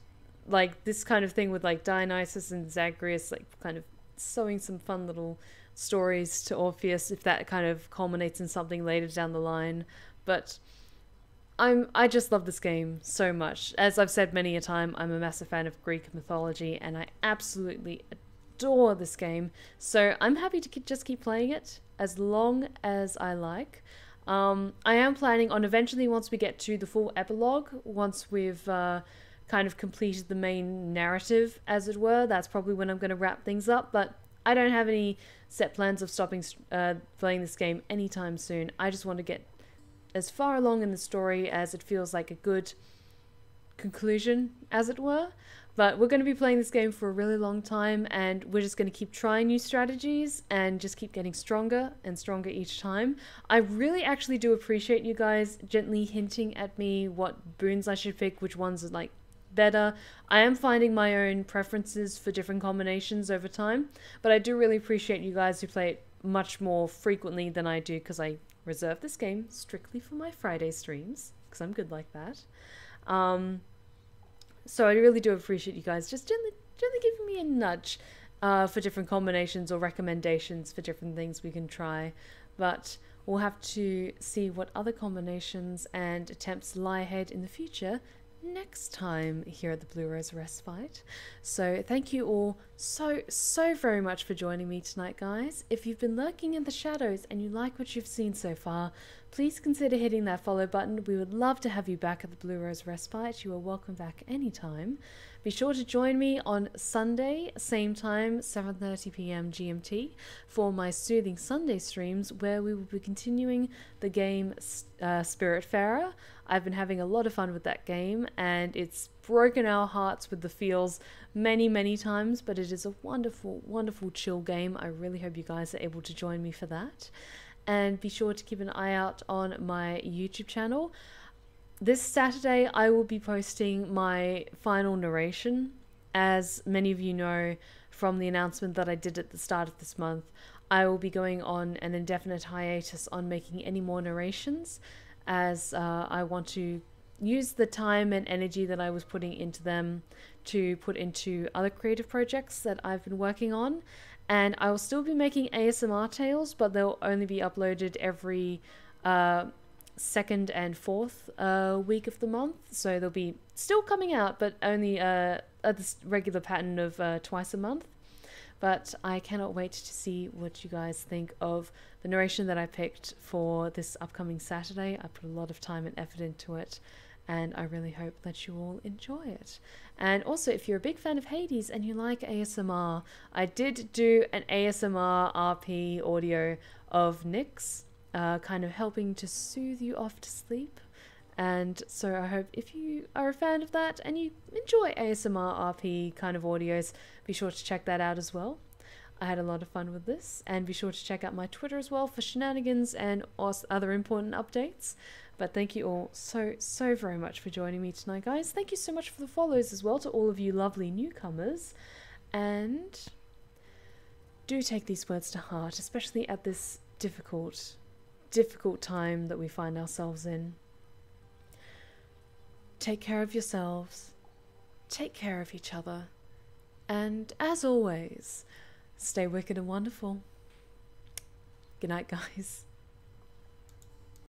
like, this kind of thing with like Dionysus and Zagreus, like kind of sewing some fun little stories to Orpheus, if that kind of culminates in something later down the line. But I just love this game so much. As I've said many a time, I'm a massive fan of Greek mythology, and I absolutely adore this game. So I'm happy to just keep playing it as long as I like. I am planning on eventually, once we get to the full epilogue, once we've kind of completed the main narrative, as it were, that's probably when I'm going to wrap things up. But I don't have any set plans of stopping playing this game anytime soon. I just want to get as far along in the story as it feels like a good conclusion, as it were. But we're going to be playing this game for a really long time, and we're just going to keep trying new strategies and just keep getting stronger and stronger each time. I really actually do appreciate you guys gently hinting at me what boons I should pick, which ones are like better. I am finding my own preferences for different combinations over time, but I do really appreciate you guys who play it much more frequently than I do, because I reserve this game strictly for my Friday streams, because I'm good like that. So I really do appreciate you guys just gently giving me a nudge for different combinations or recommendations for different things we can try. But we'll have to see what other combinations and attempts lie ahead in the future next time here at the Blue Rose Respite. So thank you all so very much for joining me tonight, guys. If you've been lurking in the shadows and you like what you've seen so far, please consider hitting that follow button. We would love to have you back at the Blue Rose Respite. You are welcome back anytime. Be sure to join me on Sunday, same time, 7:30 p.m. GMT, for my Soothing Sunday streams, where we will be continuing the game Spiritfarer. I've been having a lot of fun with that game, and it's broken our hearts with the feels many times, but it is a wonderful chill game. I really hope you guys are able to join me for that. And be sure to keep an eye out on my YouTube channel. This Saturday I will be posting my final narration. As many of you know from the announcement that I did at the start of this month, I will be going on an indefinite hiatus on making any more narrations, as I want to use the time and energy that I was putting into them to put into other creative projects that I've been working on. And I will still be making ASMR tales, but they'll only be uploaded every second and fourth week of the month. So they'll be still coming out, but only at this regular pattern of twice a month. But I cannot wait to see what you guys think of the narration that I picked for this upcoming Saturday. I put a lot of time and effort into it, and I really hope that you all enjoy it. And also, if you're a big fan of Hades and you like ASMR, I did do an ASMR RP audio of Nyx, kind of helping to soothe you off to sleep. And so I hope if you are a fan of that and you enjoy ASMR RP kind of audios, be sure to check that out as well. I had a lot of fun with this, and be sure to check out my Twitter as well for shenanigans and other important updates. But thank you all so very much for joining me tonight, guys. Thank you so much for the follows as well to all of you lovely newcomers. And do take these words to heart, especially at this difficult time that we find ourselves in. Take care of yourselves, take care of each other, and as always, stay wicked and wonderful. Good night, guys.